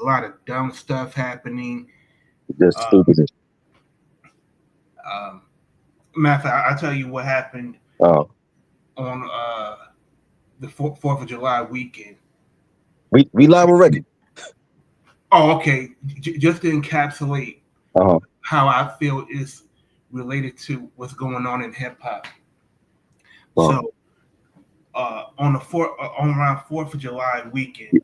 a lot of dumb stuff happening. Just stupid. Um, Matter of fact, I'll tell you what happened Oh, on the 4th of July weekend. we live already. Oh, okay. Just to encapsulate Uh-huh. how I feel is related to what's going on in hip hop. Uh-huh. So, on around 4th of July weekend,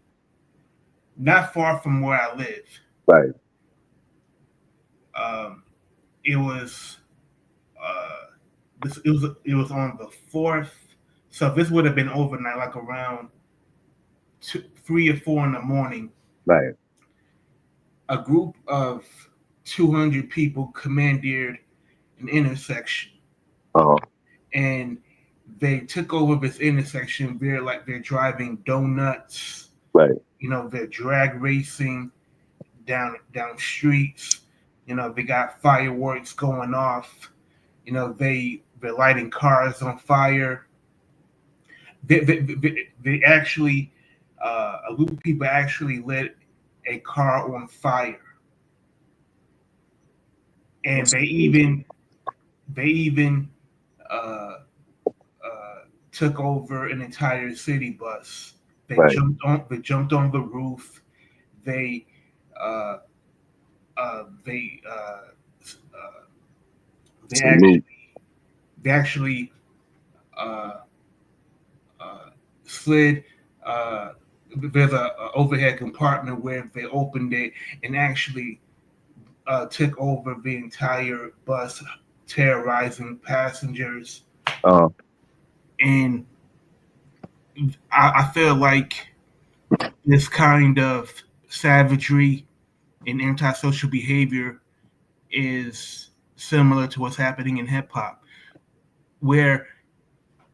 not far from where I live, Right. um, it was it was on the 4th. So this would have been overnight, like around 3 or 4 in the morning. Right. A group of 200 people commandeered an intersection, Uh-huh. and they took over this intersection. They're driving donuts, Right. they're drag racing down streets. They got fireworks going off. They're lighting cars on fire. They actually a group of people actually lit a car on fire, and That's they even uh, took over an entire city bus. They right. jumped on the roof. They uh, they uh, they Salute. actually uh, uh, slid. There's a overhead compartment where they opened it and actually took over the entire bus, terrorizing passengers. Uh, And I feel like this kind of savagery and antisocial behavior is similar to what's happening in hip hop, where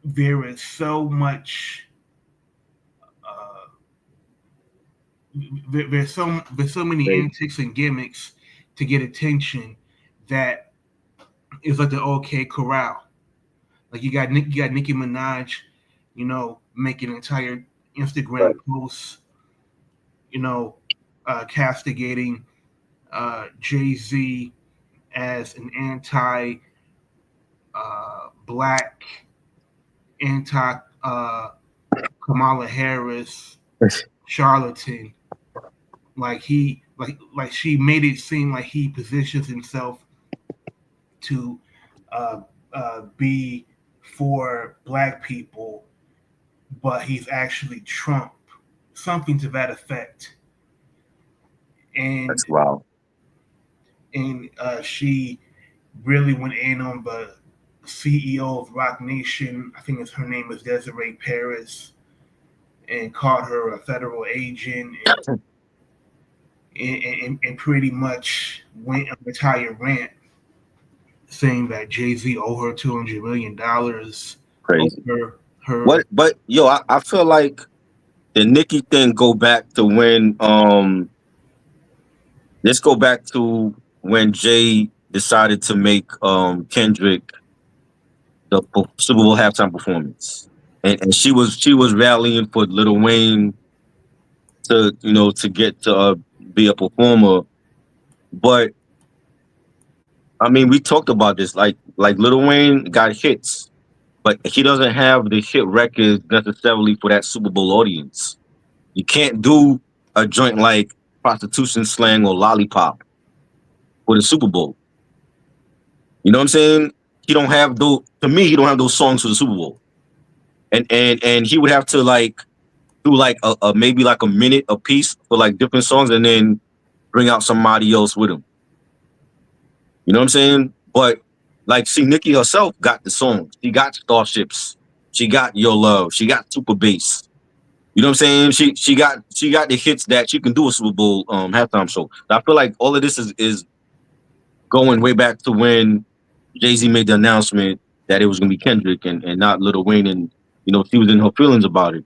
there is so much, uh, there's so many right. antics and gimmicks to get attention that it's like the OK Corral. Like you got Nicki Minaj, making entire Right. Instagram posts, castigating Jay-Z as an anti-black, anti Kamala Harris charlatan. Like she made it seem like he positions himself to uh, be for black people, but he's actually Trump, something to that effect. And That's wow. she really went in on the CEO of Rock Nation. I think her name is Desiree Paris, and called her a federal agent, and pretty much went on a entire rant saying that Jay-Z owe her $200 million Crazy. over her. What? But yo, I feel like the Nicki thing go back to when let's go back to when Jay decided to make Kendrick the Super Bowl halftime performance, and she was rallying for Lil Wayne to to get to be a performer. But I mean, we talked about this. Like Lil Wayne got hits, but he doesn't have the hit records necessarily for that Super Bowl audience. You can't do a joint like prostitution slang or lollipop for the Super Bowl. You know what I'm saying? He don't have those. To me, he don't have those songs for the Super Bowl, and he would have to like do like a maybe like a minute a piece for like different songs, and then bring out somebody else with him. You know what I'm saying? But like, see, Nicki herself got the songs. She got Starships. She got Your Love. She got Super Bass. You know what I'm saying? She got the hits that she can do a Super Bowl halftime show. I feel like all of this is going way back to when Jay-Z made the announcement that it was gonna be Kendrick and not Lil Wayne, and she was in her feelings about it.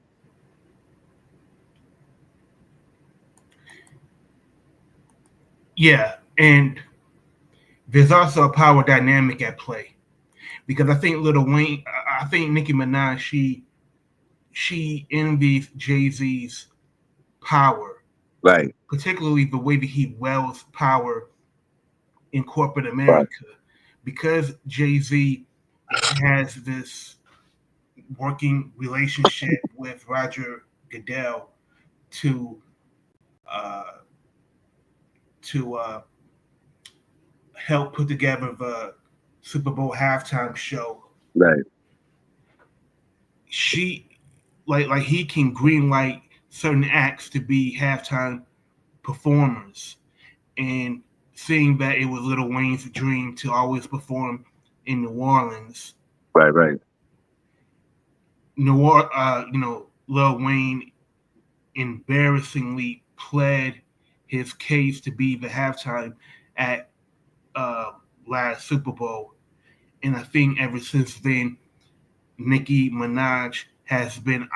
Yeah, and there's also a power dynamic at play because I think Nicki Minaj, she envies Jay Z's power Right. particularly the way that he wields power in corporate Right. America. Because Jay-Z has this working relationship with Roger Goodell to uh, to help put together the Super Bowl halftime show. Right. She like he can greenlight certain acts to be halftime performers, and seeing that it was Lil Wayne's dream to always perform in New Orleans, Right. Right. Lil Wayne embarrassingly pled his case to be the halftime at uh, last Super Bowl, and I think ever since then, Nicki Minaj has been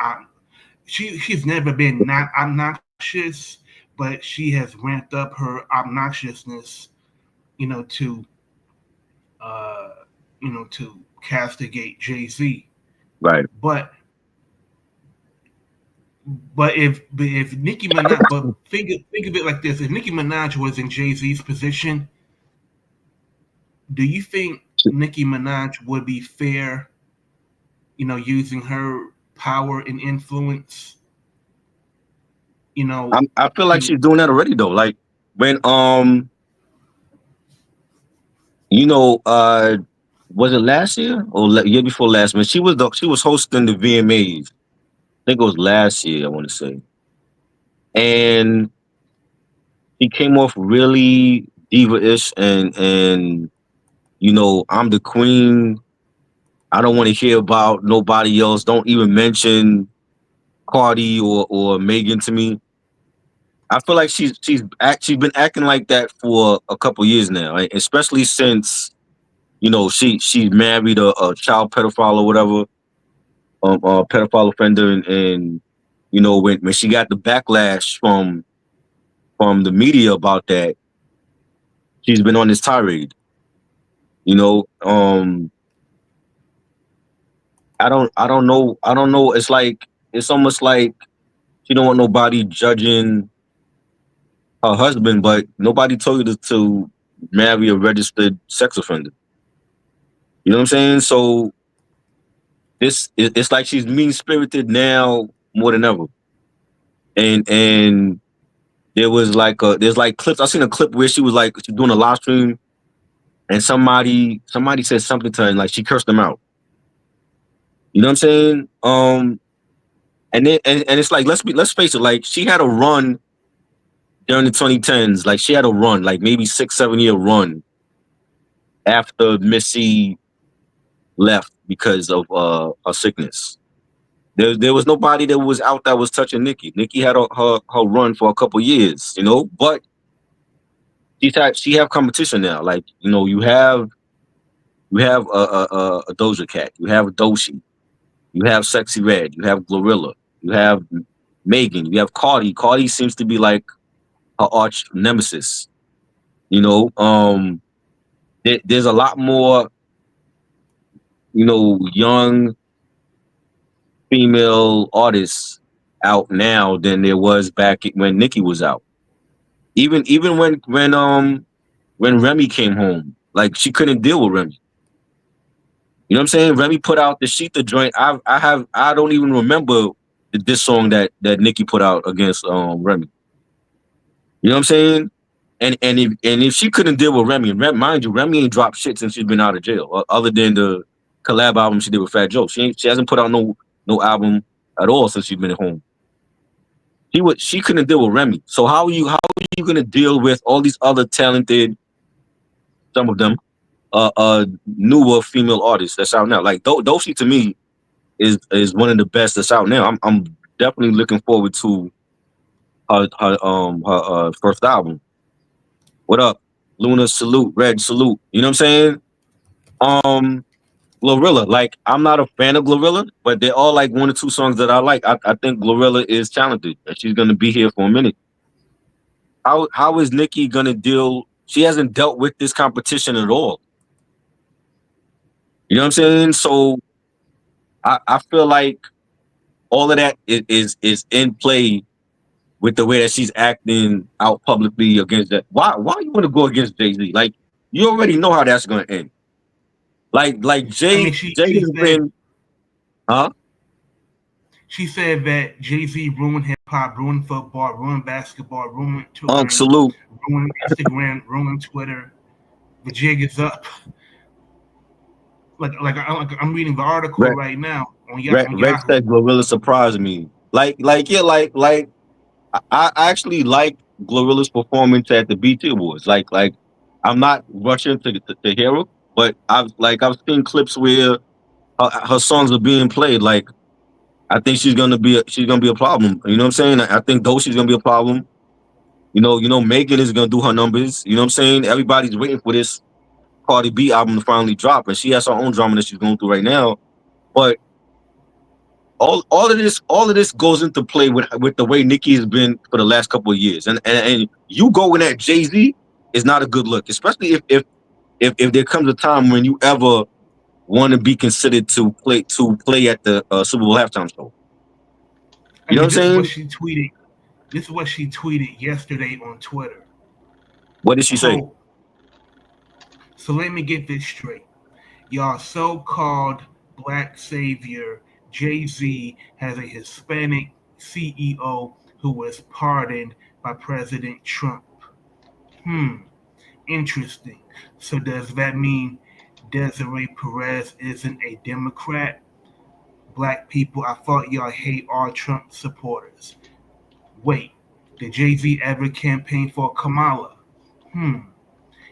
she's never been not obnoxious, but she has ramped up her obnoxiousness, to uh, to castigate Jay Z. Right. But if Nicki Minaj, but think of it like this: if Nicki Minaj was in Jay Z's position, do you think Nicki Minaj would be fair? Using her power and influence, I feel like to she's doing that already though. Like when you know was it last year or year before last? When she was hosting the VMAs. I think it was last year. I want to say, and she came off really diva-ish and I'm the queen. I don't want to hear about nobody else. Don't even mention Cardi or Megan to me. I feel like she's been acting like that for a couple years now, right? Especially since she married a child pedophile or whatever, pedophile offender, and when she got the backlash from the media about that, she's been on this tirade. You know, I don't know. It's almost like she don't want nobody judging her husband, but nobody told you to marry a registered sex offender. You know what I'm saying? So it's like she's mean spirited now more than ever. And there's like clips. I seen a clip where she's doing a live stream and somebody said something to her and like she cursed them out. You know what I'm saying? And it's like let's face it, like she had a run during the 2010s. Like she had a run, like maybe 6, 7 year run after Missy left because of her sickness. There was nobody that was out that was touching Nicki. Nicki had her run for a couple years, but she have competition now. Like you have a Doja Cat, you have a Doshi, you have Sexy Red, you have Glorilla, you have Megan, you have Cardi. Cardi seems to be like her arch nemesis. There's a lot more young female artists out now than there was back when Nicki was out. Even when Remy came home, like she couldn't deal with Remy. You know what I'm saying? Remy put out the Sheetha joint. I don't even remember this song that Nicki put out against Remy. You know what I'm saying? And if she couldn't deal with Remy, and mind you, Remy ain't dropped shit since she's been out of jail, other than the collab album she did with Fat Joe. She hasn't put out no album at all since she's been at home. She couldn't deal with Remy. So how are you gonna deal with all these other talented, some of them, newer female artists that's out now? Like Doshi to me is one of the best that's out now. I'm definitely looking forward to her first album. What up, Luna? Salute, Red salute. You know what I'm saying? Um, Glorilla. Like I'm not a fan of Glorilla, but they're all like one or two songs that I like. I think Glorilla is talented and she's gonna be here for a minute. How is Nicki gonna deal? She hasn't dealt with this competition at all. You know what I'm saying? So I feel like all of that is in play with the way that she's acting out publicly against that. Why you want to go against Jay-Z? Like, you already know how that's gonna end. Like I mean, Jay has been, huh? she said that Jay-Z ruined hip hop, ruined football, ruined basketball, ruined touring, Salute. ruined Instagram, ruined Twitter. The jig is up. I'm reading the article Red, right now on Red Yahoo. said Glorilla surprised me. I actually like Glorilla's performance at the BT Awards. I'm not rushing to hear her, but I've seen clips where her songs are being played. Like, I think she's gonna be a problem. You know what I'm saying? I think Doshi's gonna be a problem. Megan is gonna do her numbers. You know what I'm saying? Everybody's waiting for this Cardi B album to finally drop, and she has her own drama that she's going through right now. But all of this goes into play with the way Nicki has been for the last couple of years, and you going at Jay-Z is not a good look, especially if there comes a time when you ever want to be considered to play at the Super Bowl halftime show. You know what I'm This is what saying? she tweeted. This is what she tweeted yesterday on Twitter. What did she say? Quote, so let me get this straight. Y'all so-called black savior Jay-Z has a Hispanic CEO who was pardoned by President Trump. Interesting. So does that mean Desiree Perez isn't a Democrat? Black people, I thought y'all hate all Trump supporters. Wait, did Jay-Z ever campaign for Kamala?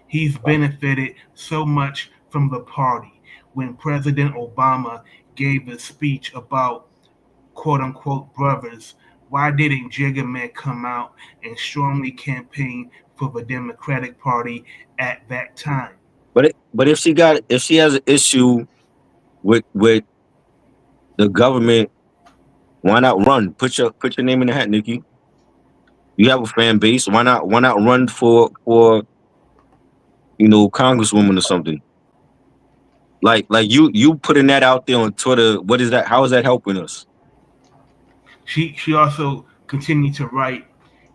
He's benefited so much from the party. When President Obama gave a speech about quote unquote brothers, why didn't Jigga Man come out and strongly campaign for the Democratic Party at that time? But if she has an issue with the government, why not run? Put your name in the hat, Nicki. You have a fan base. Why not run for Congresswoman or something? Like you putting that out there on Twitter. What is that? How is that helping us? She also continued to write,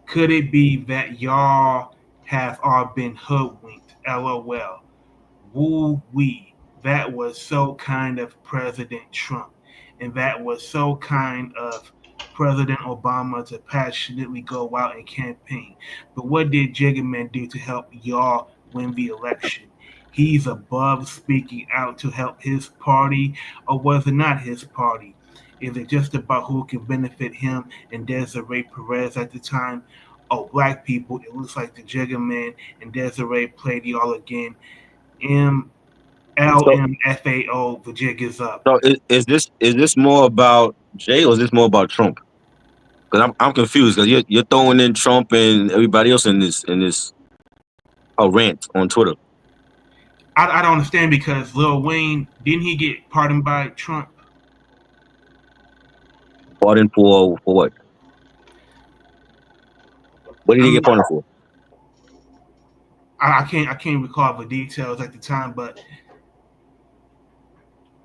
could it be that y'all have all been hoodwinked? LOL. Woo wee. That was so kind of President Trump. And that was so kind of President Obama to passionately go out and campaign. But what did Jiggaman do to help y'all win the election? He's above speaking out to help his party, or was it not his party? Is it just about who can benefit him and Desiree Perez at the time? Oh, black people, it looks like the Jiggaman and Desiree played y'all again. So LMFAO, the jig is up. so is this more about Jay or is this more about Trump? Because I'm confused because you're throwing in Trump and everybody else in this rant on Twitter. I don't understand because Lil Wayne, didn't he get pardoned by Trump? Pardon for what? What did he I'm, get pardoned for? I can't recall the details at the time, but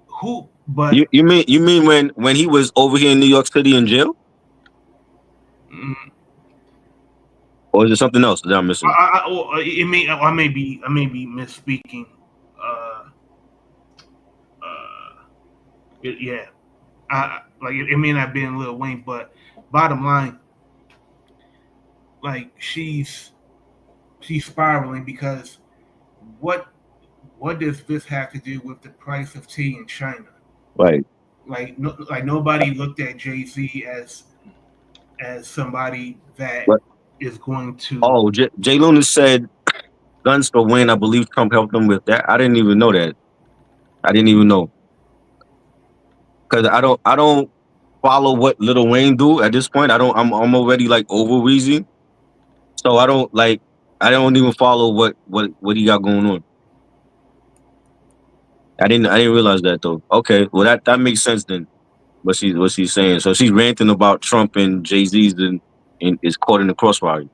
who? But You mean when he was over here in New York City in jail, mm, or is it something else that I'm missing? I may be misspeaking. Uh, uh, yeah, it may not be in Lil Wayne, but bottom line, like she's spiraling because what does this have to do with the price of tea in China? Right. Like nobody looked at Jay-Z as somebody that But is going to. oh, Jay Luna said guns for Wayne. I believe Trump helped him with that. I didn't even know that. I didn't even know because I don't follow what Little Wayne do at this point. I'm already like over Weezy, so I don't even follow what he got going on. I didn't realize that though. Okay, well that makes sense then. What she's saying. So she's ranting about Trump and Jay-Z's and is caught in the crossfire.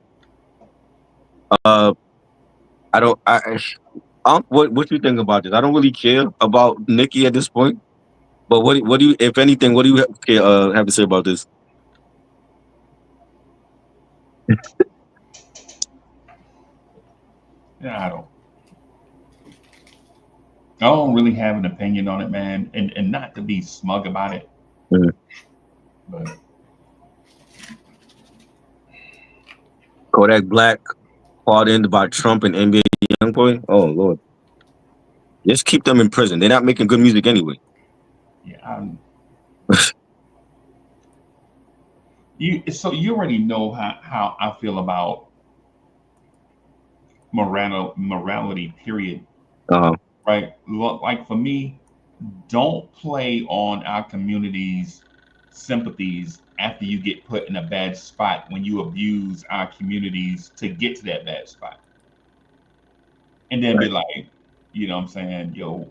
Uh, I don't. What you think about this? I don't really care about Nicki at this point. But if anything, what do you have to say about this? Yeah, I don't really have an opinion on it, man, and not to be smug about it, Mm. but Kodak Black pardoned by Trump and NBA YoungBoy. Oh Lord, just keep them in prison. They're not making good music anyway. yeah, you already know how I feel about morality. Period. Uh, Right? Like for me, don't play on our community's sympathies after you get put in a bad spot when you abuse our communities to get to that bad spot. And then be right, like, you know what I'm saying, yo,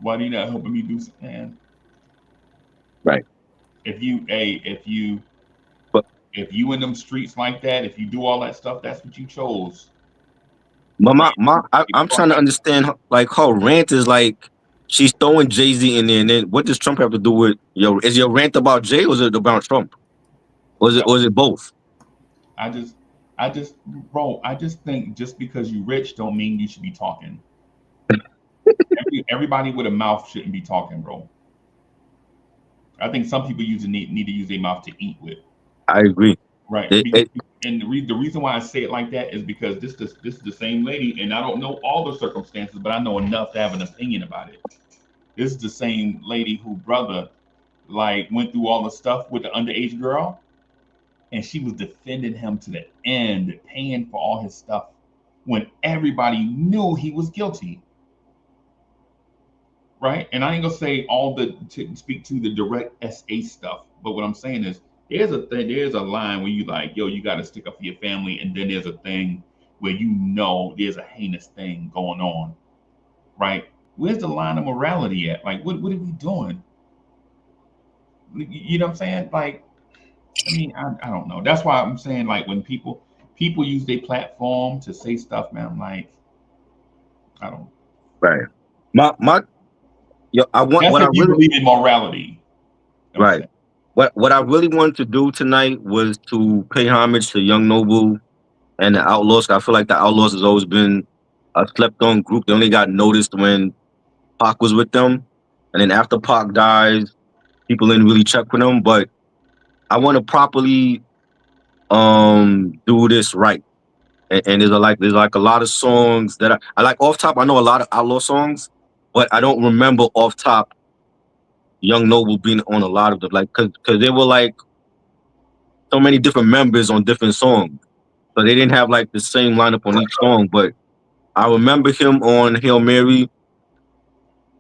why do you not helping me do something? Man, right. if you hey, But if you in them streets like that, if you do all that stuff, that's what you chose. my Right? I'm trying to understand like her rant is like she's throwing Jay-Z in there, and then what does Trump have to do with your? Is your rant about Jay or is it about Trump? Or is it both? I just I just bro, I just think just because you rich don't mean you should be talking. Everybody with a mouth shouldn't be talking, bro. I think some people need to use their mouth to eat with. I agree. Right. It, it, And the reason why I say it like that is because this is the same lady, and I don't know all the circumstances, but I know enough to have an opinion about it. This is the same lady who brother like went through all the stuff with the underage girl, and she was defending him to the end, paying for all his stuff when everybody knew he was guilty. Right? And I ain't gonna say all the to speak to the direct SA stuff, but what I'm saying is there's a line where you like, yo, you got to stick up for your family, and then there's a thing where you know there's a heinous thing going on, right? Where's the line of morality at? Like, what are we doing? You know what I'm saying? Like, I mean, I don't know. That's why I'm saying like when people use their platform to say stuff, man, I'm like, I don't. right. My yo, I want That's what I if you really believe in morality. You know what I'm right. saying? What I really wanted to do tonight was to pay homage to Young Noble and the Outlaws. I feel like the Outlaws has always been a slept on group. They only got noticed when Pac was with them, and then after Pac dies, people didn't really check for them. But I want to properly do this right. And there's like a lot of songs that I like off top. I know a lot of Outlaw songs, but I don't remember off top Young Noble being on a lot of them. Like because they were like so many different members on different songs. So they didn't have like the same lineup on each song. But I remember him on Hail Mary.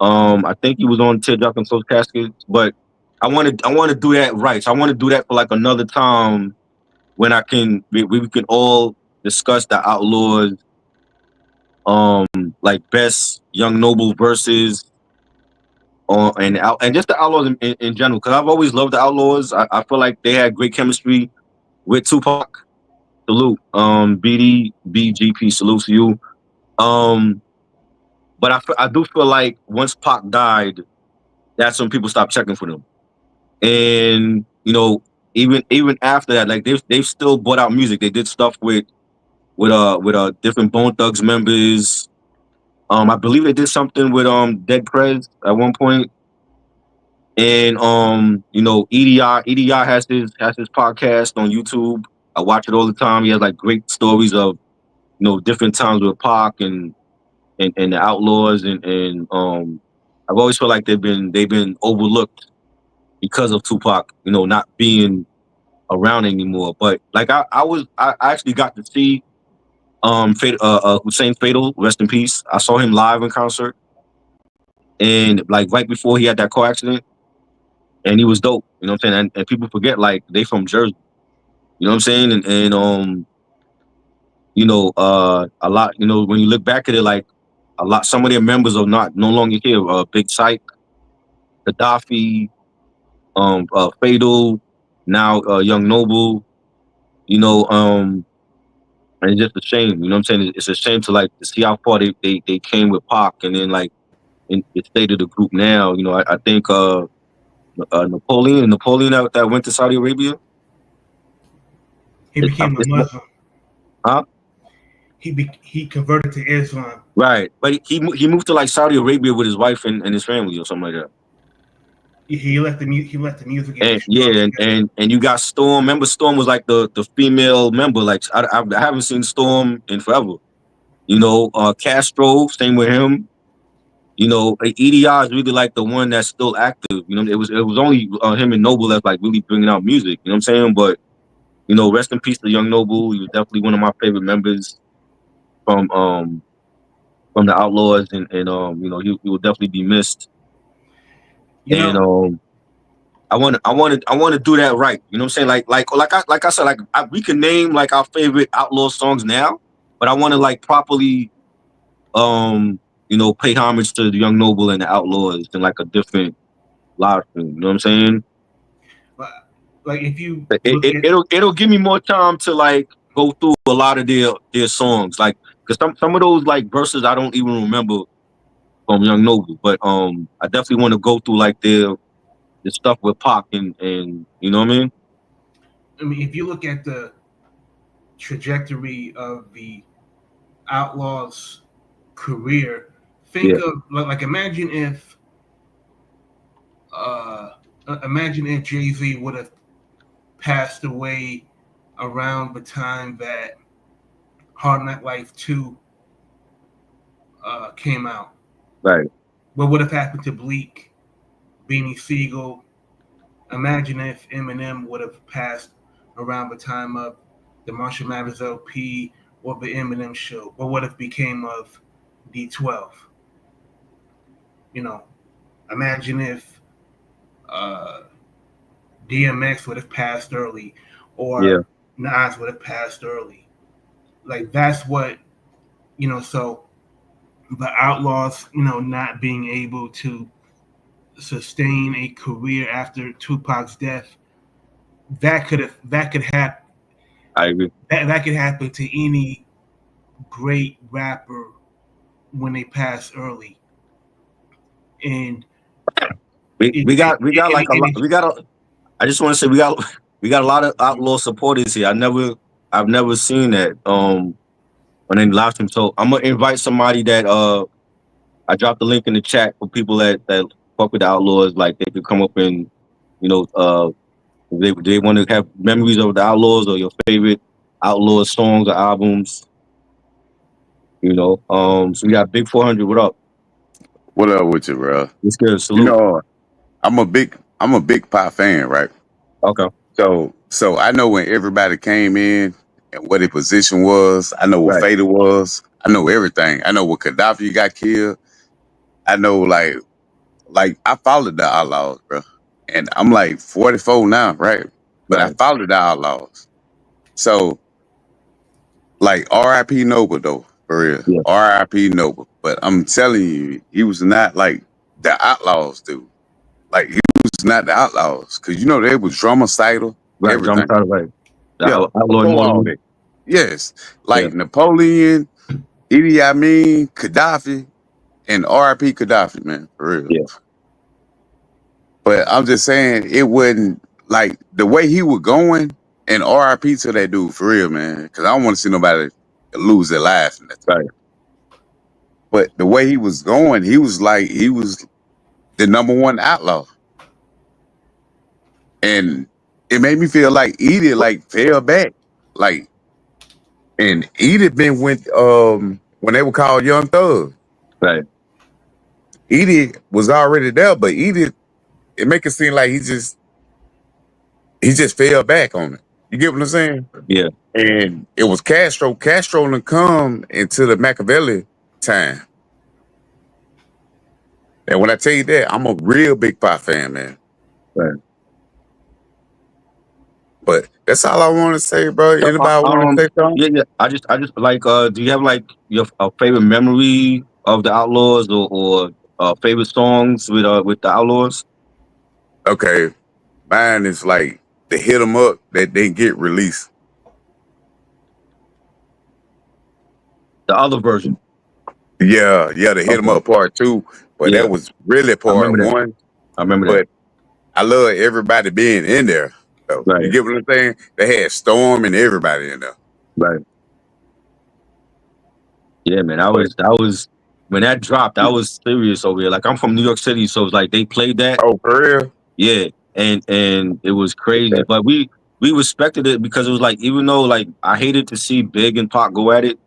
I think he was on Teardrop and Close Caskets. But I want to do that right. So I want to do that for like another time when we can all discuss the Outlaws, like best Young Noble verses on and just the Outlaws in general. Because I've always loved the Outlaws. I feel like they had great chemistry with Tupac. Salute, BD, BGP, salute to you. Um, but I do feel like once Pac died, that's when people stopped checking for them. And even after that, like they've still brought out music. They did stuff with different Bone Thugs members. I believe they did something with Dead Prez at one point. And EDI has his podcast on YouTube. I watch it all the time. He has like great stories of different times with Pac and the Outlaws and I've always felt like they've been overlooked because of Tupac, not being around anymore. But like I actually got to see Hussein Fatal, rest in peace. I saw him live in concert, and like right before he had that car accident, and he was dope. You know what I'm saying? And people forget like they from Jersey. You know what I'm saying? And a lot. When you look back at it, like a lot, some of their members are no longer here. Big Sight, Gaddafi, Fatal, now Young Noble. You know, and it's just a shame. You know what I'm saying? It's a shame to see how far they came with Pac, and then like in the state of the group now. I think Napoleon that went to Saudi Arabia. He became a It's Muslim. Huh? He converted to Islam. Right, but he moved to like Saudi Arabia with his wife and his family or something like that. He left the music And industry yeah, altogether. and you got Storm. Remember, Storm was like the female member. Like I haven't seen Storm in forever. You know, Castro, same with him. You know, EDI is really like the one that's still active. You know, it was only him and Noble that's like really bringing out music. You know what I'm saying? But you know, rest in peace to Young Noble. He was definitely one of my favorite members from the Outlaws, and you know, he will definitely be missed. You And know, I want to do that right. You know what I'm saying? Like I said, we can name like our favorite Outlaw songs now, but I want to like properly you know, pay homage to the Young Noble and the Outlaws in like a different live stream. You know what I'm saying? like if you It, look it at it'll give me more time to like go through a lot of their songs, like because some of those like verses I don't even remember from Young Noble, but I definitely want to go through like the stuff with Pac and you know what I mean? I mean, if you look at the trajectory of the Outlaw's career, think Yeah, of like imagine if Jay-Z would have passed away around the time that Hard Knock Life 2 came out. right. What would have happened to Bleak, Beanie Siegel? Imagine if Eminem would have passed around the time of the Marshall Mathers LP or the Eminem show. What would have became of D12? You know, imagine if uh, DMX would have passed early, Yeah, or Nas would have passed early. Like that's what So the Outlaws, not being able to sustain a career after Tupac's death, that could happen. I agree. That could happen to any great rapper when they pass early, and We got like a lot. I just want to say we got a lot of Outlaw supporters here. I've never seen that on any live stream. So I'm gonna invite somebody that I dropped the link in the chat for people that fuck with the Outlaws. Like they could come up and you know they want to have memories of the Outlaws or your favorite Outlaws songs or albums. You know, so we got Big 400. What up? What up with you, bro? Let's get a You salute. know, I'm a big pop fan, right? Okay, So I know when everybody came in and what their position was. I know what right. Fader was. I know everything. I know what Gaddafi got killed. I know like I followed the Outlaws, bro. And I'm like 44 now, right? But I Right. followed the Outlaws. So like R.I.P. Noble though, for real. Yeah. R.I.P. Noble. But I'm telling you, he was not like the Outlaws dude. Like he was not the Outlaws, because you know they was dromicidal, Right. Drama everything. title, right. The Yeah, Outlaw before all Immortal. that. Yes, Yeah. like Napoleon, Idi Amin, Gaddafi, and R.I.P. Gaddafi, man, for real. Yeah. But I'm just saying it wasn't like the way he was going, and R.I.P. to that dude, for real, man. Because I don't want to see nobody lose their life and that. Right. But the way he was going, he was the number one outlaw. And it made me feel like Edith like fell back. Like, and Edith been with when they were called Young Thug. Right. Edith was already there, but Edith, it make it seem like he just fell back on it. You get what I'm saying? Yeah. And it was Castro. Castro done come into the Machiavelli time. And when I tell you that, I'm a real big pop fan, man. Right. But that's all I want to say, bro. So, Anybody want to say something? yeah. I just like do you have like your favorite memory of the Outlaws or favorite songs with the Outlaws? Okay. Mine is like the Hit 'em Up that they get released. The other version. Yeah, the Hit 'em Okay. Up part 2, but Yeah. that was really I part remember that. 1. I remember that. But I love everybody being in there. So Right. you get what I'm saying? They had Storm and everybody in there. Right. Yeah, man. That was when that dropped. I was serious over here. Like I'm from New York City, so it's like they played that. Oh, for real? Yeah, and it was crazy. But we respected it because it was like, even though like I hated to see Big and Pac go at it,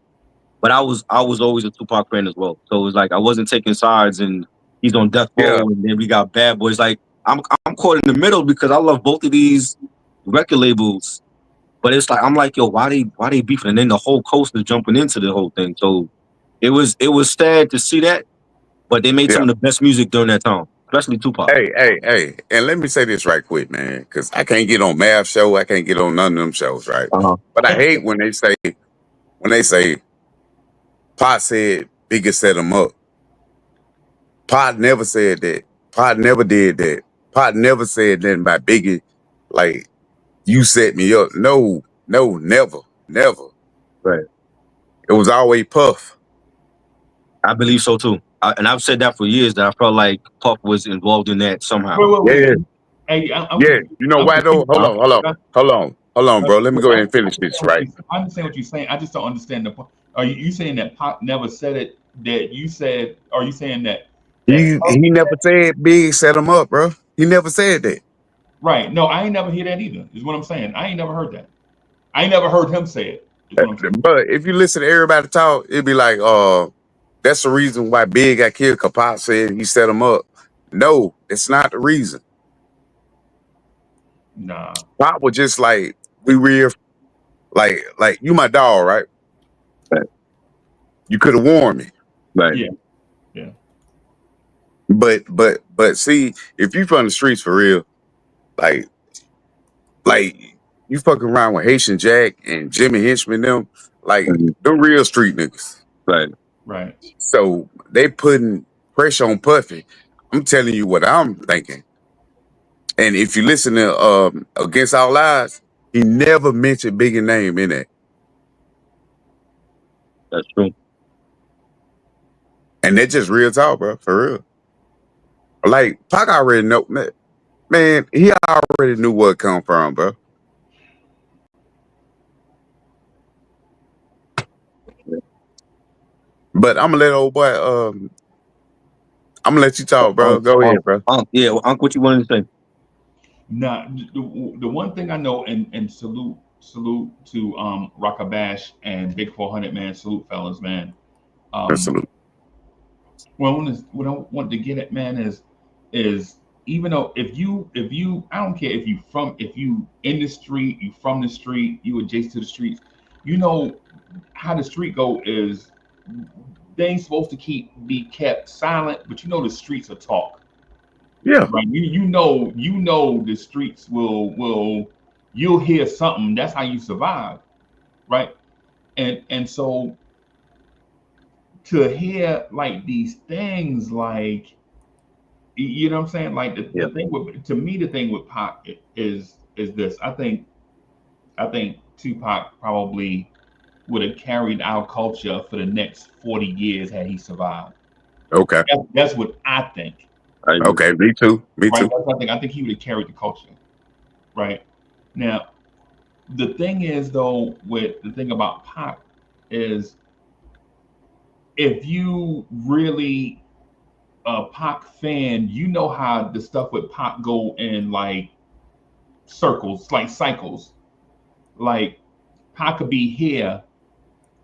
but I was always a Tupac fan as well. So it was like I wasn't taking sides, and he's on death Yeah. row, and then we got Bad Boys. Like I'm caught in the middle because I love both of these record labels. But it's like I'm like, yo, why they beefing? And then the whole coast is jumping into the whole thing. So it was sad to see that, but they made some Yeah. of the best music during that time, especially Tupac. Hey. And let me say this right quick, man, because I can't get on Mav show. I can't get on none of them shows, right? Uh-huh. But I hate when they say Pot said Biggie set him up. Pot never said that. Pot never did that. Pot never said nothing about Biggie. Like, you set me up. No, never. Right. It was always Puff. I believe so too. And I've said that for years, that I felt like Puff was involved in that somehow. Wait. Yeah. Hey, Yeah. You know why though? Hold on, bro. Let me go ahead and finish this, right? I understand what you're saying. I just don't understand the point. Are you saying that Pac never said it? That you said? Are you saying that? He never said Big set him up, bro. He never said that. Right. No, I ain't never hear that either. Is what I'm saying. I ain't never heard that. I ain't never heard him say it. Is what I'm saying. But if you listen to everybody talk, it'd be like, that's the reason why Big got killed. Pop said he set him up. No, it's not the reason. Nah. Pop was just like, we real, like you my dog, right? Right. You could have warned me. Right. Yeah. But see, if you from the streets for real, like you fucking around with Haitian Jack and Jimmy Henchman, them them real street niggas. Right. So they putting pressure on Puffy. I'm telling you what I'm thinking. And if you listen to Against All Lies, he never mentioned Biggie name in it. That's true. And that's just real talk, bro, for real. Like, Pac already know, man, he already knew where it come from, bro. But I'm gonna let old boy, I'm gonna let you talk, bro. Go ahead, bro. Yeah, well, Unc, what you wanted to say? Nah, the one thing I know, and salute to Rockabash and Big 400, man. Salute, fellas, man. Absolutely. What I want to get at, man, is even though if you I don't care if you in the street, you from the street, you adjacent to the streets, you know how the street go is they ain't supposed to be kept silent, but you know the streets will talk. Yeah. Right. You know the streets will you'll hear something. That's how you survive. Right. And so to hear like these things, like, you know what I'm saying? Like the thing with, to me, the thing with Pac is this. I think Tupac probably would have carried our culture for the next 40 years had he survived. Okay. That's what I think. Okay, me too. Me Right. too. That's what I think. I think he would have carried the culture. Right. Now, the thing is though, with the thing about Pac is if you really a Pac fan, you know how the stuff with Pac go in like circles, like cycles. Like Pac could be here,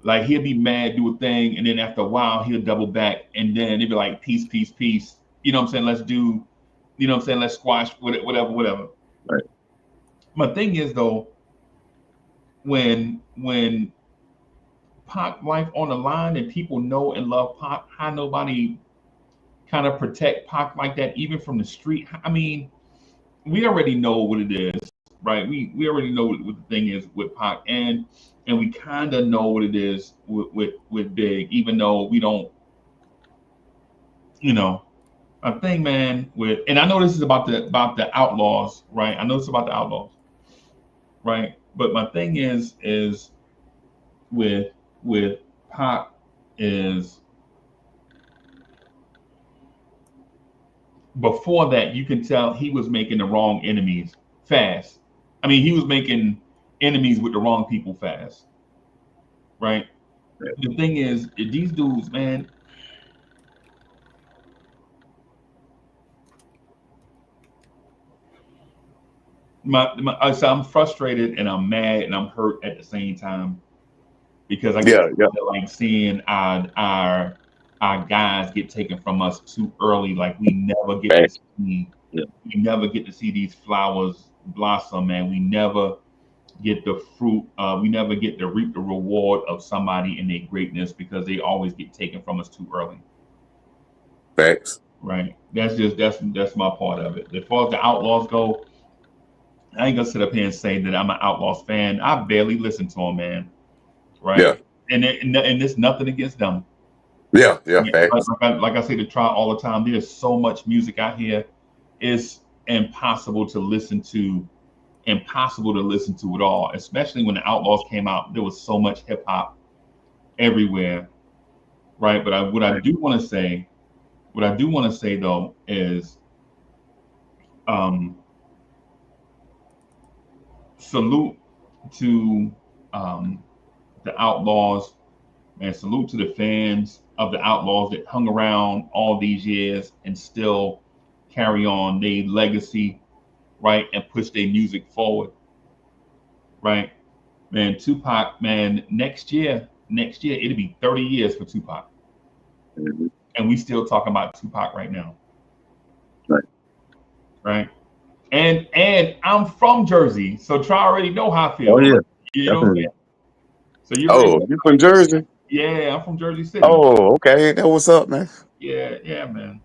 like he'll be mad, do a thing, and then after a while he'll double back, and then it'll be like peace, peace, peace. You know what I'm saying? Let's do, you know what I'm saying? Let's squash whatever. Right. My thing is though, when Pac life on the line and people know and love Pac, how nobody kind of protect Pac like that, even from the street. I mean, we already know what it is, right? We already know what the thing is with Pac, and we kind of know what it is with Big, even though we don't, you know. A thing, man, with, and I know this is about the Outlaws, right? I know it's about the Outlaws, right? But my thing is with Pac is before that you can tell he was making the wrong enemies fast. I mean, he was making enemies with the wrong people fast, right? the thing is, these dudes, man. So I'm frustrated and I'm mad and I'm hurt at the same time because I get Yeah, yeah. tired of, like, seeing our guys get taken from us too early. Like Facts. Yeah. we never get to see these flowers blossom, man. We never get the fruit. We never get to reap the reward of somebody in their greatness because they always get taken from us too early. Facts. Right. That's my part of it. As far as the Outlaws go, I ain't gonna sit up here and say that I'm an Outlaws fan. I barely listen to them, man. Yeah. Right. And it's nothing against them. Yeah, yeah, Yeah, facts. like I say to try all the time, there's so much music out here. It's impossible to listen to, impossible to listen to it all. Especially when the Outlaws came out, there was so much hip hop everywhere, right? But what I do want to say, what I do want to say though is, um, salute to, the Outlaws, and salute to the fans of the Outlaws that hung around all these years and still carry on their legacy, right, and push their music forward, right? Man, Tupac, man, next year it'll be 30 years for Tupac, Mhm. and we still talking about Tupac right now, Right. right? And I'm from Jersey, so try already know how I feel. Oh yeah, You know what I'm definitely. saying? So you already Oh, know. you from Jersey? Yeah, I'm from Jersey City. Oh, okay. That what's up, man. Yeah, yeah, man.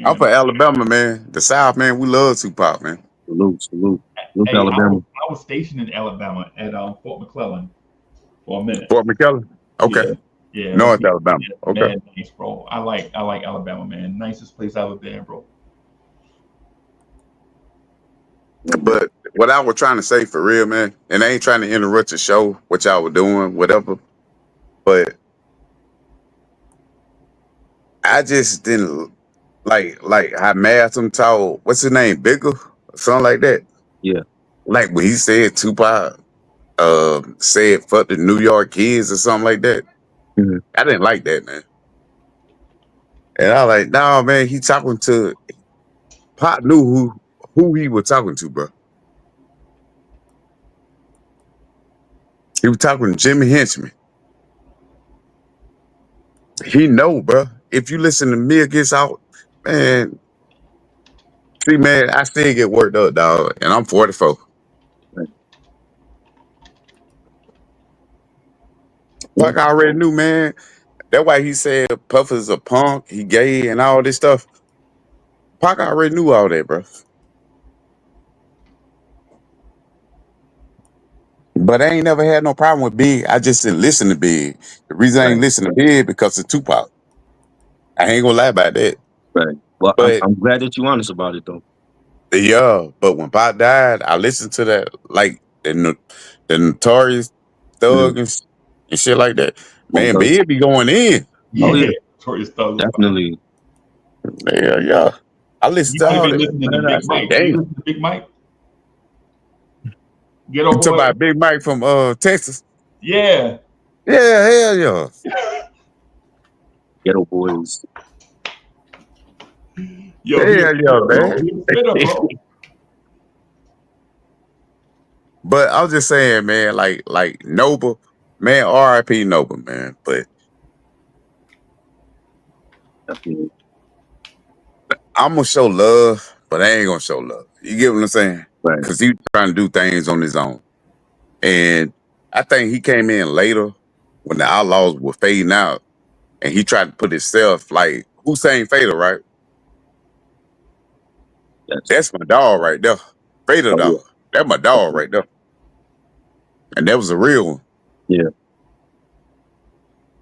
I'm Yeah. from Alabama, man. The South, man. We love Tupac, man. Salute, salute. Salute to Hey, Alabama. I was stationed in Alabama at Fort McClellan for a minute. Fort McKellar. Okay. Yeah, yeah, North Alabama. yeah, Okay. man, nice, bro. I like Alabama, man. Nicest place I've ever been, bro. But what I was trying to say for real, man, and I ain't trying to interrupt the show, what y'all were doing, whatever. But I just didn't like how Malcolm told what's his name, Bigger or something like that. Yeah. Like when he said Tupac said fuck the New York kids or something like that. Mhm. I didn't like that, man. And I like, nah, man, he talking to Pop knew who he was talking to, bro. He was talking to Jimmy Henchman. He know, bro. If you listen to me Gets Out, man, see, man, I still get worked up, dog, and I'm 44. Right. Fuck, Yeah. I already knew, man. That's why he said Puffer's a punk, he gay, and all this stuff. Pac already knew all that, bro. But I ain't never had no problem with Big. I just didn't listen to Big. The reason I ain't Right. listen to Big because of Tupac. I ain't gonna lie about that. Right. Well, But I'm glad that you're honest about it though. yeah, but when Pac died, I listened to that like the Notorious Mhm. Thug and shit like that. Most Man, of Big be going in. Oh Yeah, yeah, Tori Stubbs. definitely. Yeah, yeah. I listened You to might have all been that. listening to Man, I Big say, Mike. You damn. listen to Big Mike, Ghetto You talk Boy. about Big Mike from Texas? Yeah. Yeah, hell yeah. Ghetto boys. Yo, he a Hell yeah, spitter, bro. man. He a spitter, bro. But I was just saying, man, like Noble, man, R.I.P. Noble, man. But Definitely. I'm gonna show love, but I ain't gonna show love. You get what I'm saying? Right. Cause he trying to do things on his own. And I think he came in later when the Outlaws were fading out and he tried to put himself like Hussein Fatal, right? Yes. That's my dog right there. Fatal Oh dog. yeah. That's my dog Definitely. right there. And that was a real one. Yeah.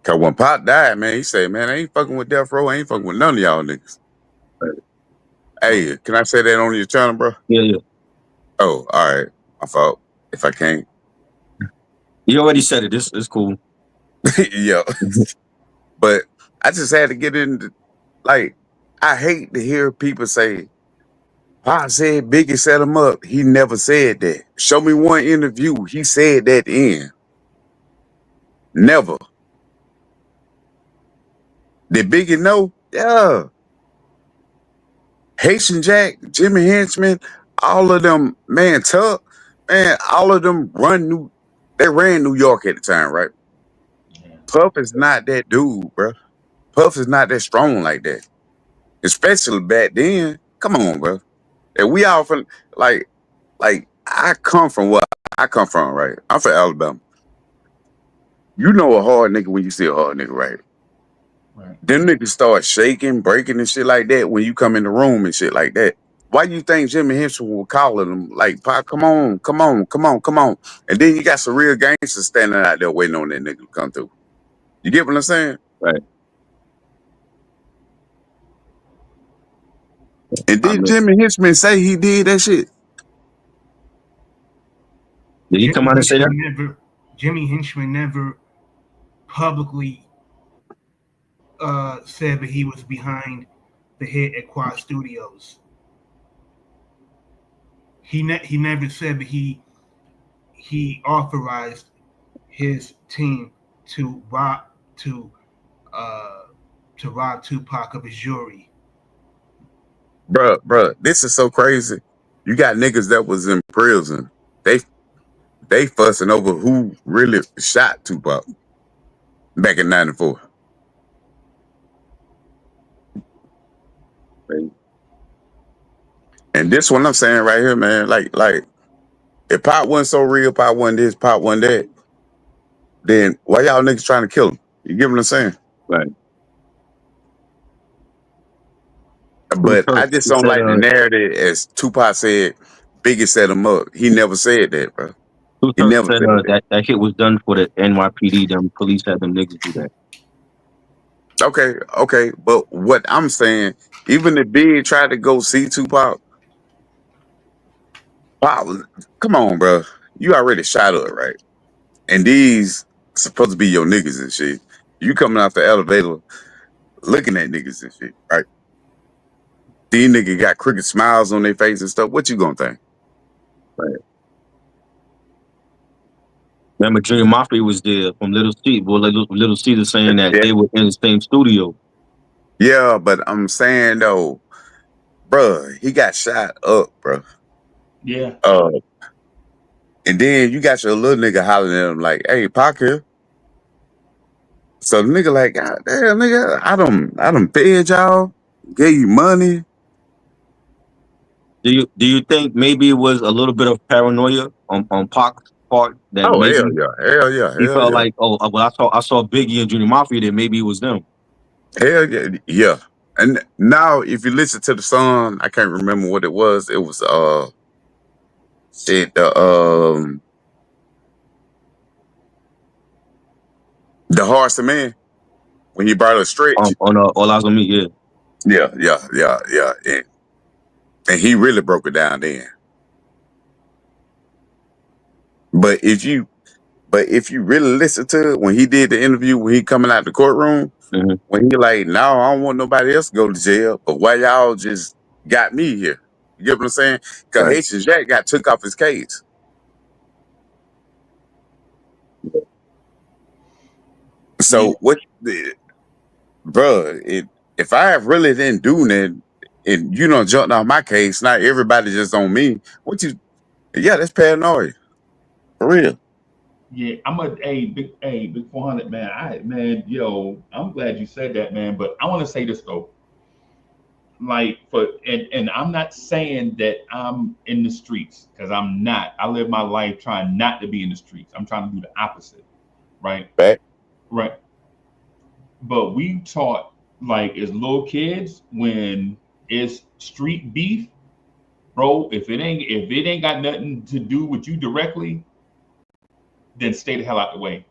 Cause when Pop died, man, he said, man, I ain't fucking with Death Row. I ain't fucking with none of y'all niggas. Right. Hey, can I say that on your channel, bro? Yeah. Yeah. Oh, all right. My fault. If I can't. You already said it. It's cool. Yeah. Mhm. But I just had to get into like I hate to hear people say, Pop said Biggie set him up. He never said that. Show me one interview. He said that in. Never. Did Biggie know? Yeah. Haitian Jack, Jimmy Henchman, all of them, man, Tuck, man, all of them they ran New York at the time, right? Yeah. Puff is not that dude, bro. Puff is not that strong like that. Especially back then. Come on, bro. And we all from like I come from what I come from, right? I'm from Alabama. You know a hard nigga when you see a hard nigga, right? Right. Them niggas start shaking, breaking and shit like that when you come in the room and shit like that. Why you think Jimmy Henson was calling them like, "Pop, come on, come on, come on, come on"? And then you got some real gangsters standing out there waiting on that nigga to come through. You get what I'm saying? Right. And I did mean, Jimmy Henchman say he did that shit? did he come out and say that? Jimmy Henchman never publicly said that he was behind the hit at Quad Studios. He never said that he authorized his team to rob Tupac of his jewelry. Bruh, this is so crazy. You got niggas that was in prison. They fussing over who really shot Tupac back in '94. Right. And this one I'm saying right here, man, like if Pop wasn't so real, Pop wasn't this, Pop wasn't that, then why y'all niggas trying to kill him? You get what I'm saying? Right. But I Tupac, just he don't said, like the narrative as Tupac said, Biggie set him up. He never said that, bro. He Tupac never said said that. that hit was done for the NYPD. Them police had them niggas do that. Okay. But what I'm saying, even if Big tried to go see Tupac, Pop, come on, bro. You already shot up, right? And these supposed to be your niggas and shit. You coming out the elevator looking at niggas and shit, right? These niggas got crooked smiles on their face and stuff. What you gonna think? Right. Remember, Junior Mafia was there from Little Caesar. Well, Little Caesar saying that Yeah. they were in the same studio. Yeah, but I'm saying though, bruh, he got shot up, bruh. Yeah. And then you got your little nigga hollering at him like, "Hey, Pac here." So the nigga like, "God damn, nigga, I done fed y'all, gave you money." Do you think maybe it was a little bit of paranoia on Pac's part that Oh, maybe hell he felt yeah. like, oh, well, I saw Biggie and Junior Mafia there, maybe it was them. Hell yeah, yeah. And now if you listen to the song, I can't remember what it was. It was shit, the Horse Man when he brought a stretch. On All Eyes on Me, yeah. Yeah. And he really broke it down then. But if you really listen to it when he did the interview, when he coming out the courtroom, Mm-hmm. when he like, "No, I don't want nobody else to go to jail, but why y'all just got me here?" You get what I'm saying? Because Right. Haitian Jack got took off his case. So what, bruh, if I really didn't do nothing and you don't jump on my case, not everybody just on me. That's paranoia. For real. Yeah, I'm a big 400 man. Yo, I'm glad you said that, man. But I want to say this though, like and I'm not saying that I'm in the streets because I'm not. I live my life trying not to be in the streets. I'm trying to do the opposite, right? Right? Right. But we taught like as little kids when it's street beef, bro. If it ain't got nothing to do with you directly, then stay the hell out the way.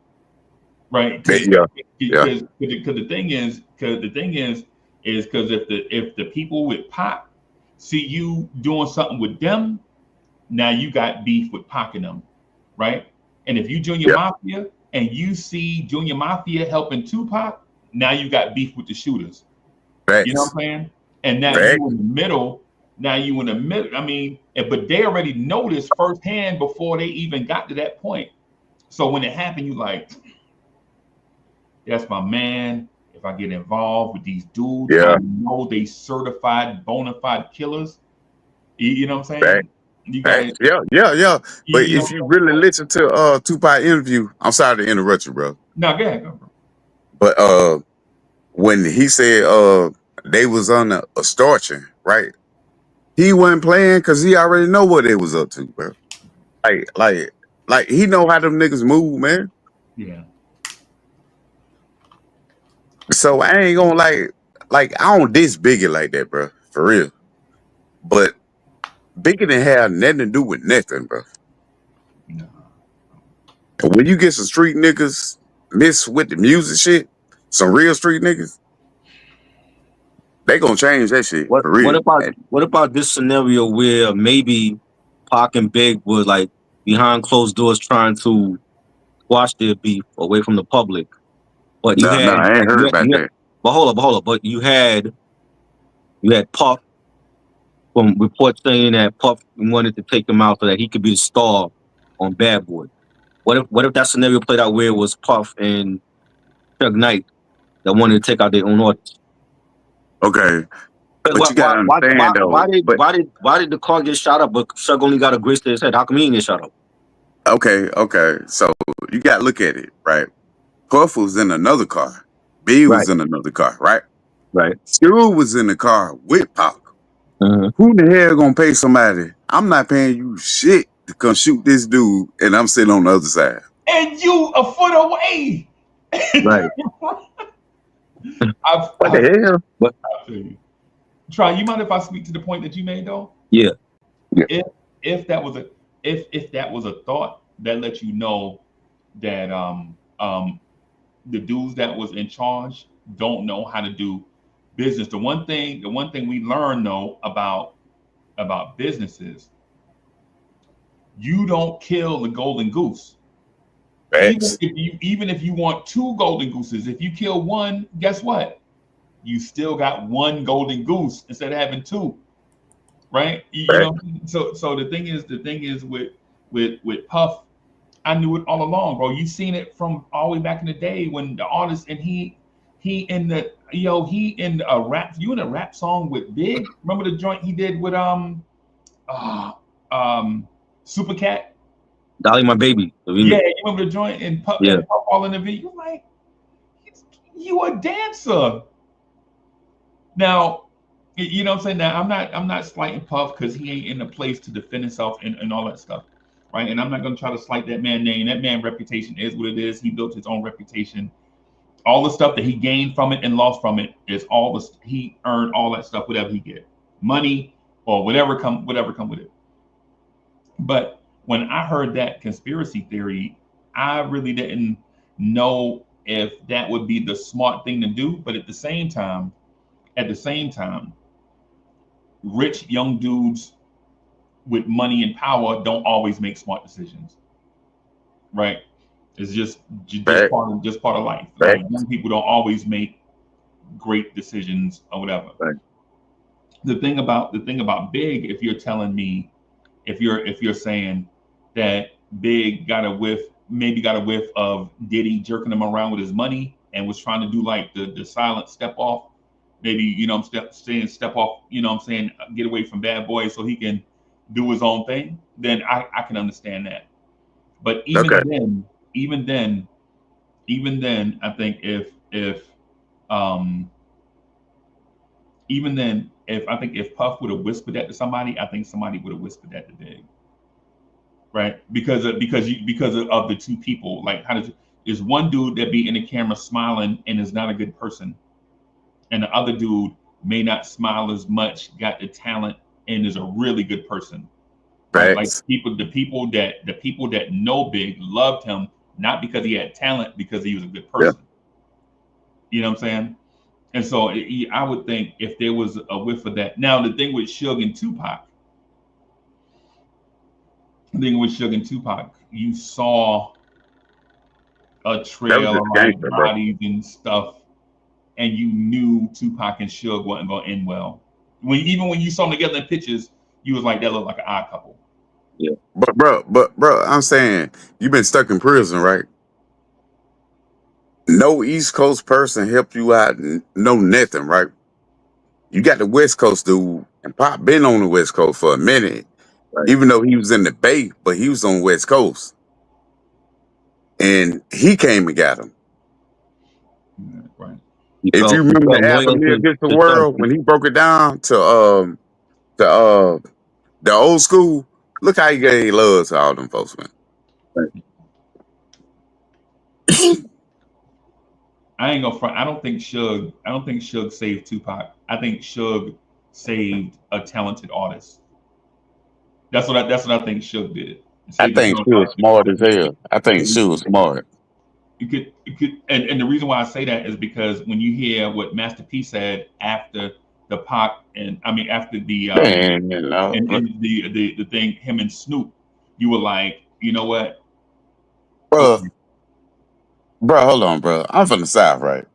Right? Because Yeah. the thing is because if the people with Pac see you doing something with them, now you got beef with Pac and them, right? And if you Junior Yeah. Mafia and you see Junior Mafia helping Tupac, now you got beef with the shooters. You know what I'm saying? And now Facts. you in the middle. Now you in the middle. I mean, but they already noticed firsthand before they even got to that point. So when it happened, you like, that's my man. if I get involved with these dudes, Yeah. I know they certified bona fide killers. You know what I'm Right. saying? You got it. Yeah. But You know if you what I'm really saying? listen to Tupac interview, I'm sorry to interrupt you, bro. No, go ahead, go, bro. But when he said they was on a extortion, right? He wasn't playing because he already know what they was up to, bro. Like he know how them niggas move, man. Yeah. So I ain't gonna like I don't diss Biggie like that, bro. For real. But Biggie didn't have nothing to do with nothing, bro. No. And when you get some street niggas mix with the music shit, some real street niggas, they gonna change that shit What for real. And what about this scenario where maybe Pac and Big was like behind closed doors trying to squash their beef away from the public, but you nah, had I ain't heard about that. but hold up, but you had Puff from reports saying that Puff wanted to take him out so that he could be the star on Bad Boy. What if that scenario played out where it was Puff and Chuck Knight that wanted to take out their own artists? Okay. But you gotta understand though. But Why did the car get shot up, but Chuck only got a grace to his head? How come he didn't get shot up? okay. So you gotta look at it, right? Puff was in another car. B was Right. in another car, right? Right. Stu was in the car with Pac. Mhm. Who the hell gonna pay somebody? I'm not paying you shit to come shoot this dude, and I'm sitting on the other side. And you a foot away. Right. What the hell? Try. You mind if I speak to the point that you made though? Yeah. If that was a thought that let you know that the dudes that was in charge don't know how to do business. The one thing we learned though about businesses, you don't kill the golden goose. Facts. Even if you want 2 golden gooses, if you kill one, guess what? You still got 1 golden goose instead of having 2, right? You know. So the thing is with Puff, I knew it all along, bro. You seen it from all the way back in the day when the artist and he in a rap. You in a rap song with Big? Remember the joint he did with Super Cat? Dolly My Baby. Yeah, you remember the joint and Puff, Yeah. and Puff all in the video? You're like, you a dancer. Now, you know what I'm saying? Now I'm not slighting Puff because he ain't in a place to defend himself and all that stuff. Right. And I'm not gonna try to slight that man's name. That man's reputation is what it is. He built his own reputation. All the stuff that he gained from it and lost from it is all the he earned all that stuff, whatever he get. Money or whatever come with it. But when I heard that conspiracy theory, I really didn't know if that would be the smart thing to do. But at the same time, rich young dudes with money and power don't always make smart decisions. Right? It's just part of life. Like young people don't always make great decisions or whatever. Right. The thing about Big, if you're telling me, if you're saying that Big got a whiff of Diddy jerking him around with his money and was trying to do like the silent step off, maybe, you know, step off, you know what I'm saying, get away from Bad Boy so he can do his own thing, then I can understand that. But even then, I think if Puff would have whispered that to somebody, I think somebody would have whispered that to Big. Right? Because of the 2 people. Like, is one dude that be in the camera smiling and is not a good person, and the other dude may not smile as much, got the talent, and is a really good person. Right? Like the people that know Big loved him not because he had talent, because he was a good person. Yeah. You know what I'm saying? And so I would think if there was a whiff of that. Now the thing with Suge and Tupac, you saw a trail of like bodies and stuff, and you knew Tupac and Suge wasn't going to end well. Even when you saw them together in pictures, you was like, that looked like an odd couple. Yeah. But bro, I'm saying, you've been stuck in prison, right? no East Coast person help you out, no nothing, right? You got the West Coast dude, and Pop been on the West Coast for a minute, Right. even though he was in the Bay, but he was on West Coast. And he came and got him. Right. If you remember the loyal album to Against the the World, when he broke it down to the old school, look how he gave love to all them folks, man. I ain't gonna front. I don't think Suge saved Tupac. I think Suge saved a talented artist. That's what I think Suge did. I Saved a think talented she was artist. smart as hell. I think she was smart. You could, and the reason why I say that is because when you hear what Master P said after the Pac, and I mean after the Man, you know, and the thing, him and Snoop, you were like, you know what? bro, Okay. hold on, bro. I'm from the South, right?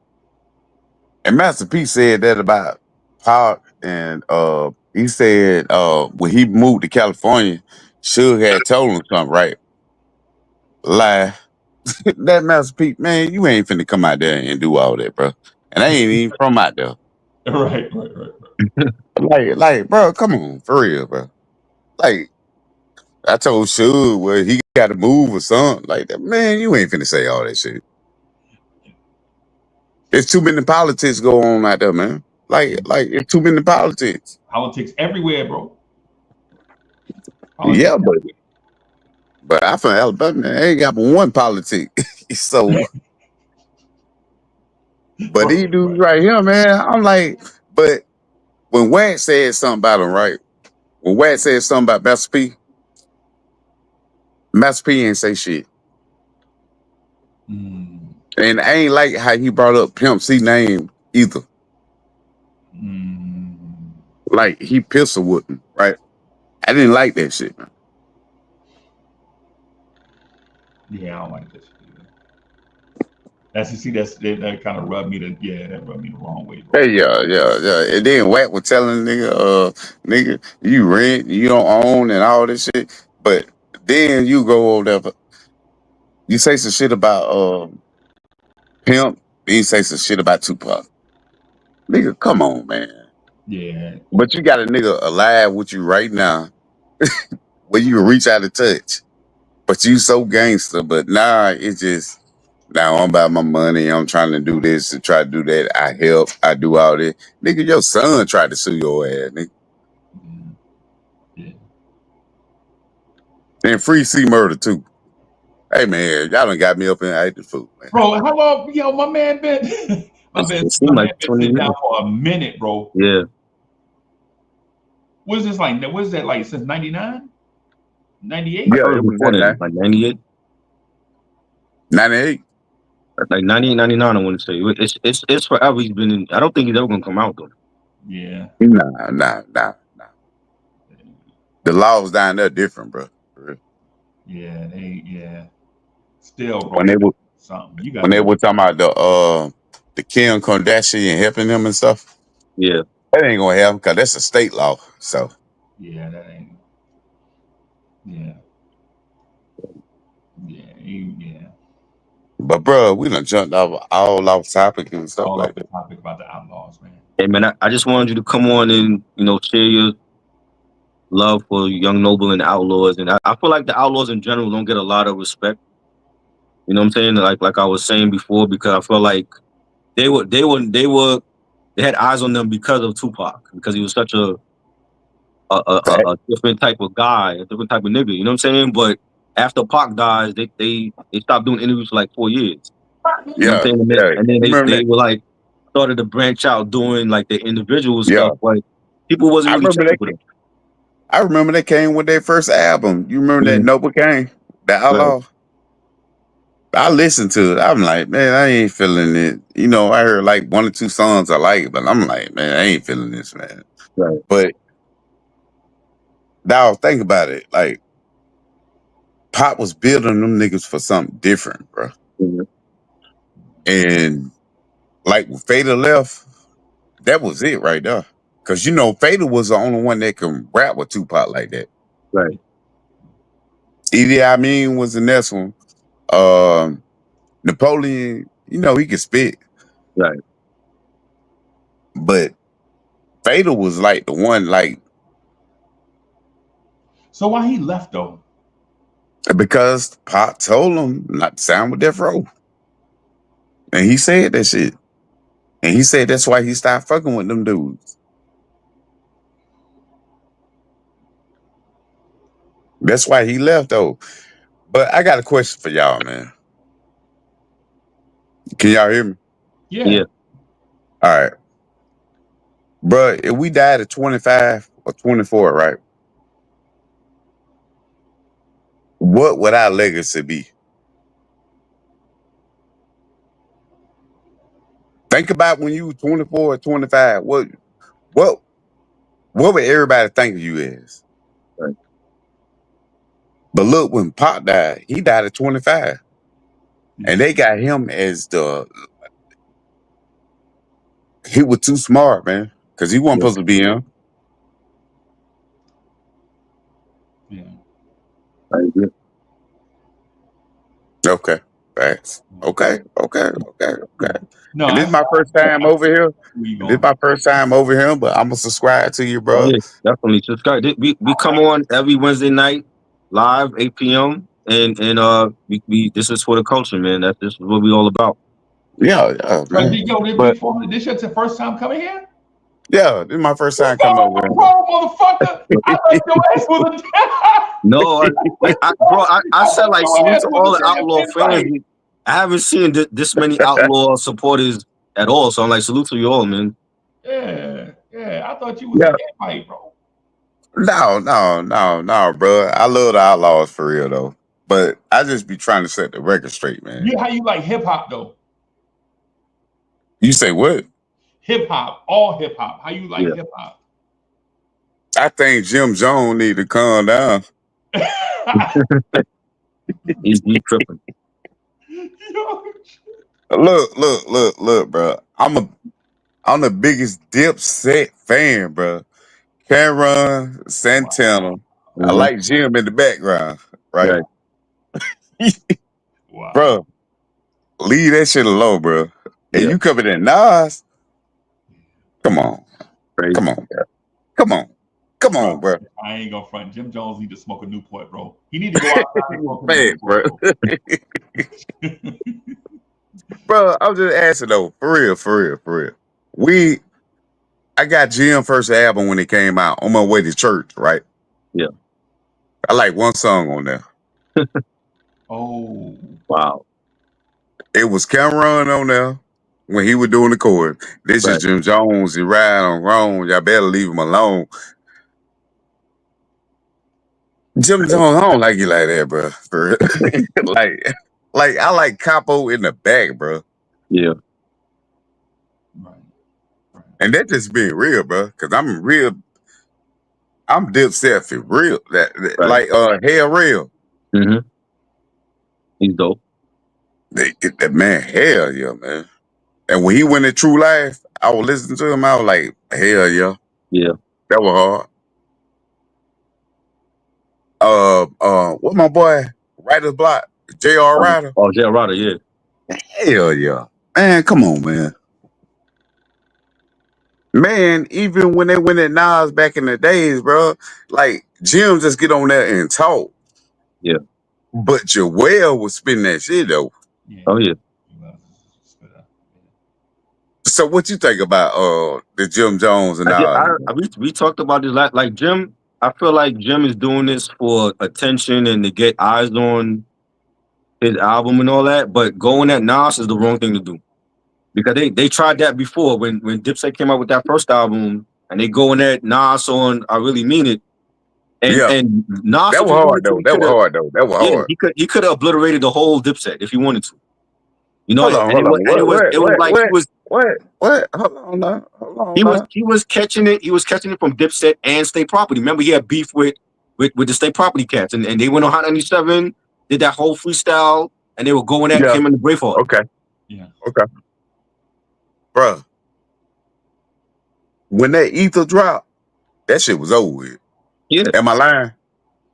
And Master P said that about Pac, and he said when he moved to California, Suge had told him something, right? Lie. That Master P, man, you ain't finna come out there and do all that, bro. And I ain't even from out there. Right. Like, bro, come on, for real, bro. Like, I told Suge where he got to move or something like that. Man, you ain't finna say all that shit. There's too many politics go on out there, man. Like it's too many politics. Politics everywhere, bro. Yeah, Politics. but I from Alabama, I ain't got but one politic. So, but these dudes right here, man, I'm like, but when Watt said something about him, right? When Watt said something about Master P ain't say shit. Mm. And I ain't like how he brought up Pimp C name either. Mm. Like he pistol with him, right? I didn't like that shit, man. Yeah, I don't like this shit either. That kind of rubbed me the wrong way, bro. Hey, yeah. And then Watt was telling nigga, you rent, you don't own, and all this shit. But then you go over there, you say some shit about Pimp, then you say some shit about Tupac. Nigga, come on, man. Yeah. But you got a nigga alive with you right now, where you can reach out and touch. But you so gangster. But nah, it's just now I'm about my money. I'm trying to do this and try to do that. I help. I do all this. Nigga, your son tried to sue your ass, nigga. Yeah. And free C murder too. Hey man, y'all done got me up and ate the food, man. Bro, how long, my man been It my seemed man like been 20 sitting down minutes. for a minute, bro. Yeah. What is this like? What is that like since 99? 98? I Yeah, thought it it was was before then, 99. like 98. 98. Like 98, 99, I want to say. It's forever he's been in. I don't think he's ever going to come out, though. Yeah. Nah. The laws down there different, bro. For real. Yeah. Still, When bro, they you were got something. You when got they to were talking about the Kim Kardashian helping them and stuff, Yeah. that ain't gonna happen because that's a state law. So, Yeah, that ain't. Yeah. Yeah. but bro, we done jumped off all off topic and stuff All like up the that. topic about the Outlaws, man. Hey, man, I just wanted you to come on and, share your love for Young Noble and the Outlaws. And I feel like the Outlaws in general don't get a lot of respect. You know what I'm saying? Like I was saying before, because I feel like they had eyes on them because of Tupac, because he was such a different type of guy, a different type of nigga. You know what I'm saying? But after Pac dies, they stopped doing interviews for like 4 years. You know what Yeah, I'm saying? yeah. And then You remember they that? were like started to branch out doing like the individual Yeah, stuff, but people wasn't I really remember checking for that. them. I remember they came with their first album. You remember that Mhm. Noble came, the Right. Outlaw. I listened to it. I'm like, man, I ain't feeling it. I heard like one or two songs I like, but I'm like, man, I ain't feeling this, man. Right. But now think about it. Like, Pop was building them niggas for something different, bro. Mhm. And like when Fada left, that was it right there. Cause Fada was the only one that can rap with Tupac like that. Right. Idi Amin was the next one. Napoleon, You know, he could spit. Right. But Fatal was like the one, like, So why he left though? because Pop told him not to sign with Death Row. And he said that shit. And he said that's why he stopped fucking with them dudes. That's why he left though. But I got a question for y'all, man. Can y'all hear me? Yeah. All right. Bruh, if we died at 25 or 24, right? What would our legacy be? Think about when you were 24 or 25. What would everybody think of you as? Right. But look, when Pop died, he died at 25. Yeah. And they got him as he was too smart, man. Because he wasn't supposed to be him. Yeah. Right. Okay. Thanks. Okay. No, And this is my first time over here. This is my first time over here, but I'm gonna subscribe to you, bro. Yeah, definitely subscribe. We come on every Wednesday night live 8 p.m. and we this is for the culture, man. This is what we all about. Yeah, But man. this your first time coming here? Yeah, this is my first time What's coming wrong over with motherfucker? I thought your ass was a No, I said like your salute ass to was all a the damn Outlaw fans. invite. I haven't seen this many Outlaw supporters at all, so I'm like salute to you all, man. Yeah. I thought you was Yeah. an invite, bro. No, bro. I love the Outlaws for real though. But I just be trying to set the record straight, man. How you like hip hop though? You say what? Hip hop, all hip hop. How you like hip hop? I think Jim Jones need to calm down. He's tripping. Look, bro. I'm the biggest Dipset fan, bro. Cameron, Santana. Mm-hmm. I like Jim in the background, right? Wow. Bro, leave that shit alone, bro. And you coming in Nas? Come on. Crazy. Come on, bro. Come on, bro. I ain't gonna front. Jim Jones need to smoke a Newport, bro. He need to go outside and smoke a Man, Newport, bro. Bro, I'm just asking though, for real. I got Jim first album when it came out on my way to church, right? Yeah. I like one song on there. Oh. Wow. It was Cameron on there when he was doing the chord. This is Jim Jones, he ride on wrong. Y'all better leave him alone. Jim Jones, I don't like you like that, bro. For like I like Capo in the back, bro. Yeah. Right. And that just being real, bro. Cause I'm Dipset for real. Like Hell Real. Mm-hmm. He's dope. That man, hell yeah, man. And when he went to True Life, I was listening to him. I was like, hell yeah. Yeah. That was hard. What my boy, Writer's Block, J.R. Ryder? Oh, J.R. Ryder, yeah. Hell yeah. Man, come on, man. Man, even when they went at Nas back in the days, bro, like Jim just get on there and talk. Yeah. But Joel was spinning that shit though. Yeah. Oh yeah. So what you think about the Jim Jones and we talked about this like Jim. I feel like Jim is doing this for attention and to get eyes on his album and all that. But going at Nas is the wrong thing to do, because they tried that before when Dipset came out with that first album, and they going at Nas on "I Really Mean It." And Nas, that was hard though. That was hard. He could have obliterated the whole Dipset if he wanted to. You know, hold on. He was catching it. He was catching it from Dipset and State Property. Remember, he had beef with the State Property cats, and they went on Hot 97, did that whole freestyle, and they were going at him and the Braveheart. Okay. Yeah. Okay. Bruh, when that ether dropped, that shit was over with. Yeah. Am I lying?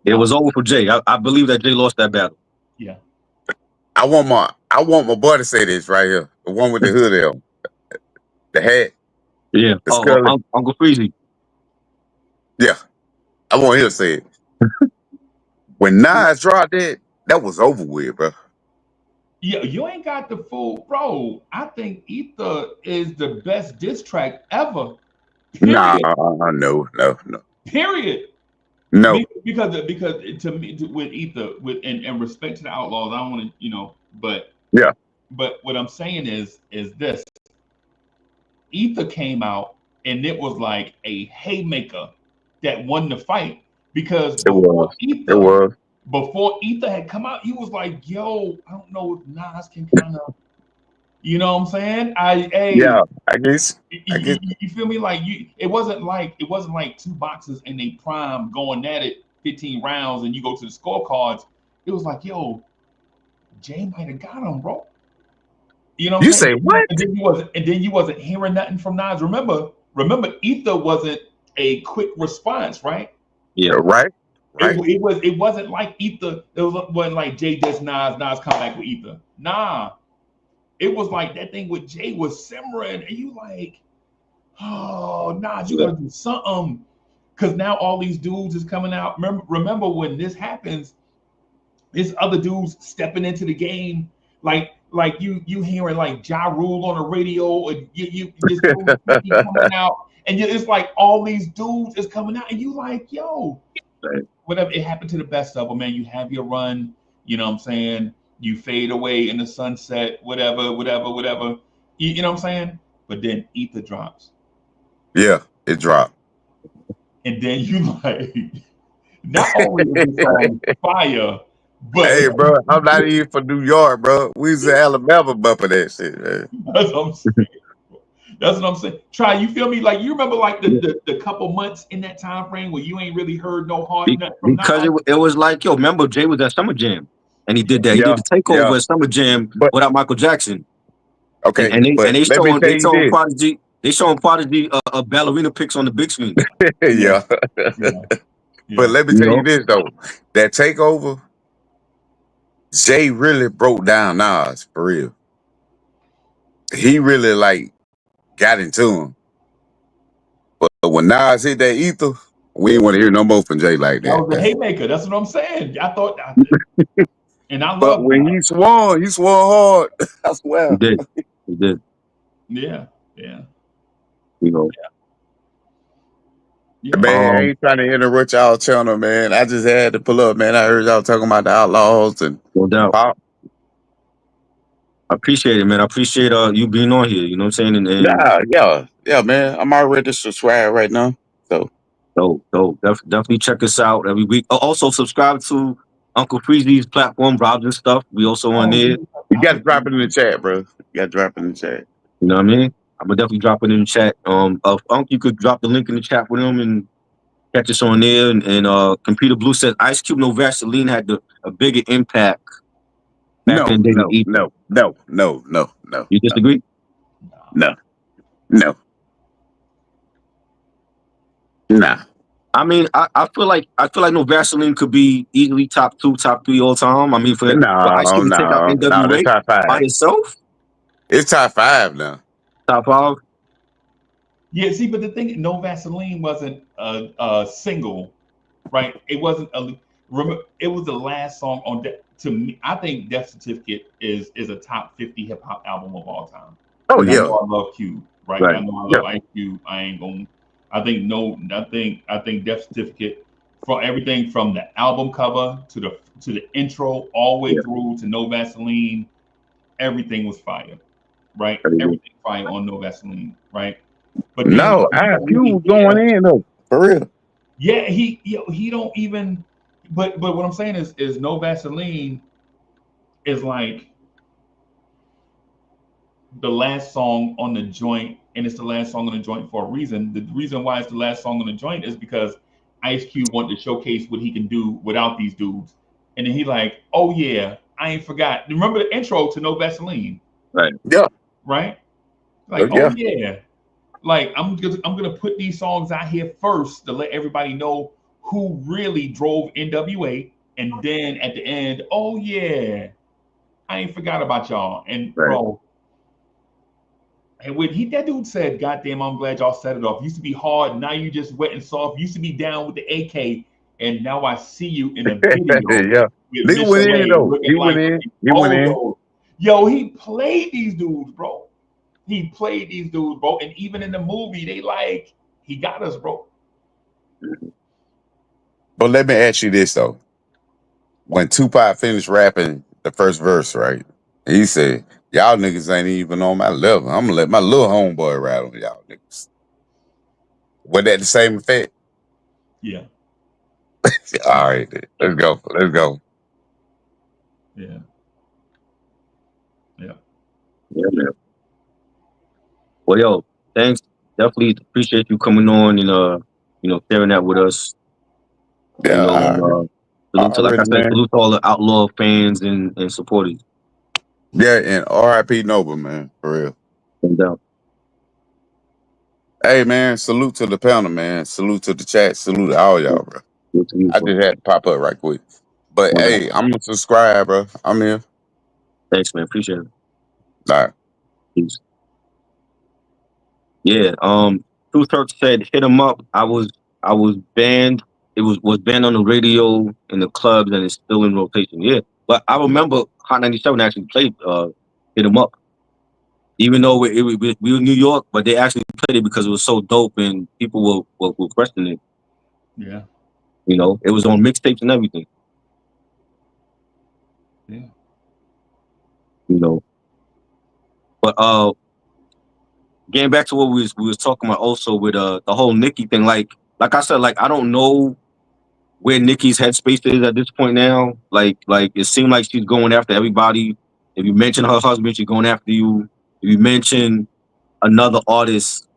It was over for Jay. I believe that Jay lost that battle. Yeah. I want my boy to say this right here. The one with the hoodie on, the hat, Yeah. the scully. Uncle Freezy. Yeah, I want him to say it. When Nas dropped it, that was over with, bro. Yeah, you ain't got the full, bro. I think Ether is the best diss track ever. Nah, Period. no. Period. No. Because to me, with Ether, with in respect to the Outlaws, I don't want to, but Yeah. But what I'm saying is this: Ether came out and it was like a haymaker that won the fight because It was. before Ether had come out, he was like, "Yo, I don't know if Nas can kind of, you know what I'm saying? Yeah, I guess. You feel me? Like it wasn't like two boxes in a prime going at it 15 rounds and you go to the scorecards. It was like, yo, Jay might have got him, bro. You know what You I'm saying? say what? And then you wasn't hearing nothing from Nas. Remember, Ether wasn't a quick response, right? Yeah, right. It wasn't like Ether. Wasn't like Jay does Nas come back with Ether. Nah, it was like that thing with Jay was simmering, and you like, oh, Nas, you gotta do something, because now all these dudes is coming out. Remember when this happens, there's other dudes stepping into the game, like you hearing like Ja Rule on the radio, or you this dude coming out, and it's like all these dudes is coming out, and you like, yo, whatever. It happened to the best of them, man. You have your run, you know what I'm saying? You fade away in the sunset, whatever. You know what I'm saying? But then Ether drops. Yeah, it dropped. And then you like, not only is the song fire, but hey, bro, I'm not even from New York, bro. We was in Alabama bumping that shit, man. That's what I'm saying. That's what I'm saying. Try, you feel me? Like you remember like the couple months in that time frame where you ain't really heard no hard nut from because Nas? it was like, yo, remember Jay was at Summer Jam and he did that. He Yeah, did the takeover at Summer Jam without Michael Jackson. Okay, and they let me tell you this. Prodigy. They showing Prodigy ballerina pics on the big screen. yeah. But let me tell you this though, that takeover, Jay really broke down Nas for real. He really like got into him. But when Nas hit that Ether, we didn't want to hear no more from Jay like that. That was a haymaker. That's what I'm saying. I thought, and I love. But when he swung hard. I swear. He did. Yeah. Man, I ain't trying to interrupt y'all channel, man. I just had to pull up, man. I heard y'all talking about the Outlaws and no doubt. Pop. I appreciate it, man. I appreciate you being on here. You know what I'm saying? And yeah, man. I'm already subscribed right now. So definitely check us out every week. Also subscribe to Uncle Freezy's platform, Robs and stuff. We also on there. You got to drop it in the chat, bro. You got to drop it in the chat. You know what I mean? I'm gonna definitely drop it in the chat. Unc, you could drop the link in the chat with him and catch us on there. And Computer Blue says Ice Cube No Vaseline had a bigger impact back in the day. No. You disagree? No. Nah. I mean, I feel like No Vaseline could be easily top 2, top 3 all time. I mean, for Ice Cube to take out NWA top 5 by itself, it's top 5 now. Top 5. Yeah, see, but the thing, No Vaseline wasn't a single, right? It wasn't it was the last song on to me. I think Death Certificate is a top 50 hip hop album of all time. Oh and yeah, I know I love Cube, right? I know I love Ice Cube. I ain't gonna. I think Death Certificate, for everything from the album cover to the intro all the way through to No Vaseline, everything was fire, right? Everything fire on No Vaseline, right? But no, Cube going in though, for real. Yeah, he don't even. But what I'm saying is No Vaseline is like the last song on the joint, and it's the last song on the joint for a reason. The reason why it's the last song on the joint is because Ice Cube wanted to showcase what he can do without these dudes, and then he like, oh yeah, I ain't forgot. Remember the intro to No Vaseline? Right. Yeah. Right. Like, oh yeah. Like I'm gonna put these songs out here first to let everybody know who really drove NWA, and then at the end, oh yeah, I ain't forgot about y'all. And Right. bro, and when that dude said, "Goddamn, I'm glad y'all set it off. Used to be hard, now you just wet and soft. Used to be down with the AK, and now I see you in a video Yeah. with Nigga went in Michelet though. looking He went like in. a He went in. photo." Yo, he played these dudes, bro. He played these dudes, bro. And even in the movie, they like, he got us, bro. But let me ask you this though. When Tupac finished rapping the first verse, right? He said, "Y'all niggas ain't even on my level. I'm gonna let my little homeboy ride on y'all niggas." Was that the same effect? Yeah, All right, then. Let's go. Let's go. yeah, yeah. Yeah, man. Well, yo, thanks. Definitely appreciate you coming on and sharing that with us. Yeah, And salute to, like I already, said, man. salute to all the Outlaw fans and supporters. Yeah, and R.I.P. Nova, man, for real. And Hey, man, salute to the panel, man. Salute to the chat. Salute to all y'all, bro. good to you, I bro. just had to pop up right quick. But Well done. hey, I'm gonna subscribe, bro. I'm here. Thanks, man. Appreciate it. All right. Peace. Yeah. Truth Turk said, "Hit him up." I was banned. It was banned on the radio in the clubs, and it's still in rotation. Yeah, but I remember Hot 97 actually played "Hit him up," even though we were in New York, but they actually played it because it was so dope, and people were questioning it. Yeah, It was on mixtapes and everything. yeah. You know, but getting back to what we was talking about also with the whole Nicki thing, like I said, like I don't know where Nicki's headspace is at this point now. Like it seemed like she's going after everybody. If you mention her husband, she's going after you. If you mention another artist,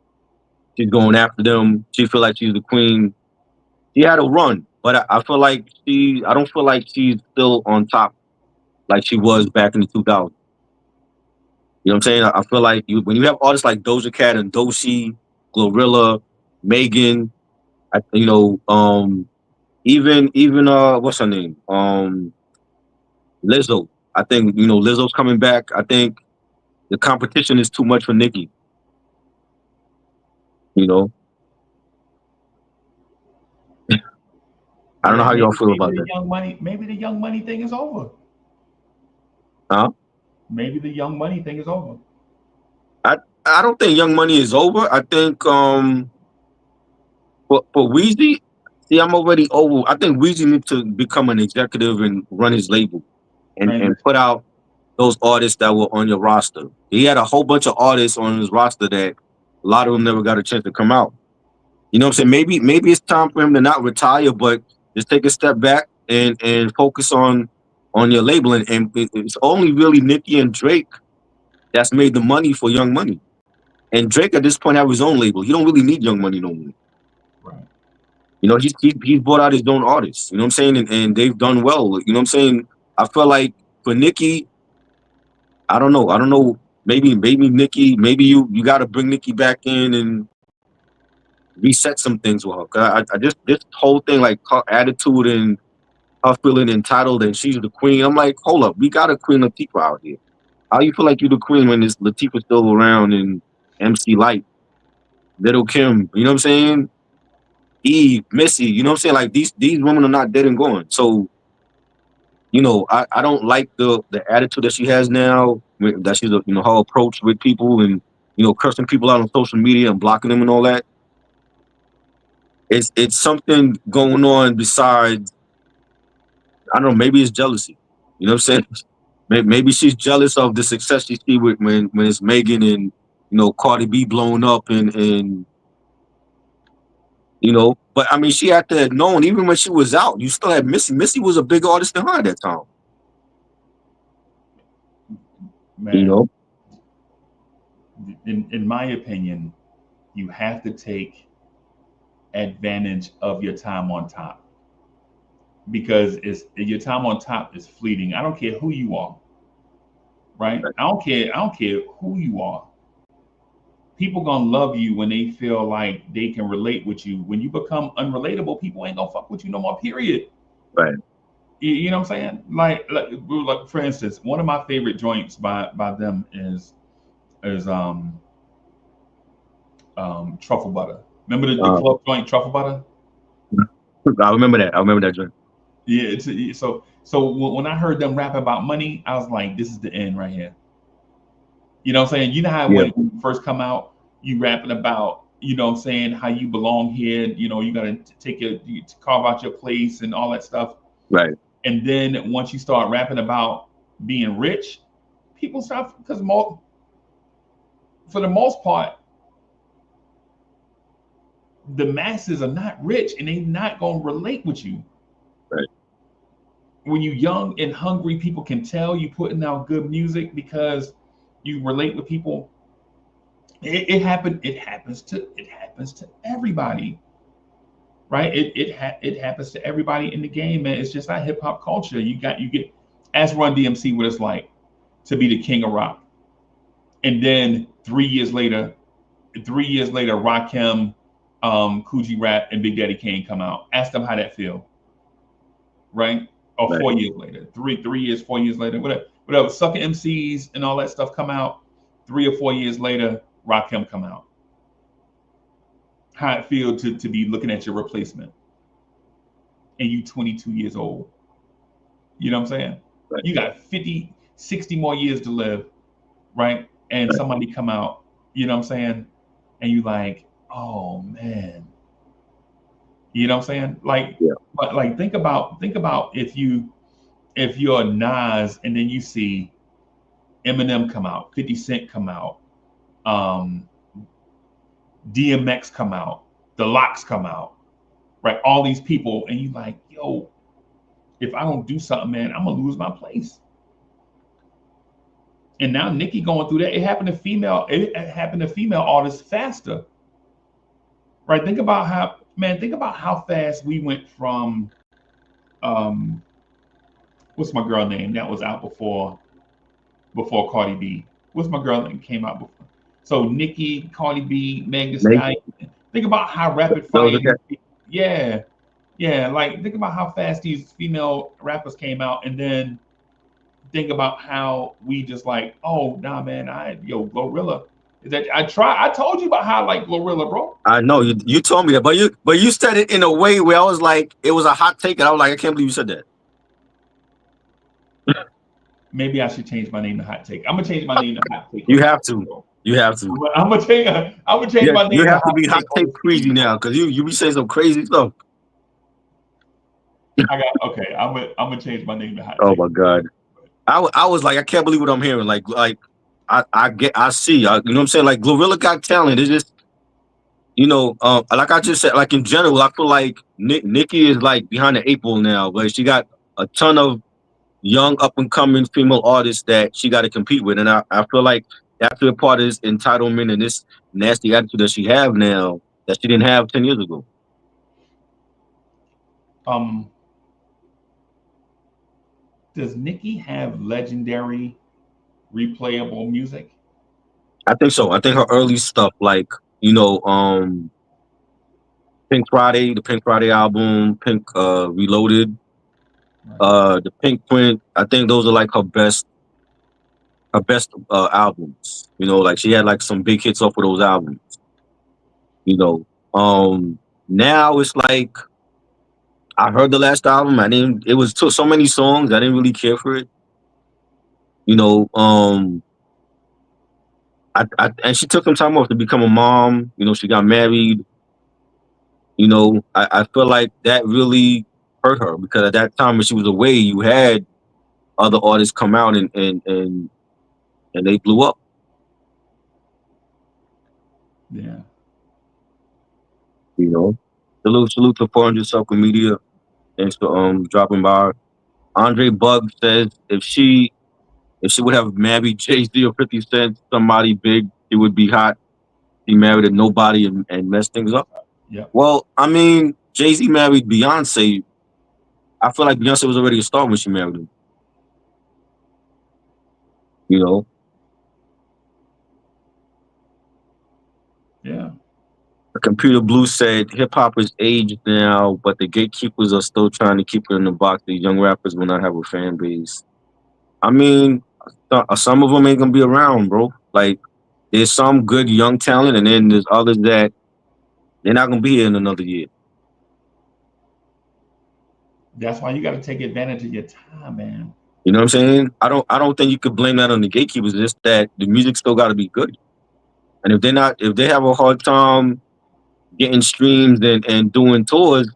she's going after them. She feel like she's the queen. She had a run, but I feel like I don't feel like she's still on top like she was back in the 2000s. You know what I'm saying? I feel like when you have artists like Doja Cat and Doshi, Glorilla, Megan, even what's her name? Lizzo. I think Lizzo's coming back. I think the competition is too much for Nicki. You know, I don't know Yeah, how y'all maybe feel about that. maybe the Young Money thing is over. Huh? Maybe the Young Money thing is over. I don't think Young Money is over. I think for Weezy, see, I'm already over. I think Weezy needs to become an executive and run his label and Transition. put out those artists that were on your roster. He had a whole bunch of artists on his roster that a lot of them never got a chance to come out. You know what I'm saying? Maybe it's time for him to not retire, but just take a step back and focus on your label. And it's only really Nicki and Drake that's made the money for Young Money. And Drake at this point have his own label. He don't really need Young Money no more. Right. He's brought out his own artists. You know what I'm saying? And they've done well. You know what I'm saying? I feel like for Nicki, I don't know. I don't know. Maybe Nicki. Maybe you got to bring Nicki back in and reset some things with her. 'Cause I just this whole thing, like her attitude and her feeling entitled and she's the queen. I'm like, hold up, we got a Queen Latifah out here. How you feel like you the queen when this Latifah's still around and MC Light, Little Kim? You know what I'm saying? Eve, Missy. You know what I'm saying? Like these women are not dead and gone. So I don't like the attitude that she has now. That she's her approach with people and cursing people out on social media and blocking them and all that. It's something going on besides, I don't know, maybe it's jealousy. You know what I'm saying? Maybe she's jealous of the success she see with when it's Megan and Cardi B blowing up and but I mean she had to have known even when she was out, you still had Missy. Missy was a big artist than her at that time. You Man, know? in my opinion, you have to take advantage of your time on top because your time on top is fleeting. I don't care who you are, right? I don't care who you are. People gonna love you when they feel like they can relate with you. When you become unrelatable, people ain't gonna fuck with you no more. Period. Right. You know what I'm saying? Like for instance, one of my favorite joints by them is truffle butter. Remember the Uh, club joint truffle butter? I remember that. I remember that joint. Yeah, when I heard them rap about money, I was like, this is the end right here. You know what I'm saying? You know how Yeah, when you first come out, you rapping about, you know what I'm saying, how you belong here, you know, you gotta you carve out your place and all that stuff. right. And then once you start rapping about being rich, people stop because for the most part, the masses are not rich and they're not gonna relate with you. Right. When you're young and hungry, people can tell you putting out good music because you relate with people. It happens to everybody, right? It happens to everybody in the game, man. It's just not hip hop culture. You get ask Run DMC what it's like to be the king of rock, and then 3 years later, Rakim, Coogee Rap, and Big Daddy Kane come out. Ask them how that feel, right? Or Right. 4 years later, 3 years, 4 years later, whatever. Sucker MCs and all that stuff come out. 3 or 4 years later, Rakim come out. How it feel to be looking at your replacement, and you 22 years old. You know what I'm saying? Right. You got 50, 60 more years to live, right? And Right. somebody come out, you know what I'm saying? And you like, oh man. You know what I'm saying? Like, Yeah. but like think about if you're Nas and then you see Eminem come out, 50 Cent come out, um, DMX come out, the Locks come out, right? All these people, and you like, yo, if I don't do something, man, I'm gonna lose my place. And now Nicki going through that. It happened to female artists faster, right? Think about how fast we went from um, what's my girl name that was out before Cardi B. What's my girl that came out before? So Nicki, Cardi B, Meg Thee Make Stallion. Think about how rapid fire. those. Yeah, yeah. Like think about how fast these female rappers came out, and then think about how we just like, oh nah, man, Glorilla. Is that I told you about how I like Glorilla, bro. I know you told me that, but you said it in a way where I was like, it was a hot take, and I was like, I can't believe you said that. Maybe I should change my name to Hot Take. I'm gonna change my name to Hot Take. You have to. You have to. I'm gonna change Yeah, my you name to have to Hot be hot Take on take the crazy street. now because you be saying some crazy stuff. Okay. I'm gonna change my name to Hot Oh Take. my god. I was like, I can't believe what I'm hearing. Like I see. You know what I'm saying? Like Glorilla got talent. It's just like I just said, like in general, I feel like Nicki is like behind the eight ball now, but she got a ton of young up and coming female artists that she got to compete with, and I feel like that's a part of this entitlement and this nasty attitude that she have now that she didn't have 10 years ago. Um, does Nicki have legendary replayable music? I think so. I think her early stuff, like you know, the Pink Friday album, Pink Reloaded, Right. the Pink Print. I think those are like her best albums. Like she had like some big hits off of those albums. You know, now it's like I heard the last album. I didn't. It was so many songs. I didn't really care for it. You know, and she took some time off to become a mom. She got married. I feel like that really hurt her because at that time when she was away, you had other artists come out and they blew up. Yeah. You know, salute to 400 Social Media. Thanks for dropping by. Andre Bug says if she would have married Jay-Z or 50 Cent, somebody big, it would be hot. He married a nobody and messed things up. Yep. Well, I mean, Jay-Z married Beyonce. I feel like Beyonce was already a star when she married him. You know, Yeah. Computer Blue said hip hop is aged now, but the gatekeepers are still trying to keep it in the box. The young rappers will not have a fan base. I mean, some of them ain't gonna be around, bro. Like, there's some good young talent, and then there's others that they're not gonna be here in another year. That's why you got to take advantage of your time, man. You know what I'm saying? I don't think you could blame that on the gatekeepers. It's just that the music still got to be good. And if they have a hard time getting streams and doing tours,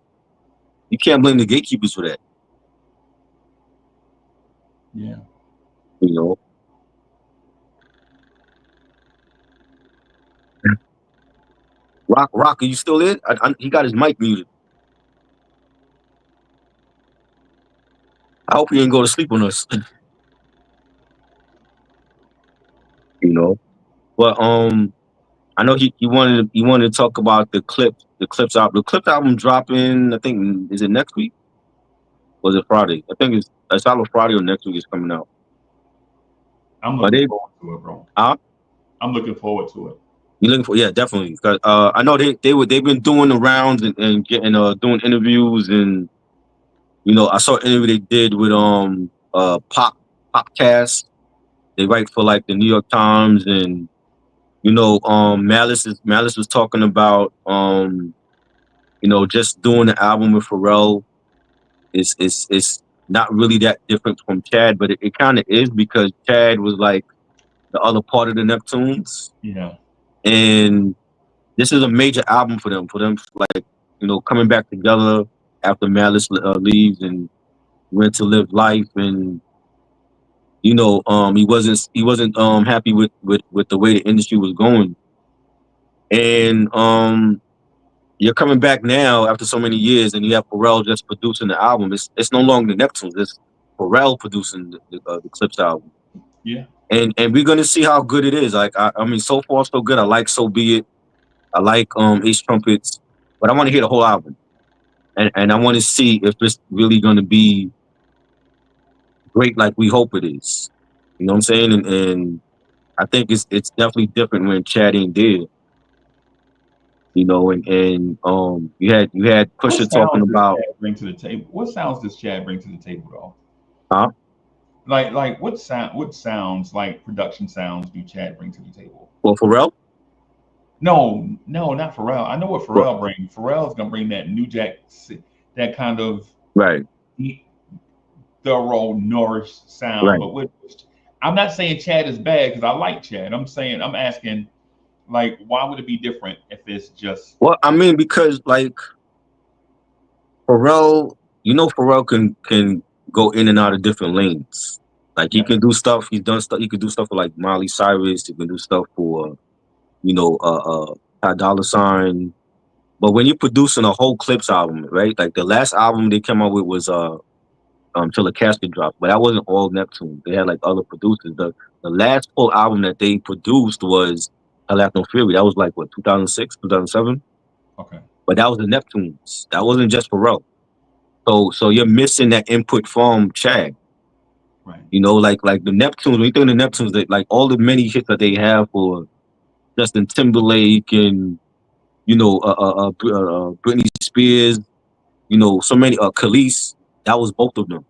you can't blame the gatekeepers for that. Yeah. You know. Rock, are you still there? He got his mic muted. I hope he didn't go to sleep on us. You know. But I know he wanted to talk about the clips album. The clips album dropping, I think, is it next week? Or is it Friday? I think it's either Friday or next week is coming out. I'm looking forward to it, bro. I'm looking forward to it. You looking for? Yeah, definitely. Because I know they've been doing the rounds and getting doing interviews, and you know, I saw an interview they did with Popcast. They write for like the New York Times, and you know, Malice was talking about you know, just doing the album with Pharrell is not really that different from Chad, but it kind of is, because Chad was like the other part of the Neptunes. Yeah. And this is a major album for them, like, you know, coming back together after Malice leaves and went to live life, and you know, he wasn't happy with the way the industry was going, and you're coming back now after so many years, and you have Pharrell just producing the album. It's no longer the Neptunes, it's Pharrell producing the Clipse album. Yeah. And we're gonna see how good it is. Like I mean, so far so good. I like So Be It. I like Ace Trumpets, but I want to hear the whole album, and I want to see if it's really going to be great like we hope it is. You know what I'm saying? And I think it's definitely different when Chad ain't there. You know, and you had Pusha talking about Chad bring to the table. What sounds does Chad bring to the table, though? Huh? Like what sounds like production sounds do Chad bring to the table? Well, Pharrell? No, not Pharrell. I know what Pharrell brings. Pharrell's gonna bring that New Jack, that kind of right, thorough Norris sound. Right. But I'm not saying Chad is bad, because I like Chad. I'm asking, like, why would it be different if it's just? Well, I mean, because like Pharrell, you know, Pharrell can go in and out of different lanes. Like he can do stuff. He's done stuff. He can do stuff for like Miley Cyrus. He can do stuff for, you know, Ty Dolla $ign. But when you're producing a whole Clipse album, right? Like the last album they came out with was Till the Casket Dropped, but that wasn't all Neptune. They had like other producers. The last full album that they produced was Hell Hath No Fury. That was like what, 2006, 2007. Okay. But that was the Neptunes. That wasn't just Pharrell. So you're missing that input from Chad. Right. You know, like the Neptunes. When you think of the Neptunes, they, like all the many hits that they have for Justin Timberlake and, you know, Britney Spears. You know, so many Khalees. That was both of them,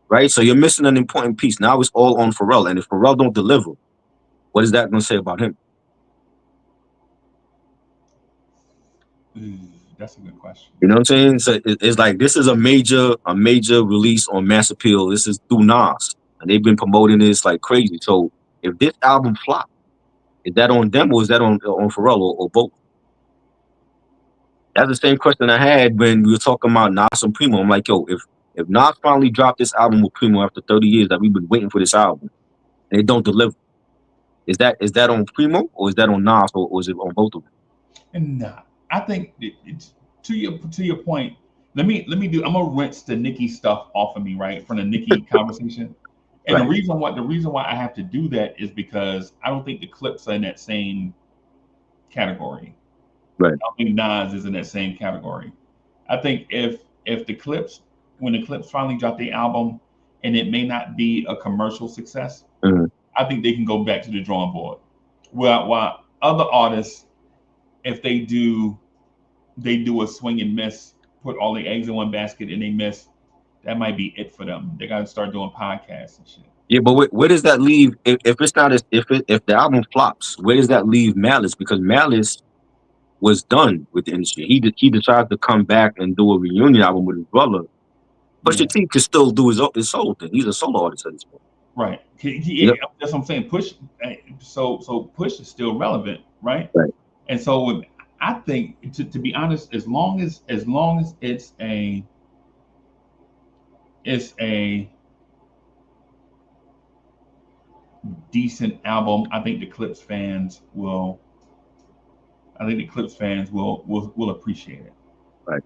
right? So you're missing an important piece. Now it's all on Pharrell, and if Pharrell don't deliver, what is that going to say about him? That's a good question. You know what I'm saying? So it's like this is a major release on Mass Appeal. This is through Nas, and they've been promoting this like crazy. So if this album flop, is that on them or is that on Pharrell or both? That's the same question I had when we were talking about Nas and Primo. I'm like, yo, if Nas finally dropped this album with Primo after 30 years that we've been waiting for this album, and they don't deliver, is that on Primo or is that on Nas or is it on both of them? And I think it's to your point. Let me do. I'm gonna rinse the Nicki stuff off of me, right, from the Nicki conversation. And Right. the reason why I have to do that is because I don't think the Clipse are in that same category. Right. I don't think Nas is in that same category. I think if the Clipse, when the Clipse finally drop the album, and it may not be a commercial success, I think they can go back to the drawing board. While other artists, if they do they do a swing and miss, put all the eggs in one basket and they miss, that might be it for them. They got to start doing podcasts and shit. Yeah, but where does that leave? If it's not if the album flops, where does that leave Malice? Because Malice was done with the industry. He decided to come back and do a reunion album with his brother. But Yeah. Pusha T could still do his solo thing. He's a solo artist at this point. Right. Yep. That's what I'm saying. Push. So Push is still relevant, right? Right. And so I think, to be honest, as long as it's a decent album, I think the Clipse fans will. I think the Clipse fans will appreciate it. Right.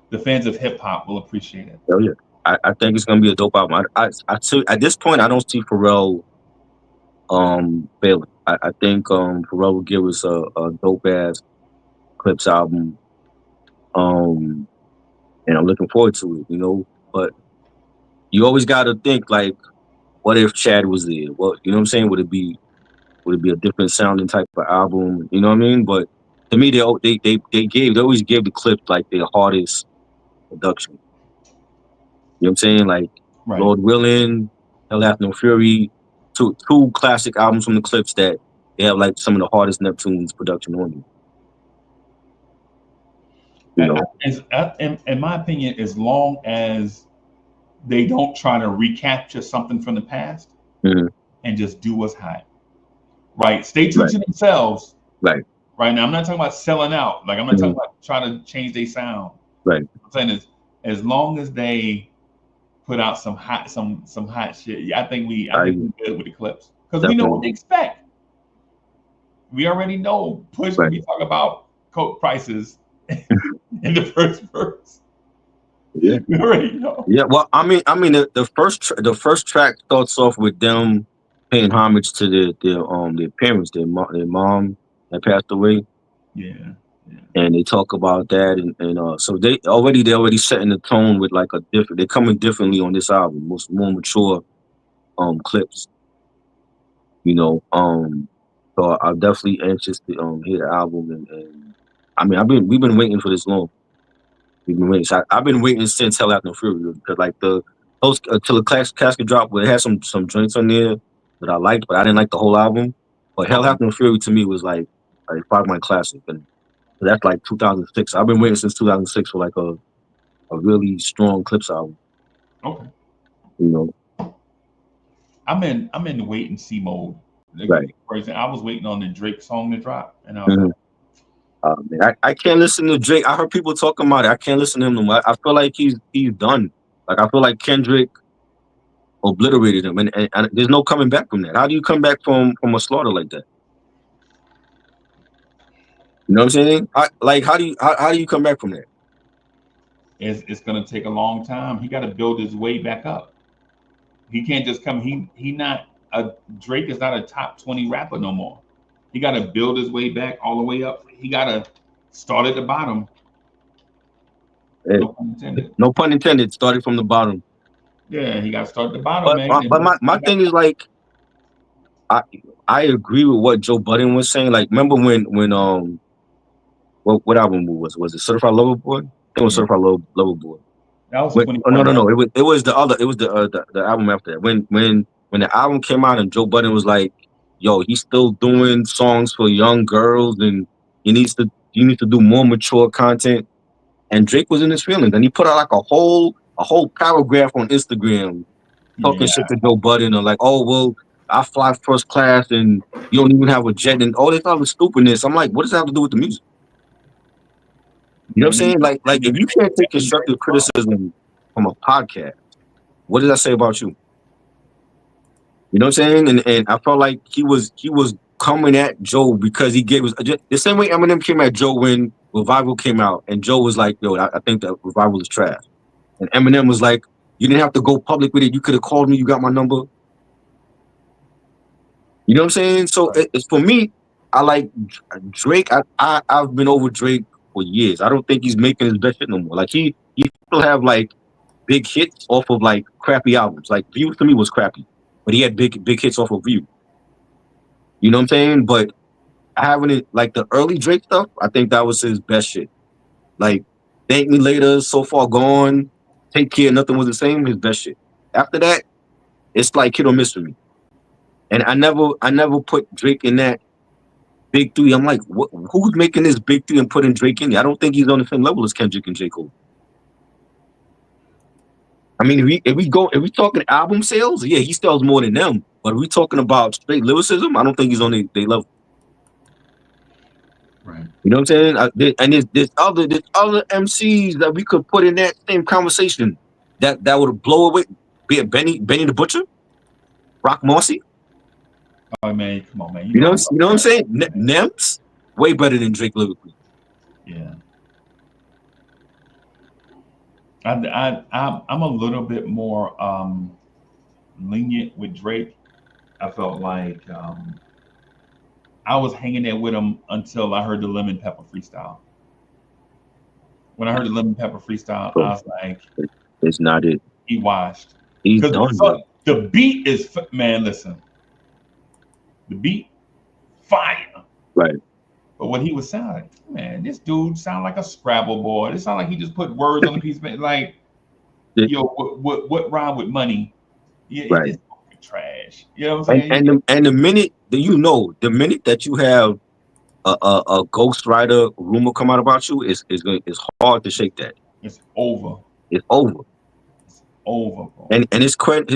The fans of hip hop will appreciate it. Oh yeah. I think it's gonna be a dope album. At this point, I don't see Pharrell failing. I think Pharrell will give us a dope ass Clipse album. And I'm looking forward to it, you know. But you always gotta think, like, what if Chad was there? What, you know what I'm saying? Would it be a different sounding type of album? You know what I mean? But to me, they always gave the Clipse like their hardest production. You know what I'm saying? Like Right. Lord Willin', Hell Hath No Fury, two classic albums from the Clipse that they have like some of the hardest Neptunes production on them. You know? In my opinion, as long as they don't try to recapture something from the past and just do what's hot, right? Stay true to themselves. Right. Right now, I'm not talking about selling out. Like, I'm not talking about trying to change their sound. Right. What I'm saying is, as long as they put out some hot shit, I think we good with the Clipse, because we know what to expect. We already know Push when we talk about coke prices in the first verse. Yeah, we already know. Yeah, well, I mean, the first track starts off with them paying homage to their parents, their mom that passed away. Yeah. And they talk about that, and so they already setting the tone with like they're coming differently on this album, more mature Clipse. You know, so I'm definitely anxious to hear the album, and I mean we've been waiting for this long. We've been waiting. So I've been waiting since Hell Hath No Fury, because like till the casket drop, where it had some joints on there that I liked, but I didn't like the whole album. But Hell Hath No Fury to me was like probably my classic, and that's like 2006. I've been waiting since 2006 for like a really strong Clipse album. Okay. You know, I'm in the wait and see mode. Right. For example, I was waiting on the Drake song to drop, and I was man, I can't listen to Drake. I heard people talking about it. I can't listen to him no more. I feel like he's done. Like, I feel like Kendrick obliterated him, and there's no coming back from that. How do you come back from a slaughter like that? You know what I'm saying? How do you come back from that? It's gonna take a long time. He got to build his way back up. He can't just come. Drake is not a top 20 rapper no more. He got to build his way back all the way up. He got to start at the bottom. Hey, no pun intended. No pun intended. Started from the bottom. Yeah, he got to start at the bottom, man. But my thing is, like, I agree with what Joe Budden was saying. Like, remember when what album was it? Certified Lover Boy? It was Certified Lover Boy. That was no. It was the other. It was the album after that. When the album came out and Joe Budden was like, "Yo, he's still doing songs for young girls, and he needs to do more mature content." And Drake was in his feelings, and he put out like a whole paragraph on Instagram talking shit to Joe Budden, or like, "Oh well, I fly first class, and you don't even have a jet," and all this other stupidness. I'm like, what does that have to do with the music? You know what I'm saying? Like if you can't take constructive criticism from a podcast, what does that say about you? You know what I'm saying? And I felt like he was coming at Joe because he gave us the same way Eminem came at Joe when Revival came out, and Joe was like, "Yo, I think that Revival is trash," and Eminem was like, "You didn't have to go public with it. You could have called me. You got my number." You know what I'm saying? So it's for me. I like Drake. I've been over Drake for years. I don't think he's making his best shit no more. Like he still have like big hits off of like crappy albums. Like View to me was crappy, but he had big hits off of View. You know what I'm saying? But having it like the early Drake stuff, I think that was his best shit. Like, thank me later, so far gone, take care, nothing was the same, his best shit. After that, it's like hit or miss for me. And I never put Drake in that big three. I'm like, who's making this big three and putting Drake in there? I don't think he's on the same level as Kendrick and J. Cole. I mean, if we talking album sales, yeah, he sells more than them. But if we talking about straight lyricism, I don't think he's on their level. Right. You know what I'm saying? And there's other MCs that we could put in that same conversation that would blow away. Be it Benny the Butcher, Rock Marcy. Oh man, come on, man. You know what I'm saying? Nems way better than Drake lyrically. Yeah. I'm a little bit more lenient with Drake. I felt like I was hanging there with him until I heard the Lemon Pepper freestyle. When I heard the Lemon Pepper freestyle, I was like, "It's not it." He washed. He's done. The beat is man. Listen, the beat, fire. Right. But what he was sounding, man, this dude sound like a Scrabble board. It sounded like he just put words on a piece of it. Like, yo, what rhyme with money? Yeah, right. It's fucking trash. You know what I'm saying? And the minute that the minute that you have a ghostwriter rumor come out about you, it's hard to shake that. It's over. It's over. It's over, bro. And his pen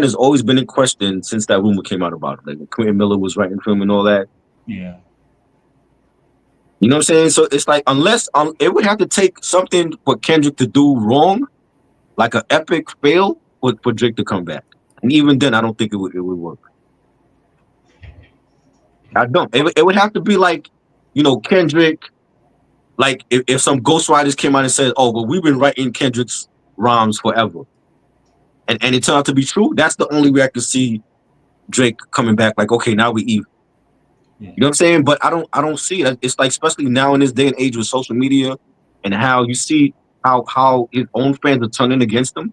has always been in question since that rumor came out about it. Like when Quentin Miller was writing for him and all that. Yeah. You know what I'm saying? So it's like unless it would have to take something for Kendrick to do wrong, like an epic fail, for Drake to come back. And even then, I don't think it would work. I don't. It would have to be like, Kendrick. Like if some ghostwriters came out and said, "Oh, well, we've been writing Kendrick's rhymes forever," and it turned out to be true. That's the only way I could see Drake coming back. Like, okay, now we even. Yeah. You know what I'm saying? But I don't see it. It's like, especially now in this day and age with social media, and how you see how his own fans are turning against him.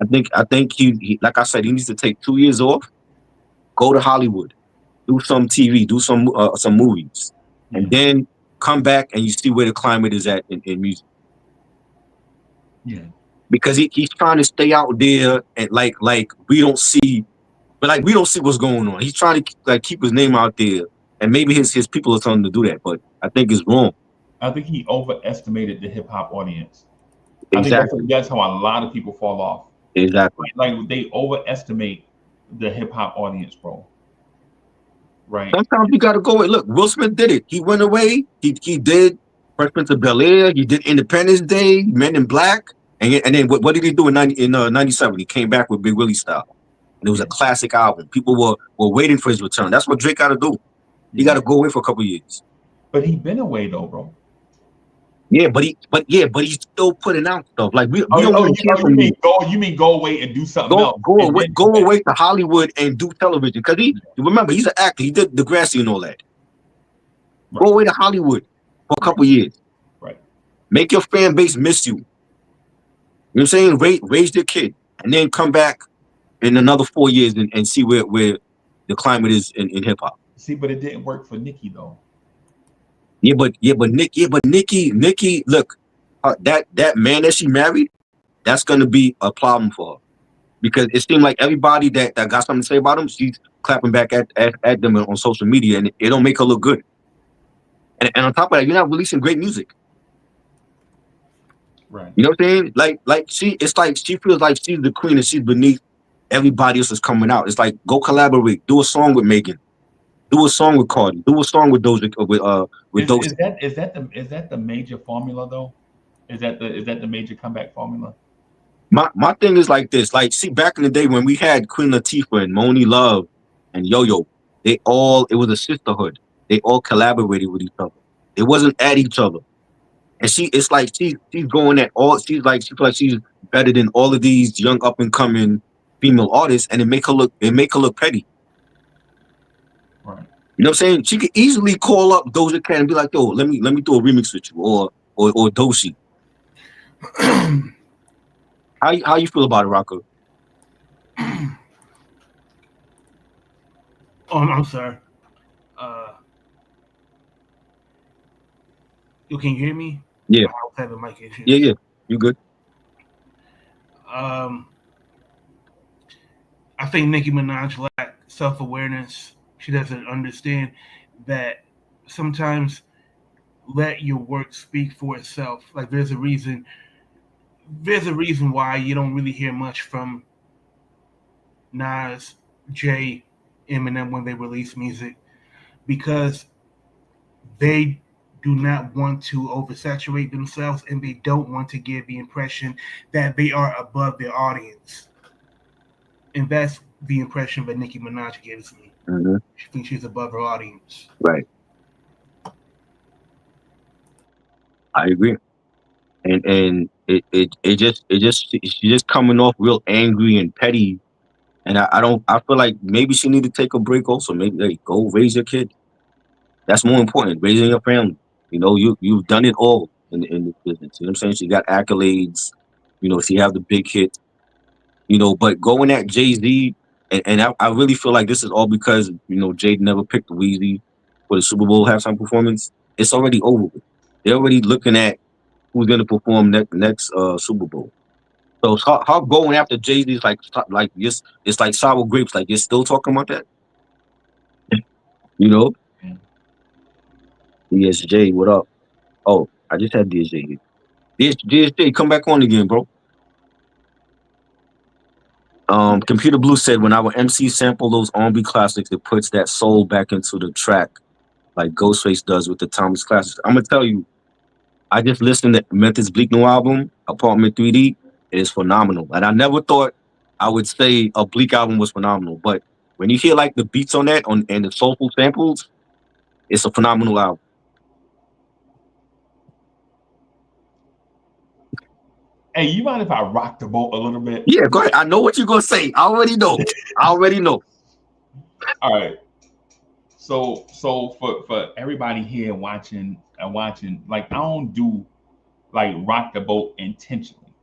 I think he like I said, he needs to take 2 years off, go to Hollywood, do some TV, do some movies, and then come back and you see where the climate is at in music. Yeah. Because he's trying to stay out there and like we don't see, but like we don't see what's going on. He's trying to like keep his name out there, and maybe his people are telling him to do that, but I think it's wrong. I think he overestimated the hip hop audience. Exactly. I think that's how a lot of people fall off. Exactly. Like they overestimate the hip hop audience, bro. Right. Sometimes you gotta go with. Look, Will Smith did it. He went away. He did Fresh Prince of Bel-Air. He did Independence Day, Men in Black, and then what did he do in 97? He came back with Big Willie Style, and it was a classic album. People were waiting for his return. That's what Drake got to do. He got to go away for a couple years. But he been away though, bro. Yeah, but he's still putting out stuff. Like we don't really hear from you. You mean go away and do something else? Go away to Hollywood and do television. Because remember, he's an actor. He did Degrassi and all that. Right. Go away to Hollywood for a couple years. Right. Make your fan base miss you. You know what I'm saying? Raise their kid, and then come back in another 4 years and see where the climate is in hip hop. See, but it didn't work for Nicki though. Yeah, but Nicki, look, that man that she married, that's gonna be a problem for her, because it seemed like everybody that got something to say about him, she's clapping back at them on social media, and it don't make her look good. And on top of that, you're not releasing great music. Right. You know what I'm saying? Like she feels like she's the queen and she's beneath everybody else is coming out. It's like, go collaborate, do a song with Megan. Do a song with Cardi. Do a song with Doja. With Doja. Is that the major formula though? Is that the major comeback formula? My thing is like this. Like, see, back in the day when we had Queen Latifah and Moni Love and Yo-Yo, it was a sisterhood. They all collaborated with each other. It wasn't at each other. And it's like she's going at all. She feels like she's better than all of these young up and coming female artists, and it make her look petty. Right. You know what I'm saying? She could easily call up Doja Cat and be like, "Yo, let me do a remix with you," or Doshi. How you feel about it, Rocco? I'm sorry. You can hear me? Yeah. I was having mic issues. Yeah. You good? I think Nicki Minaj lacks self-awareness. She doesn't understand that sometimes let your work speak for itself. Like there's a reason why you don't really hear much from Nas, Jay, Eminem when they release music, because they do not want to oversaturate themselves and they don't want to give the impression that they are above their audience. And that's the impression that Nicki Minaj gives me. Mm-hmm. She thinks she's above her audience. Right. I agree. And she's just coming off real angry and petty. And I feel like maybe she need to take a break also. Maybe, hey, go raise your kid. That's more important, raising your family. You know, you've done it all in this business. You know what I'm saying? She got accolades, you know, she have the big hit, you know, but going at Jay-Z, and I really feel like this is all because, you know, Jay never picked Weezy for the Super Bowl halftime performance. It's already over with. They're already looking at who's gonna perform next Super Bowl. So how going after Jay-Z is like just it's like sour grapes, like you're still talking about that? You know? DSJ, what up? Oh, I just had DSJ here. DSJ, come back on again, bro. Computer Blue said when our MC sample those R&B classics, it puts that soul back into the track, like Ghostface does with the Thomas classics. I'm gonna tell you, I just listened to Memphis Bleak new album, Apartment 3D. It is phenomenal, and I never thought I would say a Bleak album was phenomenal, but when you hear like the beats on that and the soulful samples, it's a phenomenal album. Hey, you mind if I rock the boat a little bit? Yeah, go ahead. I know what you're gonna say. I already know. All right. So for everybody here watching, like I don't do like rock the boat intentionally.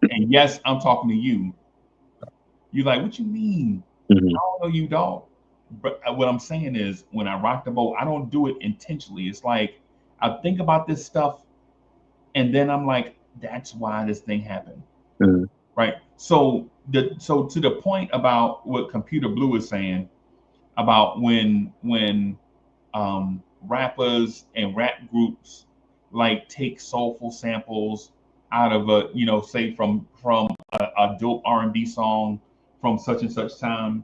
And yes, I'm talking to you. You like, what you mean? Mm-hmm. I don't know you, dog. But what I'm saying is, when I rock the boat, I don't do it intentionally. It's like I think about this stuff, and then I'm like, that's why this thing happened, right? So to the point about what Computer Blue is saying about when rappers and rap groups like take soulful samples out of a, you know, say from a dope R&B song from such and such time,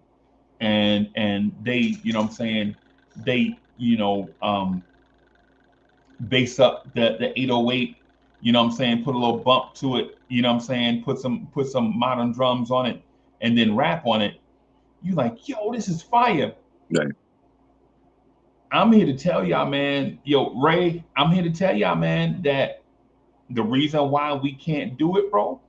and they, you know what I'm saying, they, you know, bass up the 808, you know what I'm saying, put a little bump to it, you know what I'm saying, put some modern drums on it, and then rap on it. You like, yo, this is fire. Right. I'm here to tell y'all, man, yo, Ray, I'm here to tell y'all, man, that the reason why we can't do it, bro,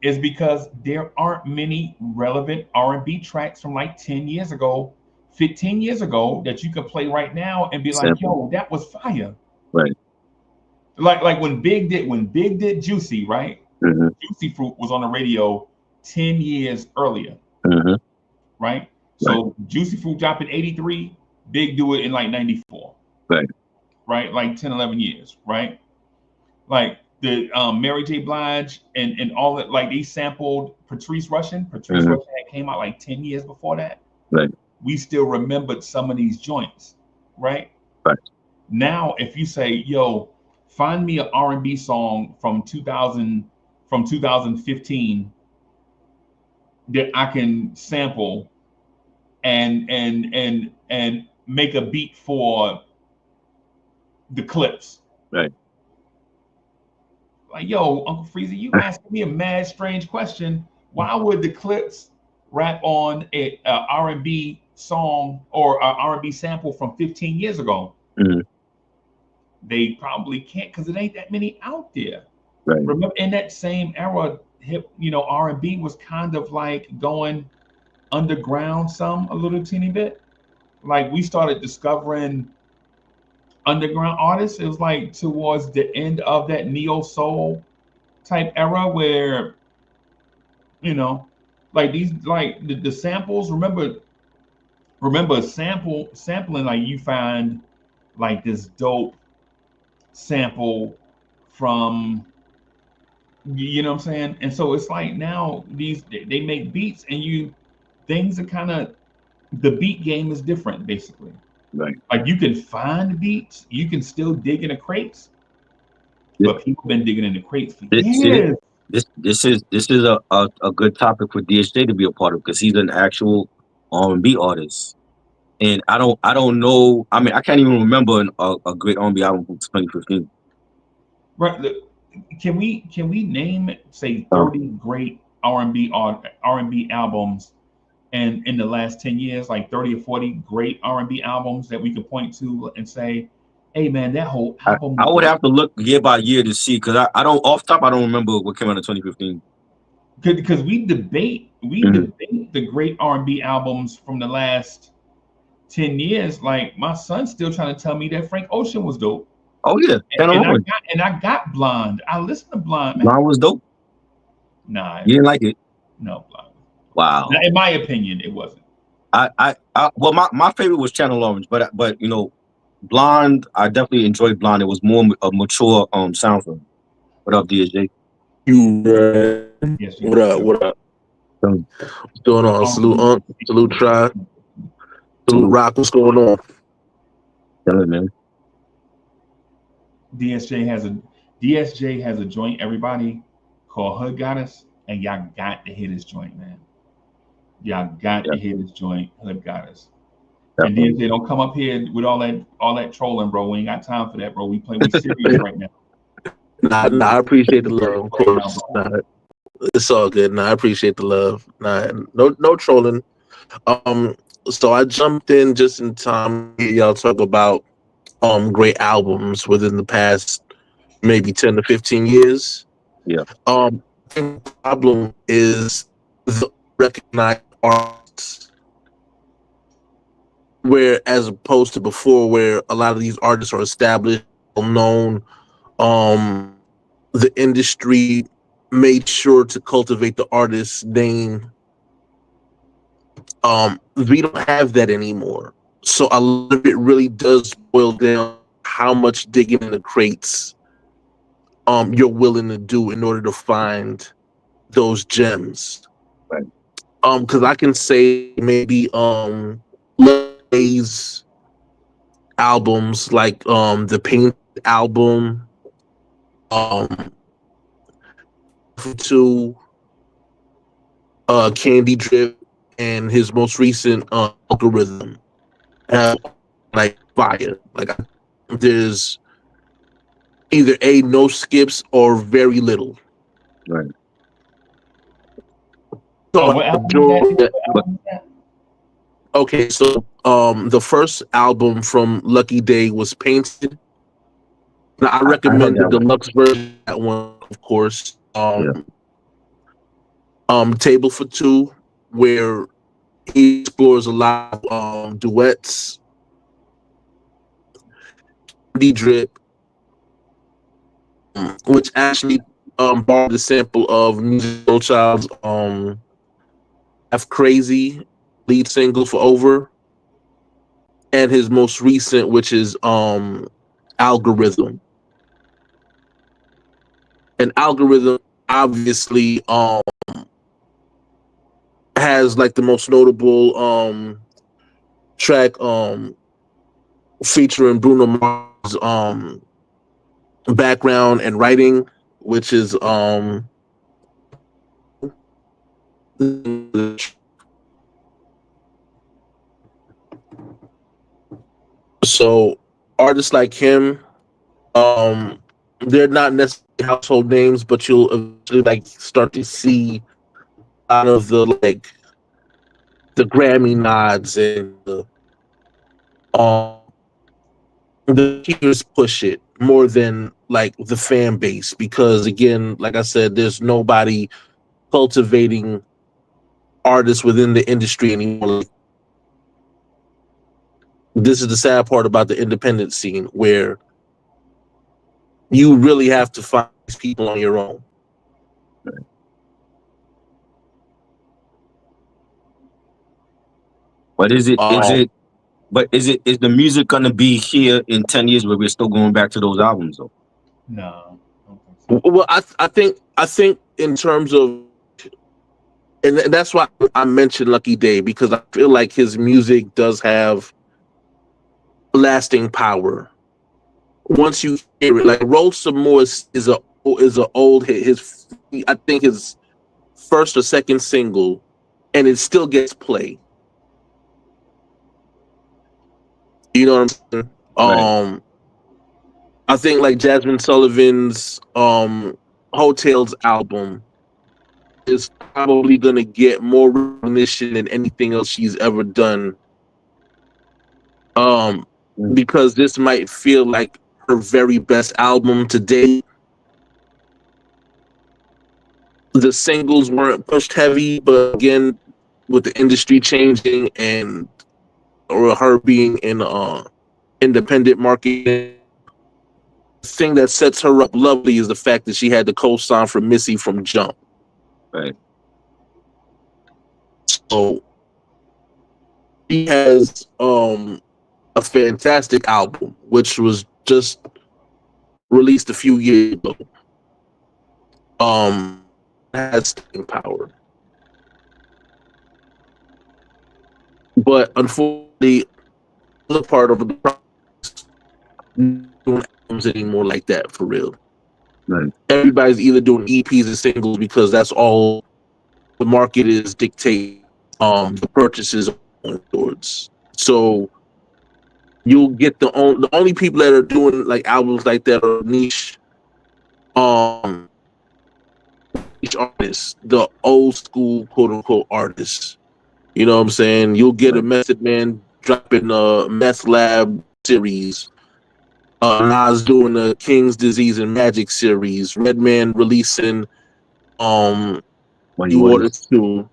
is because there aren't many relevant R&B tracks from like 10 years ago, 15 years ago that you could play right now and be like, yo, that was fire. Right. Like when Big did Juicy, right? Mm-hmm. Juicy Fruit was on the radio 10 years earlier. Mm-hmm. Right? So Juicy Fruit dropped in 83, Big do it in like 94. Right. Right? Like 10, 11 years, right? Like the Mary J. Blige and all that, like they sampled Patrice Rushen. Patrice Rushen had came out like 10 years before that. Right. We still remembered some of these joints, right? Right. Now, if you say, yo, find me an R&B song from 2015 that I can sample and make a beat for the clipse. Right. Like, yo, Uncle Freezy, you asking me a mad strange question. Why would the clipse rap on a R&B song or a R&B sample from 15 years ago? Mm-hmm. They probably can't because it ain't that many out there. Right. Remember, in that same era, R&B was kind of like going underground a little teeny bit. Like we started discovering underground artists. It was like towards the end of that neo soul type era where, you know, like these, like the samples. Remember sampling, like you find like this dope sample from, you know what I'm saying? And so it's like now they make beats and things are kind of, the beat game is different basically. Right. Like you can find beats, you can still dig in the crates, This, but people been digging in the crates for see, years. this is a good topic for DSJ to be a part of because he's an actual R&B artist. And I don't know. I mean, I can't even remember a great R&B album from 2015. Right. Look, can we name say Um, 30 great R&B albums and in the last 10 years, like 30 or 40 great R&B albums that we could point to and say, hey man, that whole I, album I was would dope. have to look year by year to see because I don't off top I don't remember what came out in 2015. Because we Mhm. debate the great R&B albums from the last 10 years. Like my son's still trying to tell me that Frank Ocean was dope. Oh yeah, And, Ken and I Owen. got and I got Blonde. I listened to Blonde, man. Mine was dope. Nah, You didn't like it? no Blonde. Now, Wow. in my opinion, it wasn't. Well, my favorite was Channel Orange, but you know, Blonde. I definitely enjoyed Blonde. It was more a mature sound for him. What up, DSJ? You Yes, what up? What up? Um, What's going on? Salute salute Try, salute Salute. Rock. What's going on? Tell it, man. DSJ has a DSJ has a joint, everybody, called Hood Goddess, and y'all got to hit his joint, man. Y'all got Yeah, to hit his joint, Hood Goddess. And definitely. DSJ, don't come up here with all that trolling, bro. We ain't got time for that, bro. We serious right now. Nah, I appreciate the love, of Right now, course. bro. Nah, it's all good. Nah, I appreciate the love. Nah, no trolling. Um, so I jumped in just in time to hear y'all talk about great albums within the past maybe 10 to 15 years. Yeah. I think the problem is the recognized artists, where as opposed to before, where a lot of these artists are established, well known. Um, the industry made sure to cultivate the artist's name. We don't have that anymore. So a lot of it really does boil down how much digging in the crates you're willing to do in order to find those gems. Right. Because I can say maybe Lay's albums like the Paint album, um to Candy Drip and his most recent algorithm have like fire. Like there's either no skips or very little. Right. Oh, So what album is that? majority, What But album is that? okay, so the first album from Lucky Day was Painted. Now, I I heard recommend the that one. deluxe version of that one, of course. Yeah. Table for Two, where he explores a lot of duets. D Drip, which actually borrowed a sample of Musical Child's F Crazy lead single for Over, and his most recent, which is Algorithm. And Algorithm obviously has like the most notable track featuring Bruno Mars background and writing, which is so artists like him, they're not necessarily household names, but you'll eventually like start to see out of the Grammy nods and um the peers push it more than like the fan base, because again, like I said, there's nobody cultivating artists within the industry anymore. Like, this is the sad part about the independent scene, where you really have to find these people on your own. But is it Um, But is the music gonna be here in 10 years where we're still going back to those albums though? No, I don't think so. Well, I think in terms of, and that's why I mentioned Lucky Day, because I feel like his music does have lasting power. Once you hear it, like Roll Some More is a old hit. I think his first or second single, and it still gets play. You know what I'm saying? Right. I think like Jasmine Sullivan's Hotels album is probably gonna get more recognition than anything else she's ever done. Because this might feel like her very best album to date. The singles weren't pushed heavy, but again, with the industry changing and or her being in independent market, the thing that sets her up lovely is the fact that she had the co-sign for Missy from Jump. Right. So she has a fantastic album, which was just released a few years ago. Has staying power. But unfortunately, the part of the process doing albums anymore like that for real. Right. Everybody's either doing EPs and singles because that's all the market is dictating the purchases towards. So you'll get the only people that are doing like albums like that are niche artists, the old school quote unquote artists. You know what I'm saying? You'll get a Method Man dropping a Meth Lab series. Nas doing the King's Disease and Magic series. Redman releasing New Orders 2. You know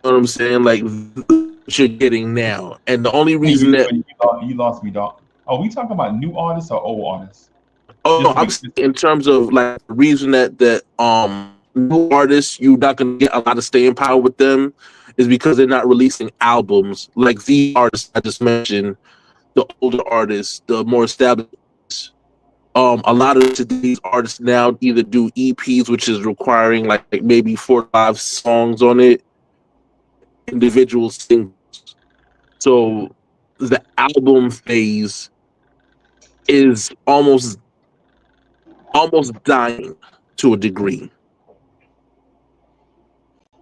what I'm saying? Like what you're getting now. And the only reason that you lost me, dog. Are we talking about new artists or old artists? Oh no, I'm saying in terms of like the reason that new artists you're not gonna get a lot of staying power with them is because they're not releasing albums like the artists I just mentioned, the older artists, the more established. A lot of today's artists now either do EPs, which is requiring like maybe 4 or 5 songs on it, individual singles. So the album phase is almost dying to a degree.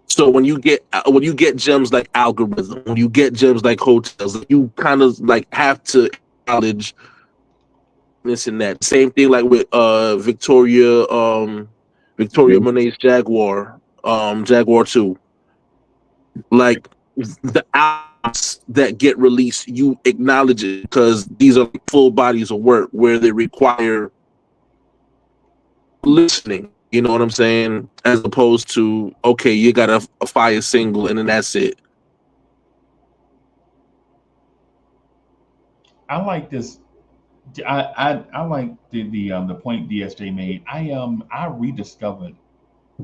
So when you get gems like Algorithm, when you get gems like Hotels, you kind of like have to acknowledge this and that. Same thing like with Victoria Monet's Jaguar 2. Like the albums that get released, you acknowledge it because these are full bodies of work where they require listening. You know what I'm saying? As opposed to, okay, you got a fire single and then that's it. I like this. I like the point DSJ made. I rediscovered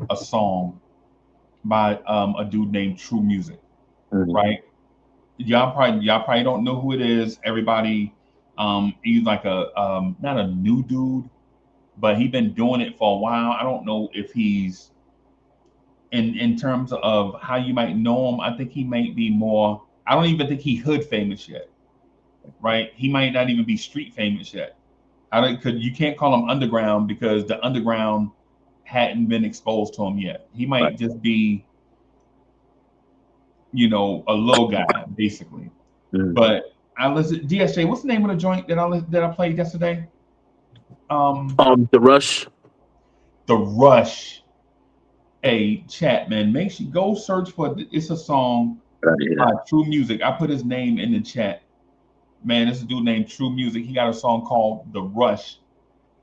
a song by a dude named True Music. Right? Y'all probably don't know who it is. Everybody, he's like a not a new dude, but he's been doing it for a while. I don't know if he's in terms of how you might know him. I think he might be more. I don't even think he hood famous yet, right? He might not even be street famous yet. You can't call him underground because the underground hadn't been exposed to him yet. He might just be, a little guy basically. But I listen. DSJ, what's the name of the joint that I played yesterday? The Rush. The Rush. Hey, chat, man, make sure you go search for it's a song by True Music. I put his name in the chat. Man, this is a dude named True Music. He got a song called The Rush.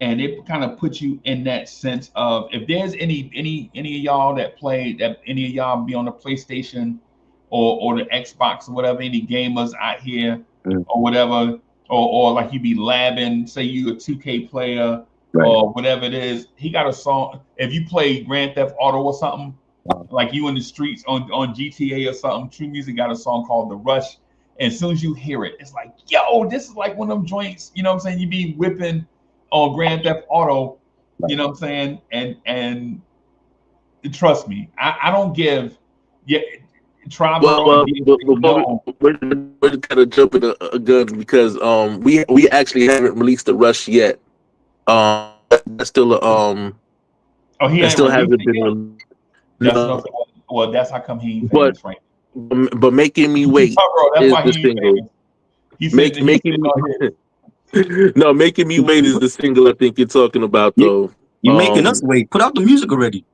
And it kind of puts you in that sense of if there's any of y'all that play, that any of y'all be on the PlayStation or the Xbox or whatever, any gamers out here or whatever, or like you be labbing, say you a 2K player or whatever it is. He got a song. If you play Grand Theft Auto or something, like you in the streets on GTA or something, True Music got a song called The Rush. And as soon as you hear it, it's like, yo, this is like one of them joints, you know what I'm saying? You be whipping on Grand Theft Auto, you know what I'm saying? And trust me, I don't give, yeah, Tribe Well, and before no. we're kind of jumping a gun because we actually haven't released the Rush yet. That's still Oh, he that ain't still released hasn't it been yet. released. That's what I'm No, saying. Well, that's how come he ain't but famous right Making Me Wait now. Bro, that's is why the he ain't single. famous. He said that he's Making sitting Me on his. No, Making Me Wait is the single I think you're talking about You, though. you're making us wait. Put out the music already.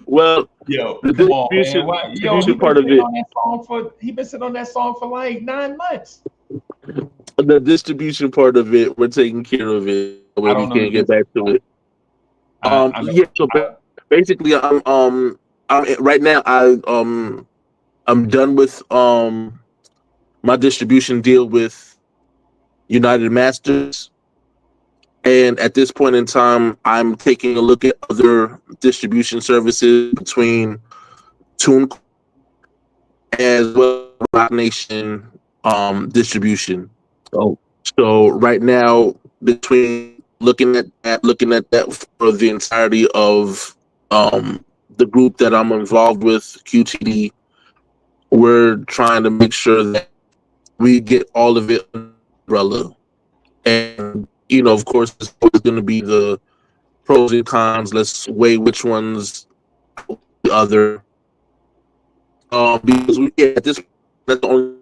Well, Yo, the come on, man. distribution Why? Yo, distribution part of it, he been sitting on that song for like 9 months. the distribution part of it, we're taking care of it I when we don't know the can't get difference. back to it. I know. Yeah. So basically, I'm right now. I'm done with my distribution deal with United Masters, and at this point in time, I'm taking a look at other distribution services between Tune as well as Rock Nation distribution. Oh, So right now, between looking at that for the entirety of the group that I'm involved with, QTD, we're trying to make sure that we get all of it under the umbrella. And of course, it's always going to be the pros and cons. Let's weigh which ones the other. Because at this point, that's the only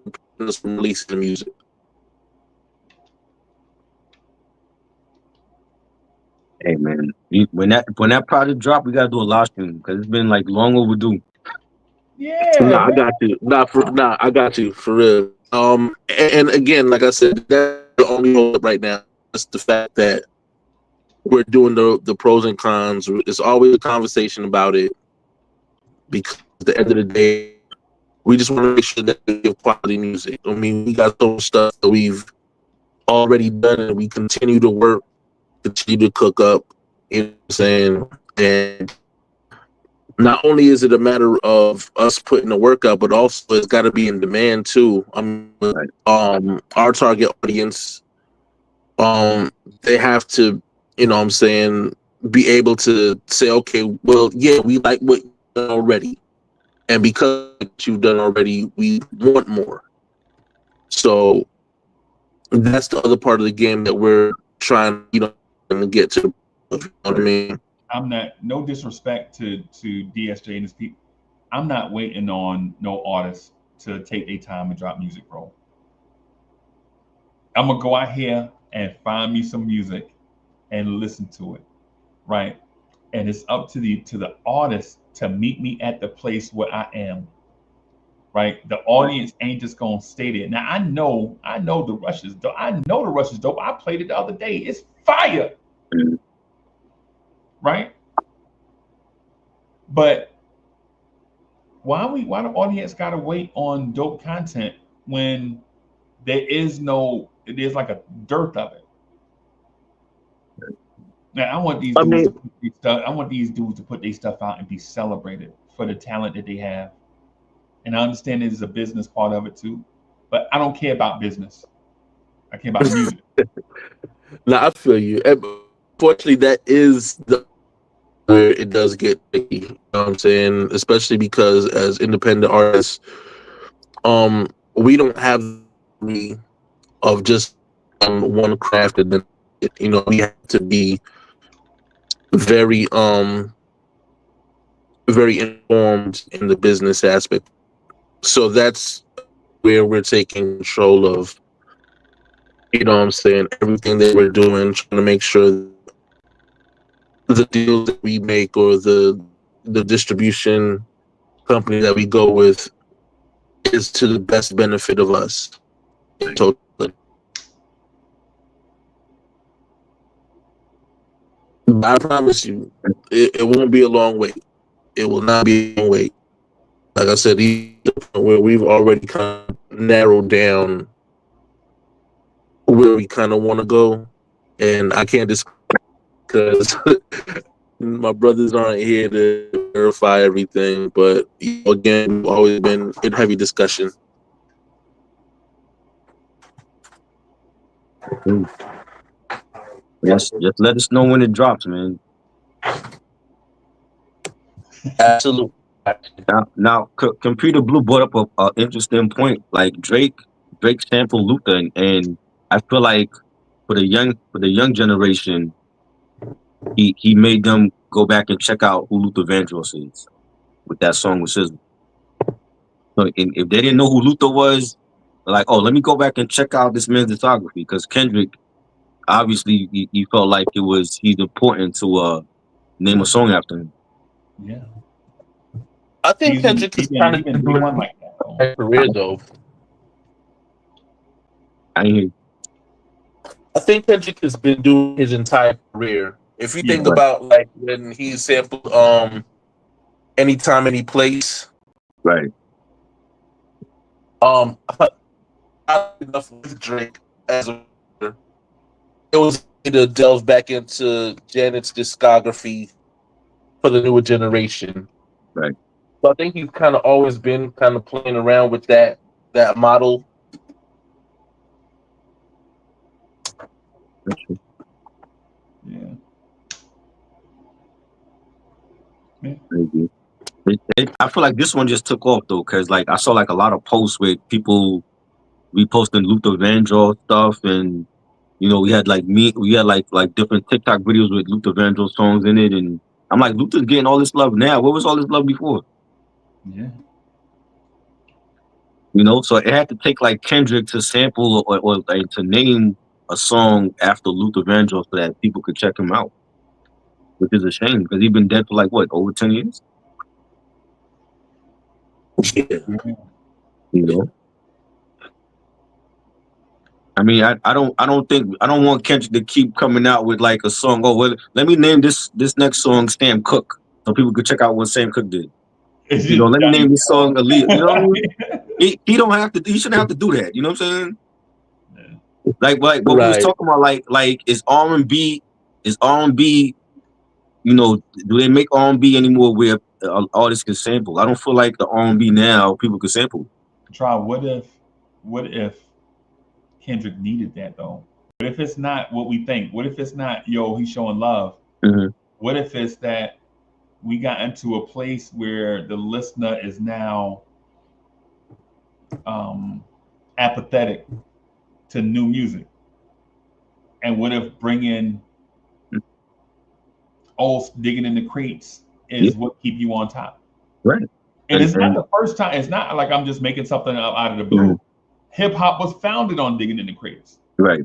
us from releasing the music. hey man, when that project drop, we gotta do a live stream because it's been like long overdue. Yeah, Nah, I man. got you. I got you for real. And again, like I said, that's the only hold up right now. It's the fact that we're doing the pros and cons. It's always a conversation about it because at the end of the day, we just want to make sure that we give quality music. I mean, we got so much stuff that we've already done, and we continue to work, continue to cook up. You know what I'm saying? And not only is it a matter of us putting the work out, but also it's got to be in demand too. Our target audience, they have to, what I'm saying, be able to say, okay, well, yeah, we like what you've done already, and because you've done already, we want more. So that's the other part of the game that we're trying, to get to. You know what I mean? I'm not. No disrespect to DSJ and his people. I'm not waiting on no artist to take their time and drop music, bro. I'm gonna go out here and find me some music and listen to it, right? And it's up to the artist to meet me at the place where I am, right? The audience ain't just gonna stay there. Now I know the Rush is dope. I know the Rush is dope. I played it the other day. It's fire, Mhm. right? But why the audience gotta wait on dope content when there's like a dearth of it. Now I want these I dudes to mean, put their stuff, I want these dudes to put their stuff out and be celebrated for the talent that they have. And I understand there's a business part of it too, but I don't care about business. I care about the music. now I feel you. And fortunately, that is the where it does get tricky. You know what I'm saying? Especially because as independent artists, we don't have the luxury of just one craft, and then we have to be very very informed in the business aspect. So that's where we're taking control of, what I'm saying, everything that we're doing, trying to make sure the deals that we make or the distribution company that we go with is to the best benefit of us. Totally. But I promise you, it won't be a long wait. It will not be a long wait. Like I said, where we've already kind of narrowed down where we kind of want to go, and I can't discuss because my brothers aren't here to verify everything. But again, we've always been in heavy discussion. Hey, just let us know when it drops, man. Absolutely. Now, Computer Blue brought up a interesting point. Like Drake sampled Luther, and I feel like for the young generation, he made them go back and check out who Luther Vandross is with that song with SZA. So if they didn't know who Luther was, like, oh, let me go back and check out this man's discography, because Kendrick obviously he felt like he's important to name a song after him. Yeah. I think Kendrick is kind of been doing one like that. his career though. I ain't hear. I think Kendrick has been doing his entire career. If you think Yeah. about like when he sampled Anytime, Any Place, Right. I enough with Drake as a it was to delve back into Janet's discography for the newer generation. Right. So I think he's kind of always been kind of playing around with that model. That's true. Yeah. Maybe. I feel like this one just took off though, because like I saw like a lot of posts with people reposting Luther Vandross stuff, and we had like different TikTok videos with Luther Vandross songs in it, and I'm like, Luther's getting all this love now. Where was all this love before? Yeah. So it had to take like Kendrick to sample or like, to name a song after Luther Vandross so that people could check him out, which is a shame because he's been dead for like what, over 10 years? Yeah. You know. I mean, I don't want Kendrick to keep coming out with like a song. Oh, well, let me name this next song Sam Cooke, so people could check out what Sam Cooke did. It's just Let me Johnny name this Gill. song Aaliyah. You know what I mean? He don't have to. He shouldn't have to do that. You know what I'm saying? Yeah. Like what we was talking about. Like is R&B. Do they make R&B anymore where artists can sample? I don't feel like the R&B now people can sample. Try. What if Kendrick needed that though? What if it's not what we think? What if it's not, yo, he's showing love? Mm-hmm. What if it's that we got into a place where the listener is now apathetic to new music? And what if bringing old digging in the crates is what keep you on top? Right. And it's not the first time. It's not like I'm just making something up out of the blue. Mm-hmm. Hip hop was founded on digging in the crates. Right.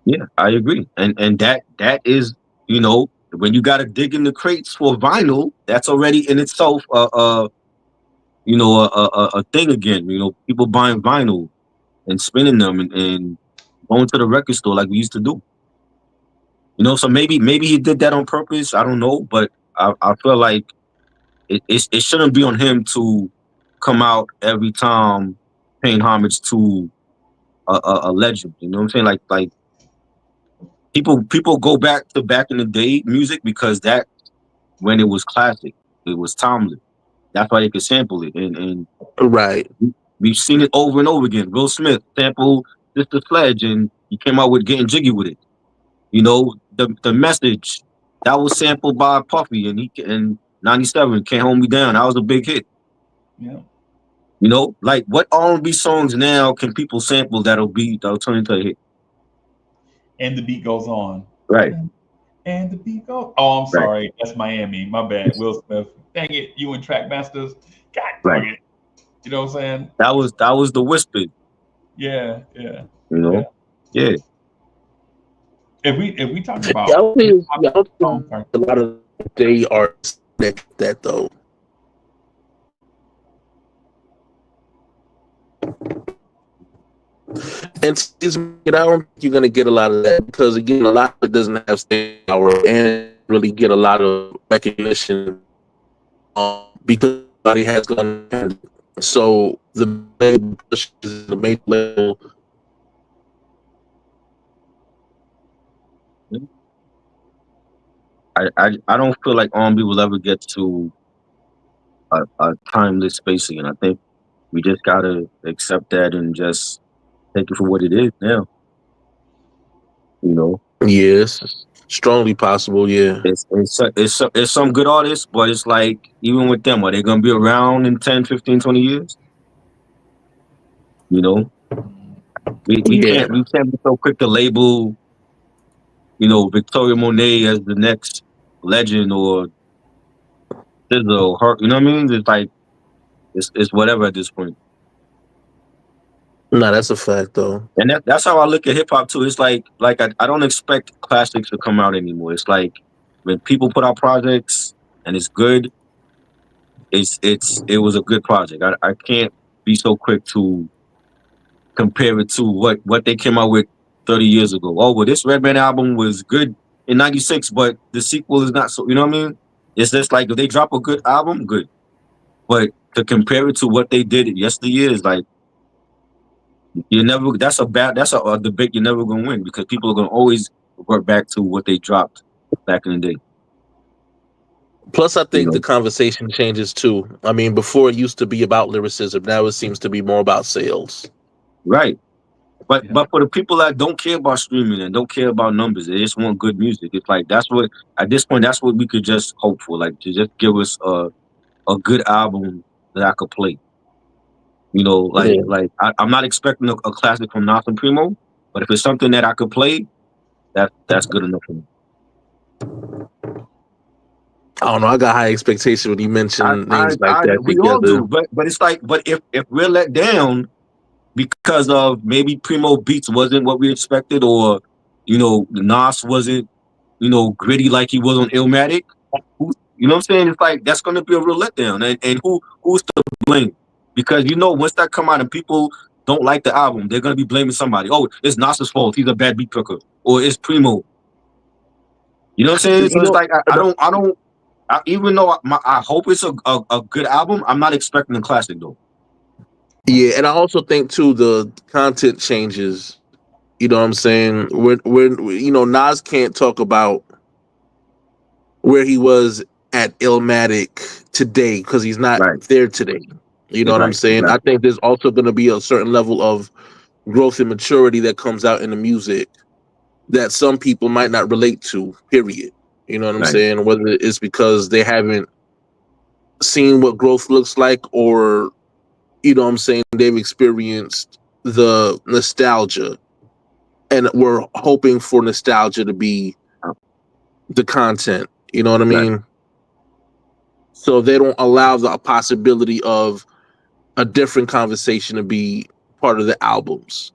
Yeah, I agree. And that is, when you got to dig in the crates for vinyl, that's already in itself a thing again. People buying vinyl and spinning them and going to the record store like we used to do. So maybe he did that on purpose. I don't know, but I feel like it shouldn't be on him to come out every time paying homage to a legend. You know what I'm saying? Like people go back in the day music because that when it was classic, it was timeless. That's why they could sample it, and Right. we've seen it over and over again. Will Smith sampled Sister Sledge, and he came out with Getting Jiggy with it. The message that was sampled by Puffy, and 97 Can't Hold Me Down. That was a big hit. Yeah. Like what R&B songs now can people sample that'll turn into a hit? And the beat goes on. Right. And the beat goes. Oh, I'm Right. sorry. That's Miami. My bad. Will Smith. Dang it. You and Trackmasters. God dang it. You know what I'm saying? That was the whisper. Yeah. Yeah. Yeah. If we talk about y'all think a lot of they are that though. And I don't think you're gonna get a lot of that because again, a lot of it doesn't have staying power and really get a lot of recognition because everybody has gone. So the major level. I don't feel like R&B will ever get to a timeless space again. I think we just gotta accept that and just take it for what it is now. You know, Yes, strongly possible. Yeah. it's some good artists, but it's like, even with them, are they gonna be around in 10, 15, 20 years? You know, we Yeah. can't be so quick to label, Victoria Monet as the next legend, or SZA, or her. You know what I mean? It's like, it's whatever at this point. No, that's a fact though. And that's how I look at hip hop too. It's like I don't expect classics to come out anymore. It's like, when people put out projects and it's good, it was a good project. I can't be so quick to compare it to what they came out with 30 years ago. Oh, well, this Redman album was good in '96, but the sequel is not so. You know what I mean? It's just like, if they drop a good album, good. But to compare it to what they did yesteryear is like, that's a debate you're never gonna win, because people are gonna always revert back to what they dropped back in the day. Plus, I You think know? the conversation changes too. I mean, before it used to be about lyricism. Now it seems to be more about sales. Right. But Yeah. for the people that don't care about streaming and don't care about numbers, they just want good music. It's like, that's what, at this point, that's what we could just hope for. Like, to just give us a good album that I could play. Yeah. I'm not expecting a classic from Nas and Primo, but if it's something that I could play, that's good enough for me. I don't know. I got high expectation when you mention names like that We all together. do, but it's like, but if we're let down because of maybe Primo beats wasn't what we expected, or Nas wasn't gritty like he was on Illmatic, you know what I'm saying? It's like, that's going to be a real letdown, and who's to blame? Because once that come out and people don't like the album, they're going to be blaming somebody. Oh, it's Nas's fault, he's a bad beat picker, or it's Primo. You know what I'm saying? So it's like, even though I hope it's a good album, I'm not expecting a classic though. Yeah, and I also think too the content changes. You know what I'm saying? When Nas can't talk about where he was at Illmatic today because he's not Right. there today. You know what I'm saying? Exactly. I think there's also going to be a certain level of growth and maturity that comes out in the music that some people might not relate to, period. You know what I'm Right. saying? Whether it's because they haven't seen what growth looks like, or, you know what I'm saying, they've experienced the nostalgia and we're hoping for nostalgia to be the content. You know what I mean? Right. So they don't allow the possibility of a different conversation to be part of the albums.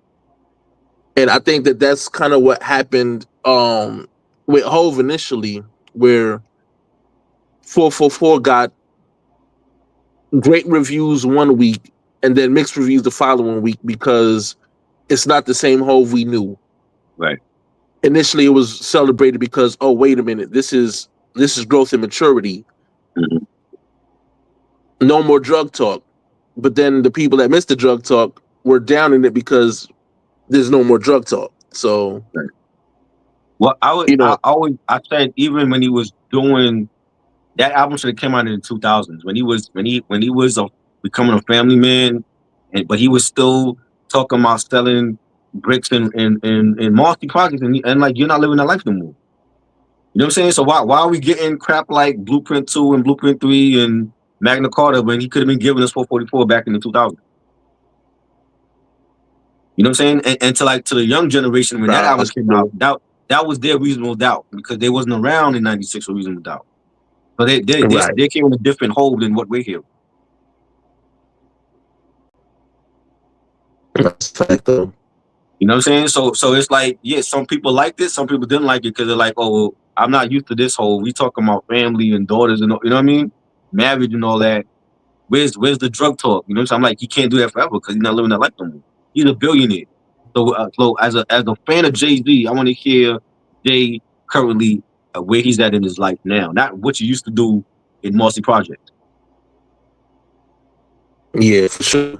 And I think that that's kind of what happened with Hove initially, where 444 got great reviews one week and then mixed reviews the following week, because it's not the same Hove we knew. Right. Initially, it was celebrated because, oh, wait a minute, this is growth and maturity. Mm-hmm. No more drug talk. But then the people that missed the drug talk were down in it because there's no more drug talk. So, Right. Well, I said, even when he was doing that album, should have came out in the 2000s, when he was becoming a family man, but he was still talking about selling bricks in multi projects, and like, you're not living that life no more. You know what I'm saying? So why are we getting crap like Blueprint 2 and Blueprint 3 and Magna Carta when he could have been giving us 444 back in the 2000s? You know what I'm saying? And to the young generation, when that album came out, that was their Reasonable Doubt, because they wasn't around in '96 for Reasonable Doubt. So they came with a different hold than what we're hearing. that's fact though. You know what I'm saying? So it's like, yeah, some people liked it, some people didn't like it, because they're like, oh, well, I'm not used to this whole, we talking about family and daughters and you know what I mean? Marriage and all that. Where's the drug talk? You know what I'm saying? I'm like, he can't do that forever because he's not living that life no more. He's a billionaire. So as a fan of Jay-Z, I want to hear Jay currently where he's at in his life now, not what you used to do in Marcy Project. Yeah, for sure.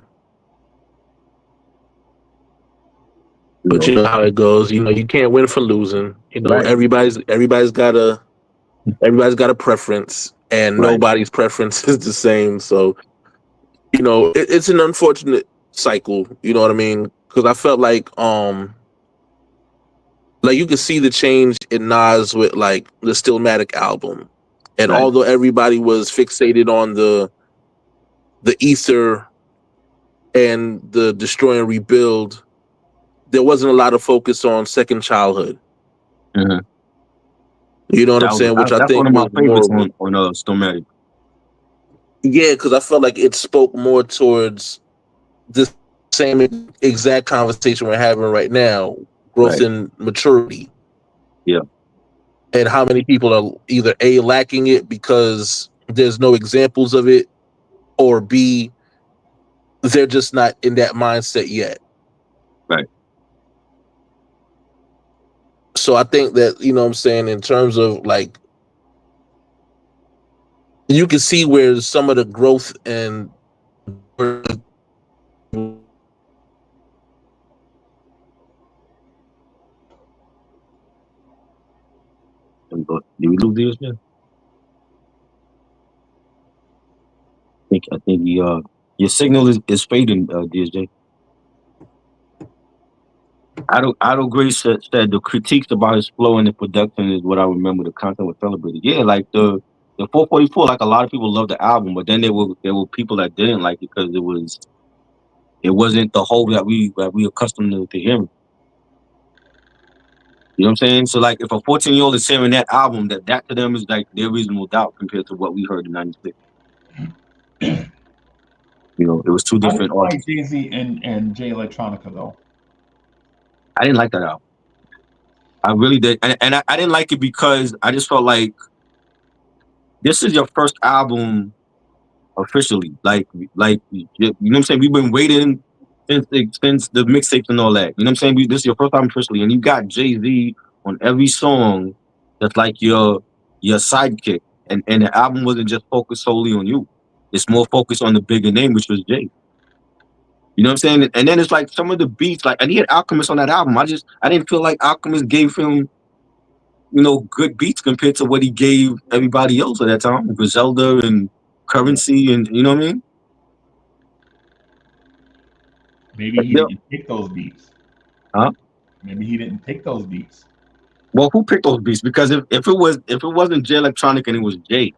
But you know how it goes. You know, you can't win for losing. You know, Right. everybody's got a preference, and Right. nobody's preference is the same. So, you know, it's an unfortunate cycle. You know what I mean? because I felt like you could see the change in Nas with like the Stillmatic album, and Right. although everybody was fixated on the Ether and the Destroy and Rebuild, there wasn't a lot of focus on Second Childhood. Mhm. You know what I'm saying? Which I That's one think of my was favorites more, on Stillmatic. yeah, because I felt like it spoke more towards the same exact conversation we're having right now, growth Right. and maturity. Yeah. And how many people are either A, lacking it because there's no examples of it, or B, they're just not in that mindset yet. Right. So I think that, you know what I'm saying, in terms of like, you can see where some of the growth and Did we lose these? Yeah. I think your signal is fading, DSJ. Idle Grace said the critiques about his flow and the production is what I remember. The content was celebrated. Yeah, like the 444. Like a lot of people loved the album, but then there were people that didn't like it because it wasn't the whole that we accustomed to hearing. You know what I'm saying? So like, if a 14-year-old is hearing that album, that to them is like their reasonable doubt compared to what we heard in '96. You know, it was two How did different you like artists. Jay-Z and Jay Electronica though? I didn't like that album. I really did, and I didn't like it because I just felt like this is your first album officially. Like you know what I'm saying? We've been waiting since the mixtapes and all that. You know what I'm saying? This is your first album officially, and you got Jay-Z on every song. That's like your sidekick, and the album wasn't just focused solely on you. It's more focused on the bigger name, which was Jay. You know what I'm saying? And then it's like some of the beats, like, and he had Alchemist on that album. I didn't feel like Alchemist gave him, you know, good beats compared to what he gave everybody else at that time, Griselda and Currency, and you know what I mean? Maybe he Yeah. didn't pick those beats. Huh? Maybe he didn't pick those beats. Well, who picked those beats? Because if it wasn't Jay Electronic and it was Jay,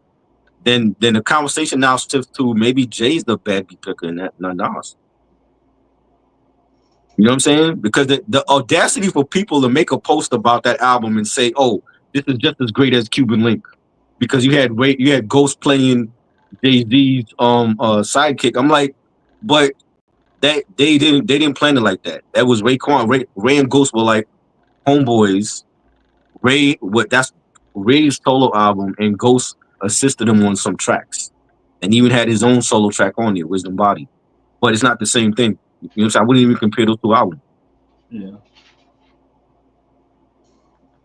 then the conversation now shifts to maybe Jay's the bad beat picker and not Nas. You know what I'm saying? Because the audacity for people to make a post about that album and say, "Oh, this is just as great as Cuban Link," because you had Ghost playing Jay-Z's sidekick. I'm like, but that they didn't plan it like that. That was Ray and Ghost were like homeboys. That's Ray's solo album, and Ghost assisted him on some tracks, and even had his own solo track on there, Wisdom Body. But it's not the same thing. You know what I'm saying? I wouldn't even compare those two albums. Yeah.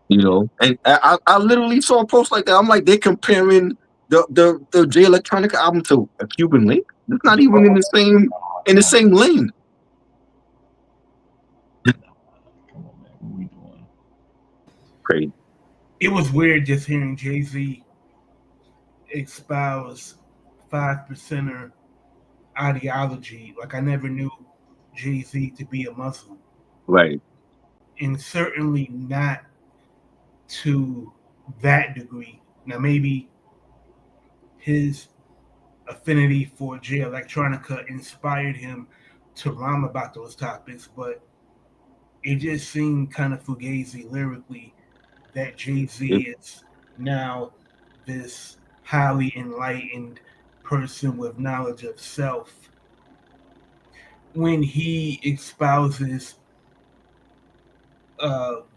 You know, and I literally saw a post like that. I'm like, they're comparing the Jay Electronica album to a Cuban Link. It's not even in the same lane. Come on, man. What we doing? Crazy. It was weird just hearing Jay-Z espouse 5%er ideology. Like, I never knew Jay-Z to be a Muslim, Right. and certainly not to that degree. Now, maybe his affinity for Jay Electronica inspired him to rhyme about those topics, but it just seemed kind of fugazi lyrically that Jay-Z is now this highly enlightened person with knowledge of self when he espouses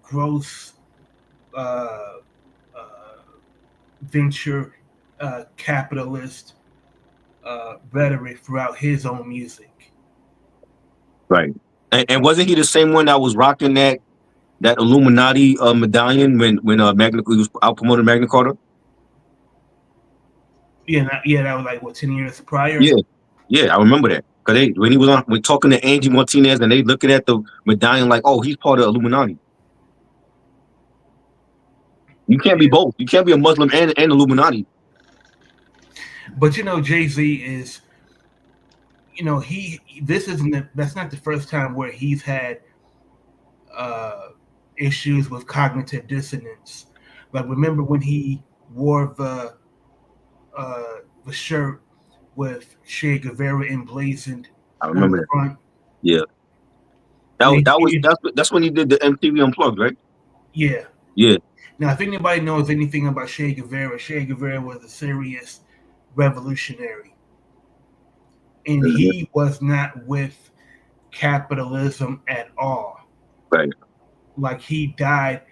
gross venture capitalist rhetoric throughout his own music. Right. And wasn't he the same one that was rocking that Illuminati medallion when he was out promoting Magna Carta? Yeah, that was like what, 10 years prior. Yeah, I remember that. Because when he was when talking to Angie Martinez and they looking at the medallion like, oh, he's part of Illuminati. You can't be both. You can't be a Muslim and Illuminati. But you know, Jay-Z is, this isn't that's not the first time where he's had uh, issues with cognitive dissonance. Like remember when he wore the shirt with Che Guevara emblazoned I on remember the that. front? Yeah, Now, that's when he did the MTV Unplugged, right? yeah. Yeah. Now, if anybody knows anything about Che Guevara was a serious revolutionary, and Mhm. he was not with capitalism at all. Right. Like he died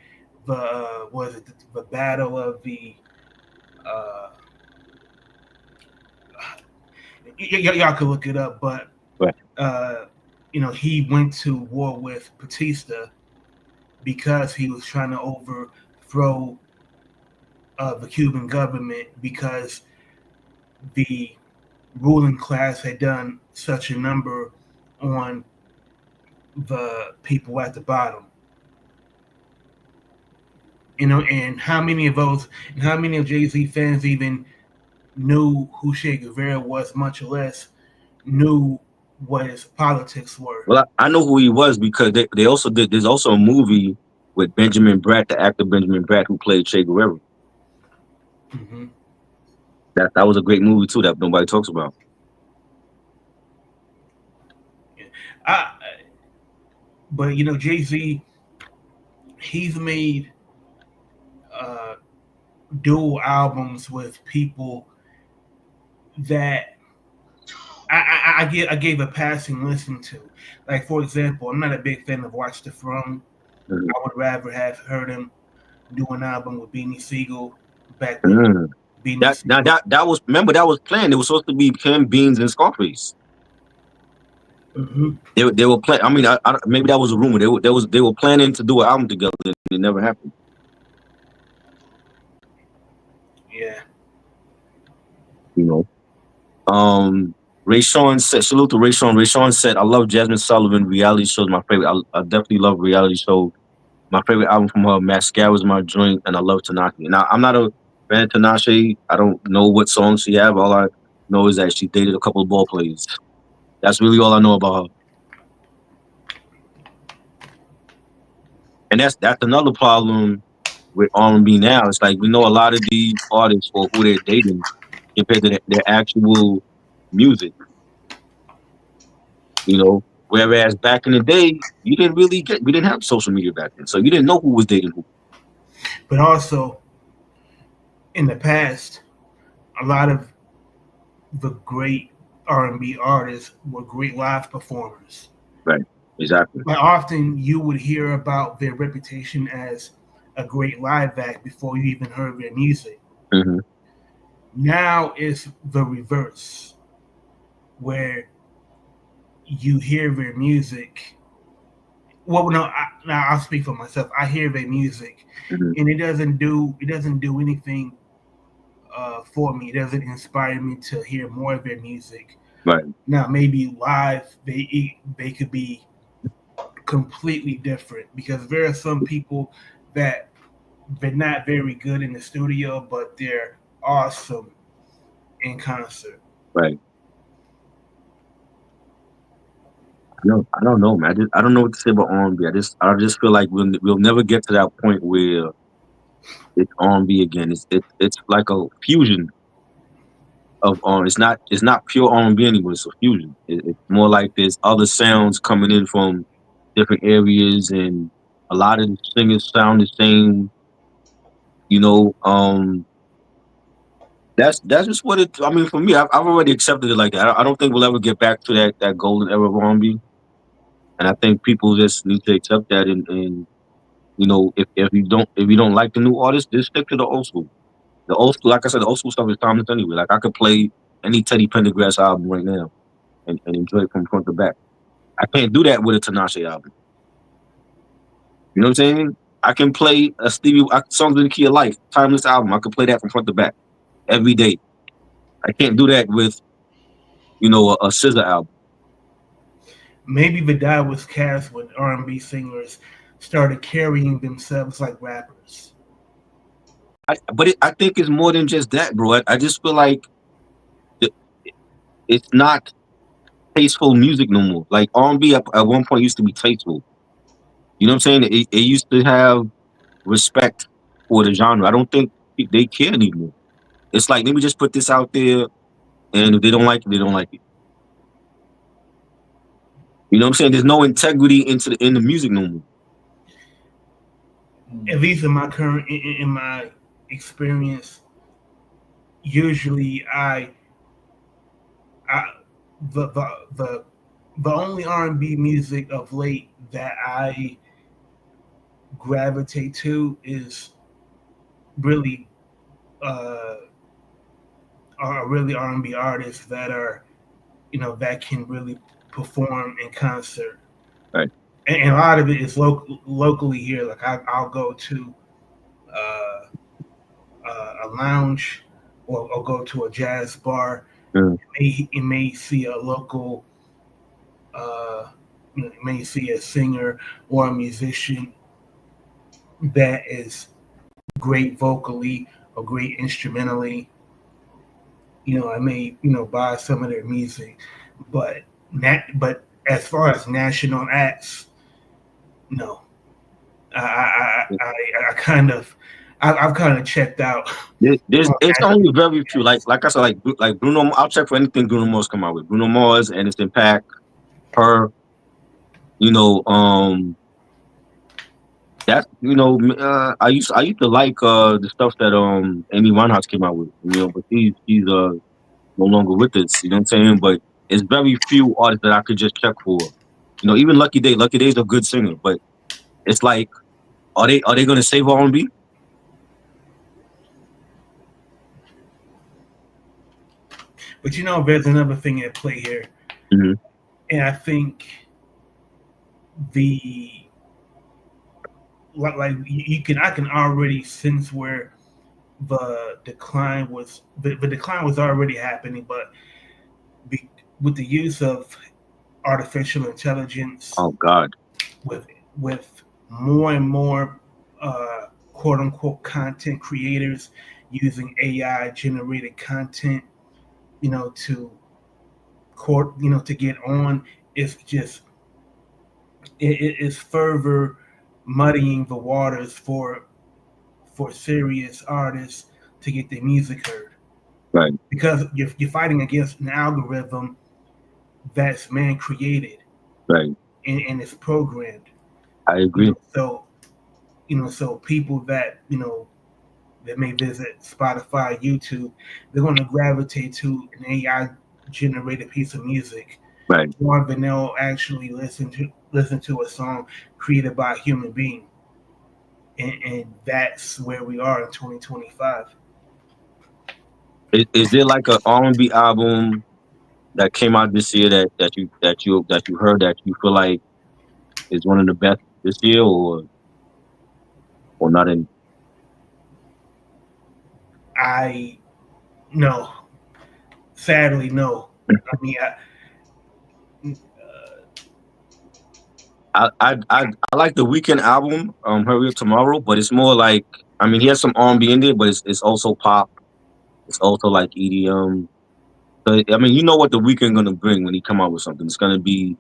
was it the battle of the uh, y'all could look it up, but Right. uh, he went to war with Batista because he was trying to overthrow the Cuban government because the ruling class had done such a number on the people at the bottom. And how many of Jay-Z fans even knew who Che Guevara was, much less knew what his politics were. Well, I know who he was because they also did. There's also a movie with Benjamin Bratt, the actor Benjamin Bratt, who played Che Guevara. Mm-hmm. That was a great movie too that nobody talks about. I, but Jay-Z, he's made uh, dual albums with people that I gave a passing listen to. Like for example, I'm not a big fan of Watch the Throne. Mhm. I would rather have heard him do an album with Beanie Siegel back when Mm. Beanie That now Siegel. that was remember that was planned. It was supposed to be Kim, Beans, and Scarface. Mm-hmm. They were planning. I mean, maybe that was a rumor. They were planning to do an album together. It never happened. Yeah. You know. Ray Sean said, salute to Ray Sean. Ray Sean said, I love Jasmine Sullivan. Reality shows my favorite. I definitely love reality show. My favorite album from her, Mascara is my joint, and I love Tanaki. Now, I'm not a fan of Tinashe. I don't know what songs she have. All I know is that she dated a couple of ball players. That's really all I know about her. And that's another problem with R&B now. It's like we know a lot of these artists for who they're dating compared to their actual music. You know, whereas back in the day, we didn't have social media back then, so you didn't know who was dating who. But also in the past, a lot of the great R&B artists were great live performers. Right. Exactly. Like often you would hear about their reputation as a great live act before you even heard their music. Hmm. Now it's the reverse, where you hear their music. Well, no, now I'll speak for myself. I hear their music, Hmm. and it doesn't do anything for me. It doesn't inspire me to hear more of their music. Right. Now, maybe live they could be completely different because there are some people that they're not very good in the studio, but they're awesome in concert. Right. I don't know, man. I don't know what to say about R&B. I just feel like we'll never get to that point where it's R&B again. It's like a fusion of it's not pure R&B anymore. It's a fusion. It's more like there's other sounds coming in from different areas, and a lot of the singers sound the same. You know, that's just what it. I mean, for me, I've already accepted it like that. I don't think we'll ever get back to that golden era of R&B, and I think people just need to accept that. And you know, if you don't like the new artists, just stick to the old school. The old school, like I said, the old school stuff is timeless anyway. Like I could play any Teddy Pendergrass album right now and enjoy it from front to back. I can't do that with a Tinashe album. You know what I'm saying? I can play a Songs in the Key of Life, timeless album. I can play that from front to back every day. I can't do that with, a SZA album. Maybe the die was cast when R&B singers started carrying themselves like rappers. I think it's more than just that, bro. I just feel like it- it's not tasteful music no more. Like R&B at one point used to be tasteful. You know what I'm saying? It used to have respect for the genre. I don't think they care anymore. It's like, let me just put this out there, and if they don't like it, they don't like it. You know what I'm saying? There's no integrity in the music no more. At least in my current in my experience, usually the the the the only R&B music of late that I gravitate to is really are really R&B artists that are, that can really perform in concert. Right. And a lot of it is locally here. Like I'll go to a lounge or go to a jazz bar. Mm. You may see a local, you may see a singer or a musician that is great vocally or great instrumentally. I may buy some of their music, but as far as national acts, no. I've kind of checked out. It's only very few. Like I said, like Bruno. I'll check for anything Bruno Mars come out with. Bruno Mars, Anderson .Paak, her. That I used to like the stuff that Amy Winehouse came out with. But she's no longer with us. You know what I'm saying? But it's very few artists that I could just check for. Even Lucky Day. Lucky Day's a good singer, but it's like, are they gonna save R&B? But there's another thing at play here, Mm-hmm. and I think I can already sense where the decline was. The decline was already happening, but with the use of artificial intelligence, Oh God, with more and more quote unquote content creators using AI generated content, to get on, it's just it is further muddying the waters for serious artists to get their music heard. right? Because you're fighting against an algorithm that's man created, Right. and it's programmed. I agree. So people that that may visit Spotify, YouTube, they're going to gravitate to an AI generated piece of music, Right. more than they'll actually listen to a song created by a human being. And that's where we are in 2025. Is there like an R&B album that came out this year that you heard that you feel like is one of the best this year, or not any? No, sadly, no. I mean, I like the Weeknd album, Hurry Up Tomorrow, but it's more like, he has some R&B in there, but it's also pop. It's also like EDM. So, you know what the Weeknd gonna bring when he come out with something. It's gonna be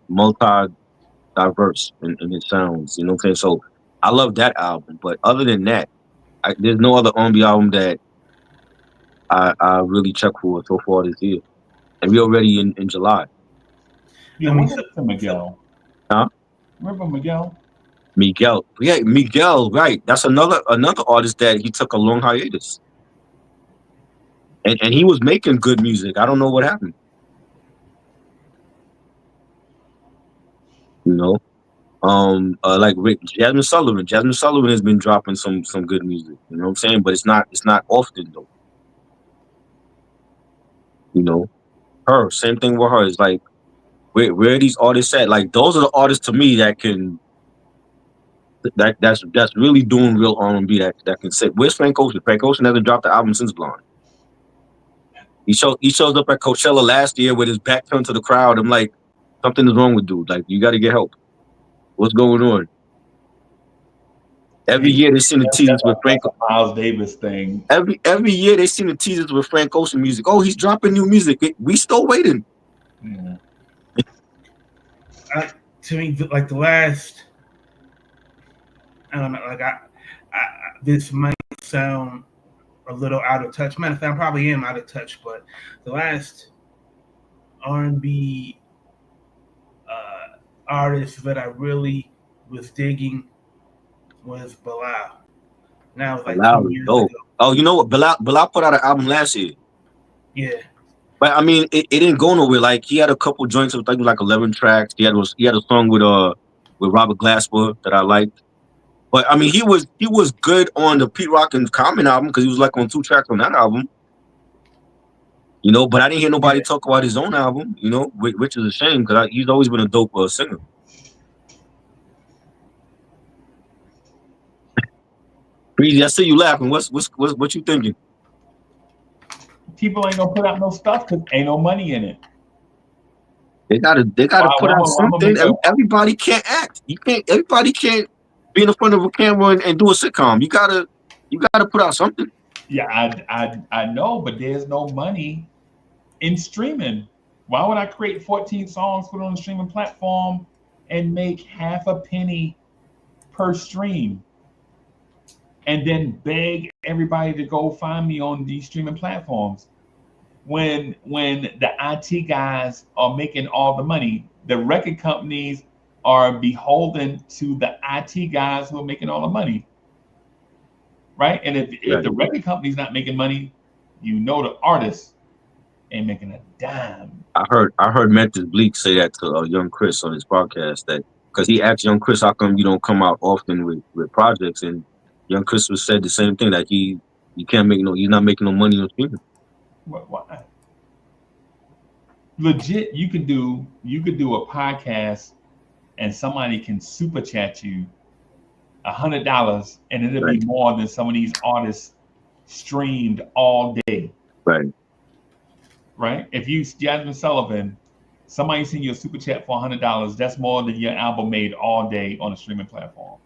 multi diverse in its sounds. You know what I'm saying? So I love that album, but other than that, there's no other R&B album that I really check for so far this year, and we're already in July. Yeah, what happened to Miguel? Huh? Remember Miguel? Miguel, yeah, Miguel, right? That's another artist that he took a long hiatus, and he was making good music. I don't know what happened. Like Jasmine Sullivan. Jasmine Sullivan has been dropping some good music. You know what I'm saying? But it's not often though. Her, same thing with her. It's like, where are these artists at? Like, those are the artists to me that's really doing real R&B that can say. Where's Frank Ocean? Frank Ocean hasn't dropped the album since Blonde. He shows up at Coachella last year with his back turned to the crowd. I'm like, something is wrong with dude. Like, you got to get help. What's going on? Every year they seen the teasers with Frank. Miles Davis thing. Every year they seen the teasers with Frank Ocean music. Oh, he's dropping new music. We still waiting. Yeah. To me, like the last, I don't know, like this might sound a little out of touch. Matter of fact, I probably am out of touch, but the last R&B artist that I really was digging was Bilal. Now it was like 2 years Oh, ago. oh, you know what? Bilal put out an album last year. Yeah, But I mean, it didn't go nowhere. Like he had a couple joints with like 11 tracks. He had a song with Robert Glasper that I liked. But I mean, he was good on the Pete Rock and Common album because he was like on 2 tracks on that album. You know, but I didn't hear nobody yeah. talk about his own album. You know, which is a shame because he's always been a dope singer. Breezy, I see you laughing. What you thinking? People ain't gonna put out no stuff because ain't no money in it. They gotta put out I'm gonna something. make a Everybody can't act. You can't. Everybody can't be in the front of a camera and do a sitcom. You gotta put out something. yeah. I know, but there's no money in streaming. Why would I create 14 songs, put it on the streaming platform, and make half a penny per stream, and then beg everybody to go find me on these streaming platforms? When the IT guys are making all the money, the record companies are beholden to the IT guys who are making all the money, right? And if the record company's not making money, you know the artist ain't making a dime. I heard Memphis Bleak say that to Young Chris on his podcast that because he asked Young Chris how come you don't come out often with projects, and Young Chris was said the same thing that he can't make he's not making no money on streaming. Why? Legit, you could do a podcast and somebody can super chat you $100 and it'll be more than some of these artists streamed all day. Right? If you Jasmine Sullivan, somebody send you a super chat for $100, that's more than your album made all day on a streaming platform.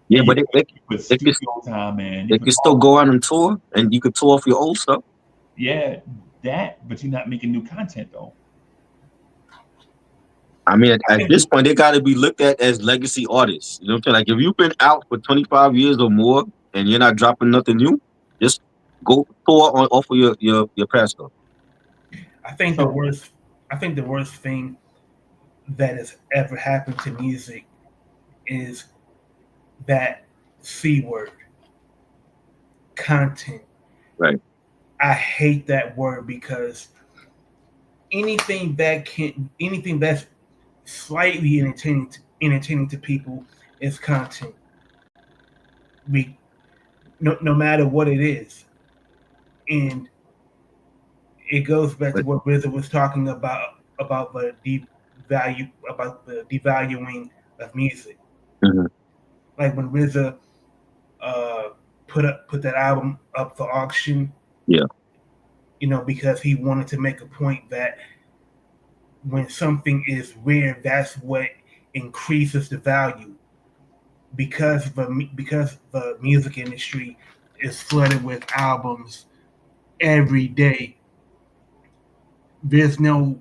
Yeah, but it time, man. It can still go out on tour, and you could tour off your old stuff. Yeah, but you're not making new content though. I mean, at this point, they got to be looked at as legacy artists. You know what I'm saying? Like, if you've been out for 25 years or more and you're not dropping nothing new, just go tour off of your past stuff. I think the worst thing that has ever happened to music is that C word, content. Right. I hate that word because anything that's slightly entertaining to people is content. No matter what it is, and it goes back to what RZA was talking about the devaluing of music. Mm-hmm. Like when RZA put that album up for auction. Yeah. You know, because he wanted to make a point that when something is rare, that's what increases the value. Because the music industry is flooded with albums every day, there's no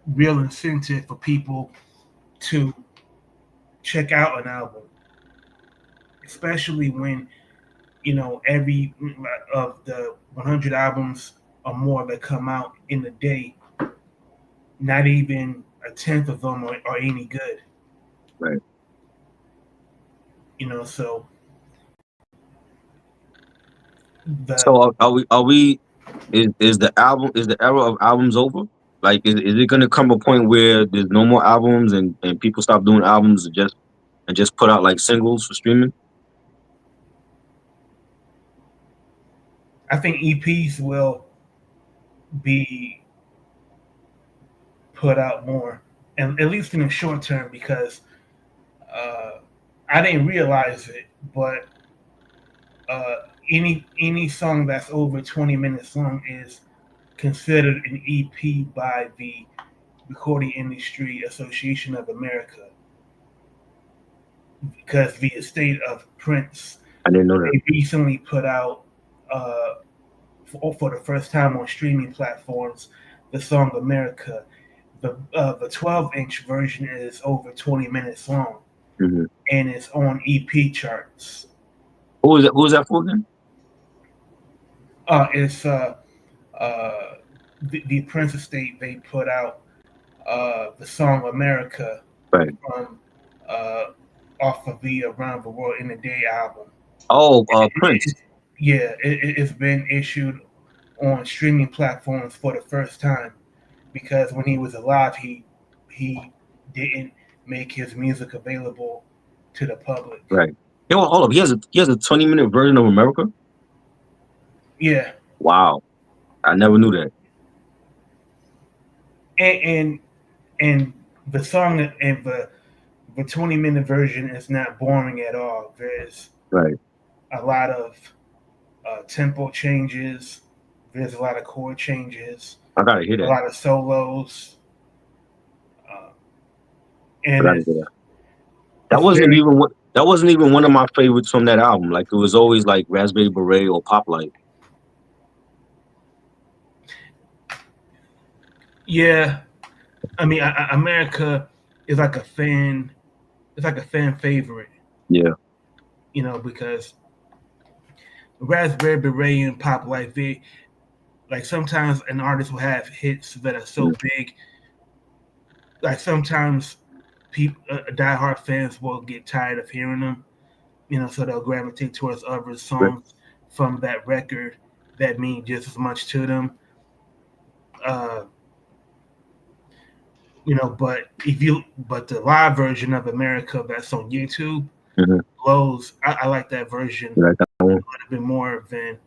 real incentive for people to check out an album, especially when every of the 100 albums or more that come out in a day, not even a tenth of them are any good. Right. So are we is the era of albums over? Like, is it going to come a point where there's no more albums and people stop doing albums and just put out like singles for streaming? I think EPs will be put out more, and at least in the short term, because I didn't realize it, but any song that's over 20 minutes long is considered an EP by the Recording Industry Association of America, because the estate of Prince, I didn't know that. they recently put out for the first time on streaming platforms, the song America. The 12-inch version is over 20 minutes long, Mm-hmm. and it's on EP charts. Who was that? Who was that for again? It's the Prince Estate. They put out the song America Right. from off of the Around the World in a Day album. Oh, Prince. It's been issued on streaming platforms for the first time, because when he was alive, he didn't make his music available to the public. Right. Hey, well, hold up. He has a 20-minute version of America. Yeah, Wow, I never knew that. and the song and the 20-minute version is not boring at all. There's Right. a lot of tempo changes. There's a lot of chord changes. I gotta hear A that. lot of solos. I And gotta it's, hear that. That it's wasn't very, even what. That wasn't even one of my favorites from that album. Like it was always like Raspberry Beret or Pop Light. yeah. I mean, America is like a fan. It's like a fan favorite. Yeah. You know, because Raspberry Beret and Pop Light, they like sometimes an artist will have hits that are so big. Like sometimes people, diehard fans will get tired of hearing them. You know, so they'll gravitate towards other songs from that record that mean just as much to them. You know, but the live version of America that's on YouTube blows. I like that version You like that a one? little bit more than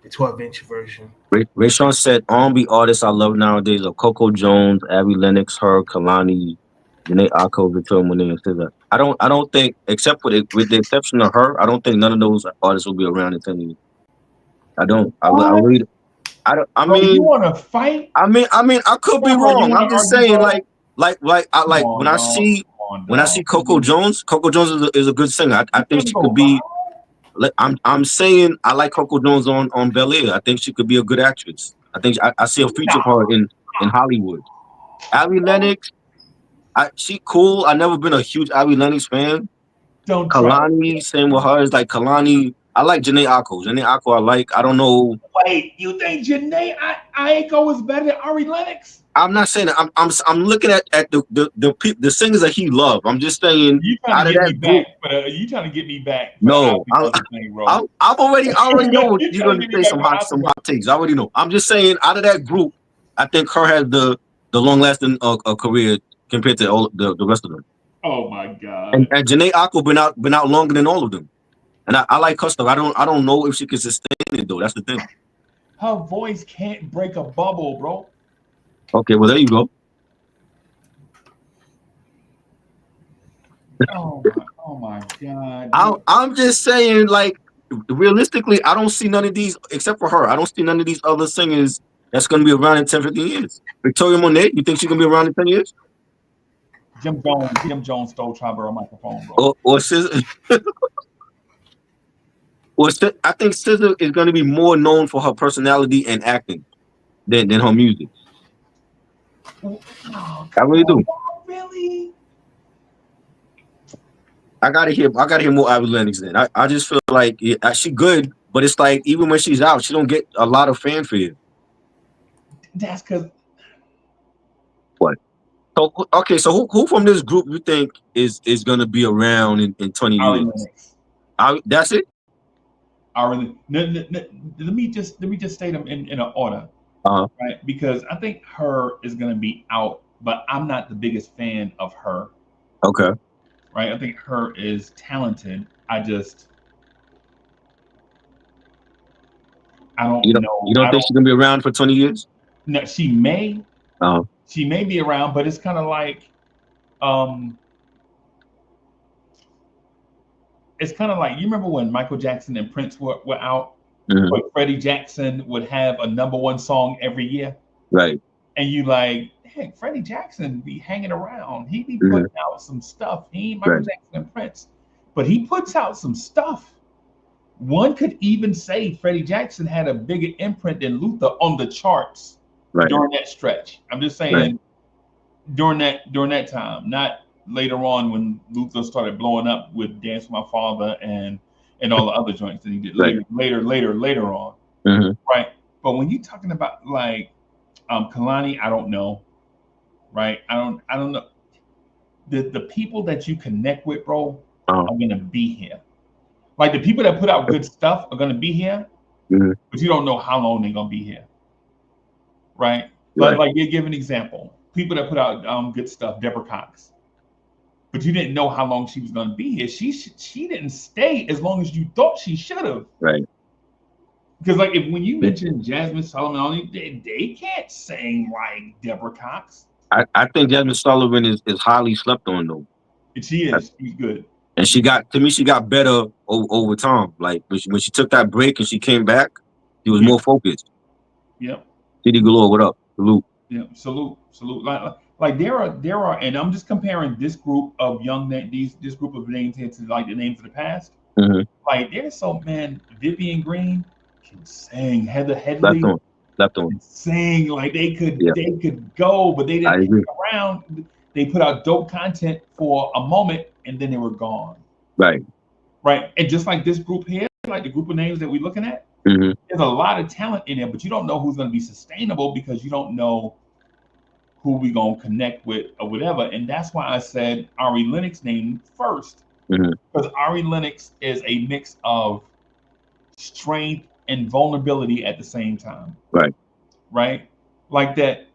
the 12-inch version. Ray Sean said R&B artists I love nowadays are Coco Jones, Abby Lennox, her, Kalani, Janae Aiko, Victoria Monet, and SZA. I don't think, except with the exception of her, I don't think none of those artists will be around in 10 years. I don't. I really. I don't. I Bro, mean, you want to fight? I could be Bro, you wrong. wanna I'm just argue, saying, bro? when I see Coco Jones is a good singer. I think she could be. I'm saying I like Coco Jones on Bel Air. I think she could be a good actress. I think I see a future for her in Hollywood. Abby Lennox, she cool. I never been a huge Abby Lennox fan. Don't try. Kalani, same with her. It's like Kalani. I like Janae Aiko. Janae Aiko, I like. I don't know. Wait, you think Janae Aiko is better than Ari Lennox? I'm not saying that. I'm looking at the singers that he loved. I'm just saying You trying to get me back? You trying to get me back? No, I already know You you're trying gonna to get me say back some for hot takes. I already know. I'm just saying, out of that group, I think her has the long lasting career compared to all the rest of them. Oh my god! And Janae Aiko been out longer than all of them. And I like her stuff. I don't know if she can sustain it though. That's the thing. Her voice can't break a bubble, bro. Okay, well there you go. Oh my god! I'm just saying, like, realistically, I don't see none of these except for her. I don't see none of these other singers that's gonna be around in 10, 15 years. Victoria Monet, you think she's gonna be around in 10 years? Jim Jones stole Triborough microphone, bro. Or SZA. I think SZA is going to be more known for her personality and acting than her music. I really do. Really? I gotta hear more Abby Lennox then. I just feel like she good, but it's like even when she's out, she don't get a lot of fanfare. That's because what? So okay, so who from this group you think is gonna be around in 20 years? That's it. Let me just state them in an order, right? Because I think her is gonna be out, but I'm not the biggest fan of her. Okay. Right, I think her is talented. I don't know. You don't think she's gonna be around for 20 years? No, she may. Oh. She may be around, but it's kind of like, it's kind of like, you remember when Michael Jackson and Prince were out, but Freddie Jackson would have a #1 song every year, right? And you like, heck, Freddie Jackson be hanging around. He be putting out some stuff. He ain't Michael Jackson and Prince, but he puts out some stuff. One could even say Freddie Jackson had a bigger imprint than Luther on the charts Right. during that stretch. I'm just saying during that time, not later on when Luther started blowing up with Dance with My Father and all the other joints that he did Right. later on. Right. But when you're talking about like Kalani, I don't know. Right. I don't know. The people that you connect with, bro, are gonna be here. Like the people that put out good stuff are gonna be here, but you don't know how long they're gonna be here. Right? Like you give an example. People that put out good stuff, Deborah Cox. But you didn't know how long she was gonna be here. She didn't stay as long as you thought she should have. Right. Because like when you mention Jasmine Sullivan, they can't sing like Deborah Cox. I think Jasmine Sullivan is highly slept on though. She is. She's good. And she got better over time. Like when she took that break and she came back, she was more focused. Yep. Diddy Galore, what up? Salute. Yeah, salute. Like there are, and I'm just comparing this group of this group of names here to like the names of the past. Like there's Vivian Green can sing, Heather Headley left on sing, like they could go, but they didn't hang around. They put out dope content for a moment and then they were gone. Right. And just like this group here, like the group of names that we're looking at, there's a lot of talent in there, but you don't know who's going to be sustainable because you don't know who we going to connect with or whatever. And that's why I said Ari Lennox name first, because Ari Lennox is a mix of strength and vulnerability at the same time. Right. Like that.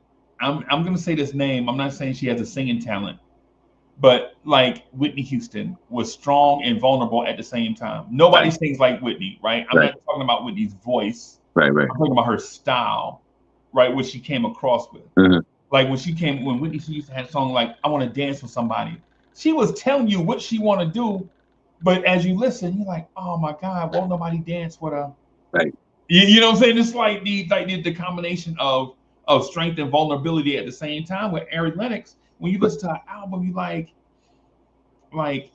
I'm going to say this name. I'm not saying she has a singing talent, but like Whitney Houston was strong and vulnerable at the same time. Nobody sings like Whitney, right? I'm not talking about Whitney's voice. I'm talking about her style, right? What she came across with. Like when Whitney used to have a song like "I Want to Dance with Somebody," she was telling you what she want to do, but as you listen, you're like, "Oh my God, won't nobody dance with her?" You know what I'm saying? It's like the combination of strength and vulnerability at the same time with Ari Lennox. When you listen to her album, you like, why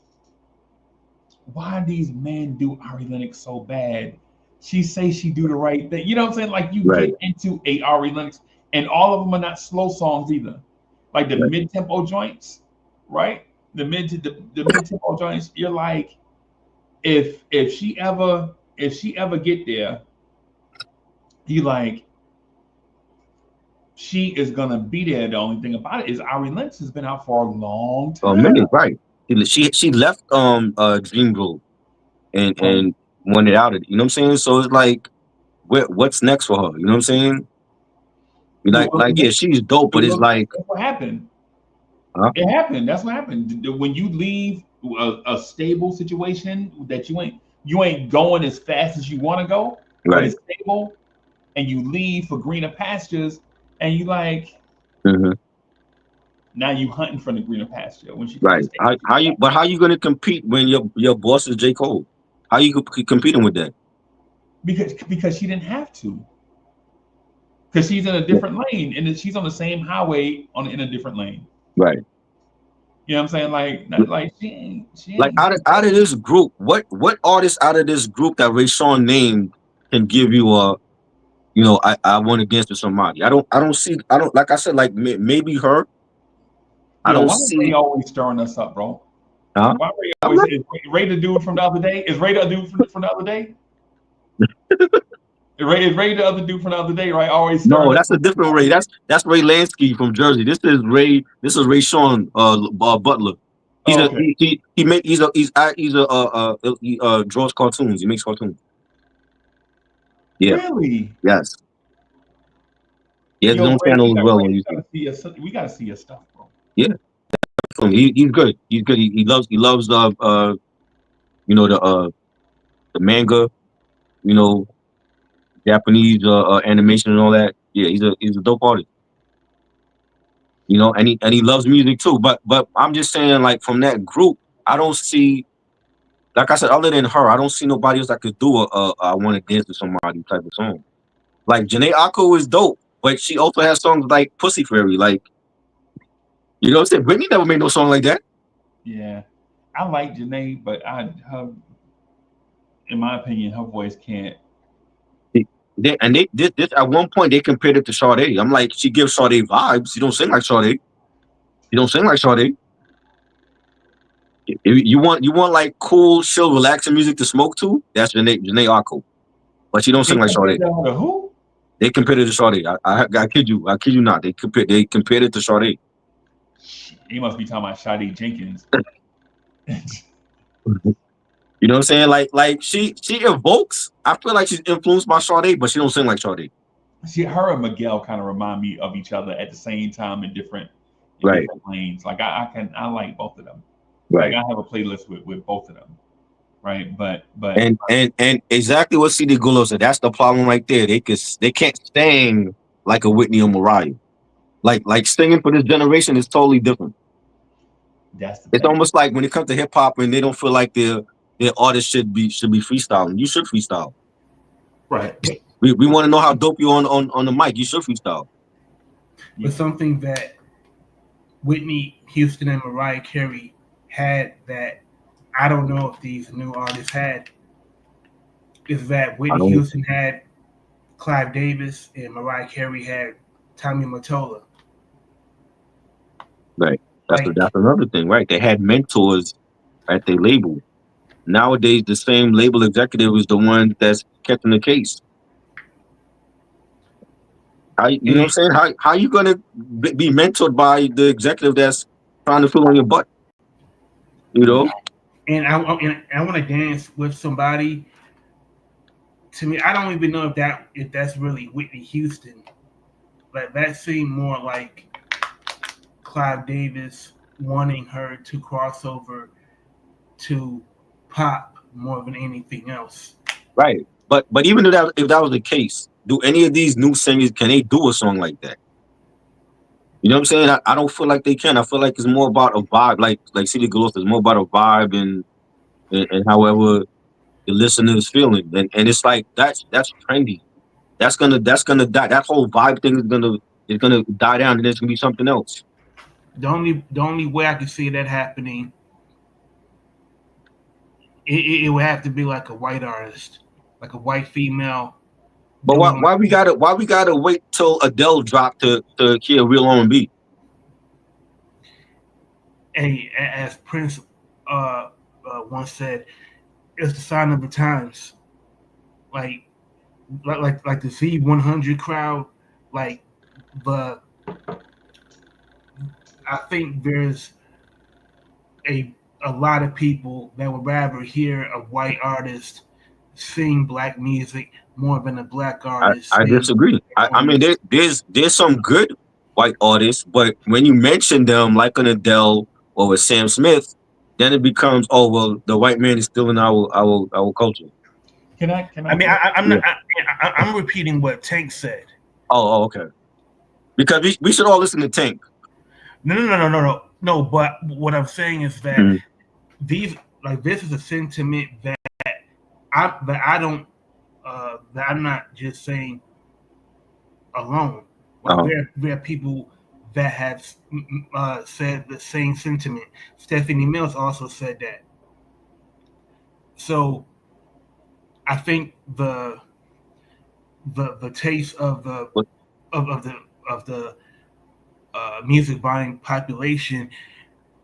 these men do Ari Lennox so bad? She say she do the right thing. You know what I'm saying? Like you get into a Ari Lennox, and all of them are not slow songs either. Like the mid-tempo joints, right? The mid-tempo joints, you're like, if she ever get there, you like, she is gonna be there. The only thing about it is Ari Lennox has been out for a long time. A minute, right? She left Dream Group and wanted out of it. You know what I'm saying? So it's like, what's next for her? You know what I'm saying? Yeah, she's dope, but it's like, that's what happened. It happened. That's what happened. When you leave a stable situation that you ain't going as fast as you want to go, but it's stable, and you leave for greener pastures, and you like, now you hunting from the greener pasture. When she how you gonna compete when your boss is J. Cole? How you competing with that? Because she didn't have to. Because she's in a different lane, and she's on the same highway in a different lane. Right. You know what I'm saying? Like she ain't like out of this group, what artist out of this group that Ray Sean named can give you a, I want to dance with somebody. I don't like I said, like maybe her. I don't see. Ray always stirring us up, bro. Huh? Why Ray always is Ray the dude from the other day? Is Ray the dude from the other day? Is Ray the other dude from the other day, right? Always. No, that's a different Ray. That's Ray Lansky from Jersey. This is Ray Sean Butler. He's he draws cartoons. He makes cartoons. Yeah. Really? Yes. He has his own channel as well on YouTube. We gotta see your stuff, bro. Yeah. He's good. He's good. He loves the manga, Japanese animation and all that. Yeah, he's a dope artist. And he loves music too. But I'm just saying, like, from that group, I don't see, like I said, other than her, I don't see nobody else that could do a I want to dance with somebody type of song. Like Janae Aiko is dope, but she also has songs like Pussy Fairy, like, you know what I'm saying? Britney never made no song like that. Yeah, I like Janae, but in my opinion, her voice can't. This at one point they compared it to Sade. I'm like, she gives Sade vibes. You don't sing like Sade. You don't sing like Sade. You want like cool, chill, relaxing music to smoke to? That's Janae Arco. But she don't sing like Sade. Who? They compared it to Sade. I kid you not. They compared it to Sade. He must be talking about Sade Jenkins. You know what I'm saying? Like she evokes. I feel like she's influenced by Sade, but she don't sing like Sade. Her and Miguel kind of remind me of each other at the same time in different lanes. Like I like both of them. Right. Like I have a playlist with both of them. Right. But and exactly what CD Gullo said. That's the problem right there. They can't sing like a Whitney or Mariah. Like singing for this generation is totally different. It's almost like when it comes to hip hop and they don't feel like their artists should be freestyling. You should freestyle. Right. We want to know how dope you on the mic. You should freestyle. But something that Whitney Houston and Mariah Carey had that I don't know if these new artists had is that Whitney Houston had Clive Davis and Mariah Carey had Tommy Mottola. Right. That's another thing, right? They had mentors at their label. Nowadays, the same label executive is the one that's catching the case. You know what I'm saying? How you gonna be mentored by the executive that's trying to fill on your butt? You know. And I want to dance with somebody. To me, I don't even know if that's really Whitney Houston. Like that seemed more like Clive Davis wanting her to cross over to pop more than anything else. Right. But even if that was the case, do any of these new singers, can they do a song like that? You know what I'm saying? I don't feel like they can. I feel like it's more about a vibe, like CD Gullo is more about a vibe and however the listener is feeling. And it's like that's trendy. That's gonna die. That whole vibe thing is gonna die down and there's gonna be something else. The only way I can see that happening, it would have to be like a white artist, like a white female. But why we gotta wait till Adele dropped to hear real R&B? Hey, as Prince once said, it's the sign of the times. Like the Z100 crowd, like I think there's a lot of people that would rather hear a white artist sing black music more than a black artist. I disagree. I mean, there's some good white artists, but when you mention them like an Adele or a Sam Smith, then it becomes, oh well, the white man is still in our culture. Can I? I'm repeating what Tank said. Oh, okay. Because we should all listen to Tank. No. But what I'm saying is that this is a sentiment that I'm not just saying alone. There are people that have said the same sentiment. Stephanie Mills also said that. So I think the taste of the music buying population,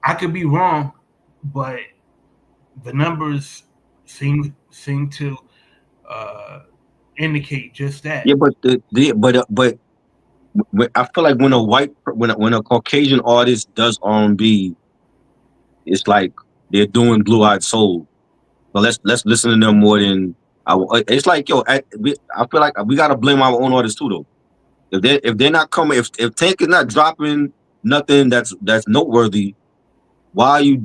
I could be wrong, but the numbers seem to indicate just that. Yeah, but I feel like when a Caucasian artist does R&B, it's like they're doing Blue Eyed Soul. So let's listen to them more than it's like I feel like we gotta blame our own artists too though. If they're not coming, if Tank is not dropping nothing that's noteworthy, why are you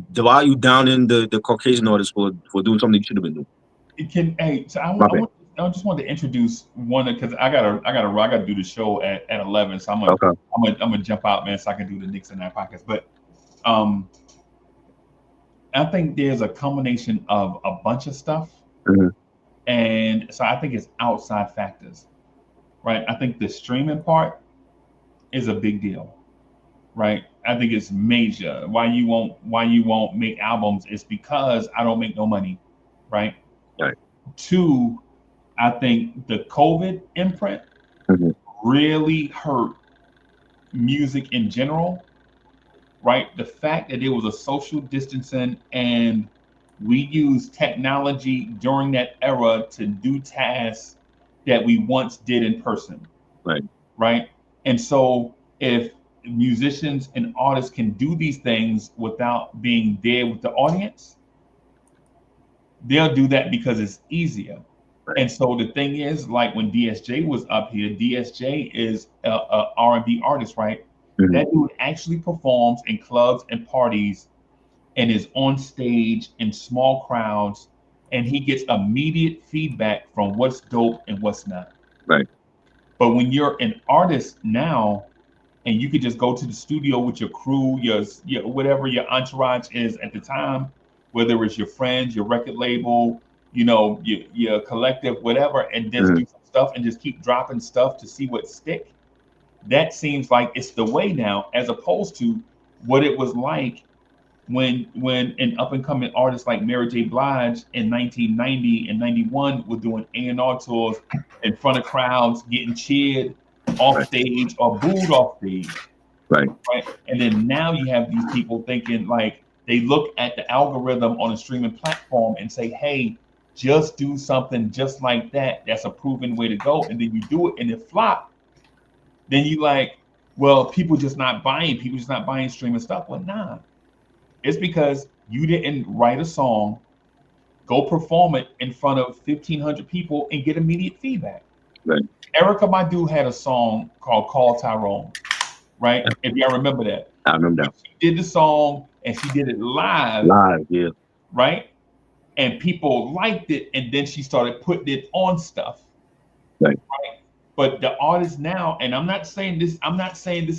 downing the Caucasian artists for doing something you should have been doing? So I just wanted to introduce one because I gotta do the show at 11, so I'm gonna jump out, man, so I can do the Knicks in that podcast. But I think there's a combination of a bunch of stuff, and so I think it's outside factors, right? I think the streaming part is a big deal, right? I think it's major. Why you won't make albums is because I don't make no money, right? Right. Two, I think the COVID imprint Mhm. really hurt music in general, right? The fact that it was a social distancing and we used technology during that era to do tasks that we once did in person, Right. right? And so if musicians and artists can do these things without being there with the audience, they'll do that because it's easier. Right. And so the thing is, like when DSJ was up here, DSJ is a R&B artist, right? Mhm. That dude actually performs in clubs and parties and is on stage in small crowds, and he gets immediate feedback from what's dope and what's not. Right. But when you're an artist now, and you could just go to the studio with your crew, your whatever your entourage is at the time, whether it's your friends, your record label, your collective, whatever, and just Mhm. do some stuff and just keep dropping stuff to see what stick. That seems like it's the way now, as opposed to what it was like when an up and coming artist like Mary J. Blige in 1990 and 91 was doing A&R tours in front of crowds, getting cheered off Right. stage or booed off stage, Right. right? And then now you have these people thinking like they look at the algorithm on a streaming platform and say, hey, just do something just like that. That's a proven way to go. And then you do it and it flop. Then you like, well, people just not buying streaming stuff. Well, nah. It's because you didn't write a song, go perform it in front of 1,500 people and get immediate feedback. Right. Erykah Badu had a song called Call Tyrone, right? If y'all remember that. I remember that. She did the song and she did it live, Yeah. right? And people liked it, and then she started putting it on stuff. Right. But the artists now, and I'm not saying this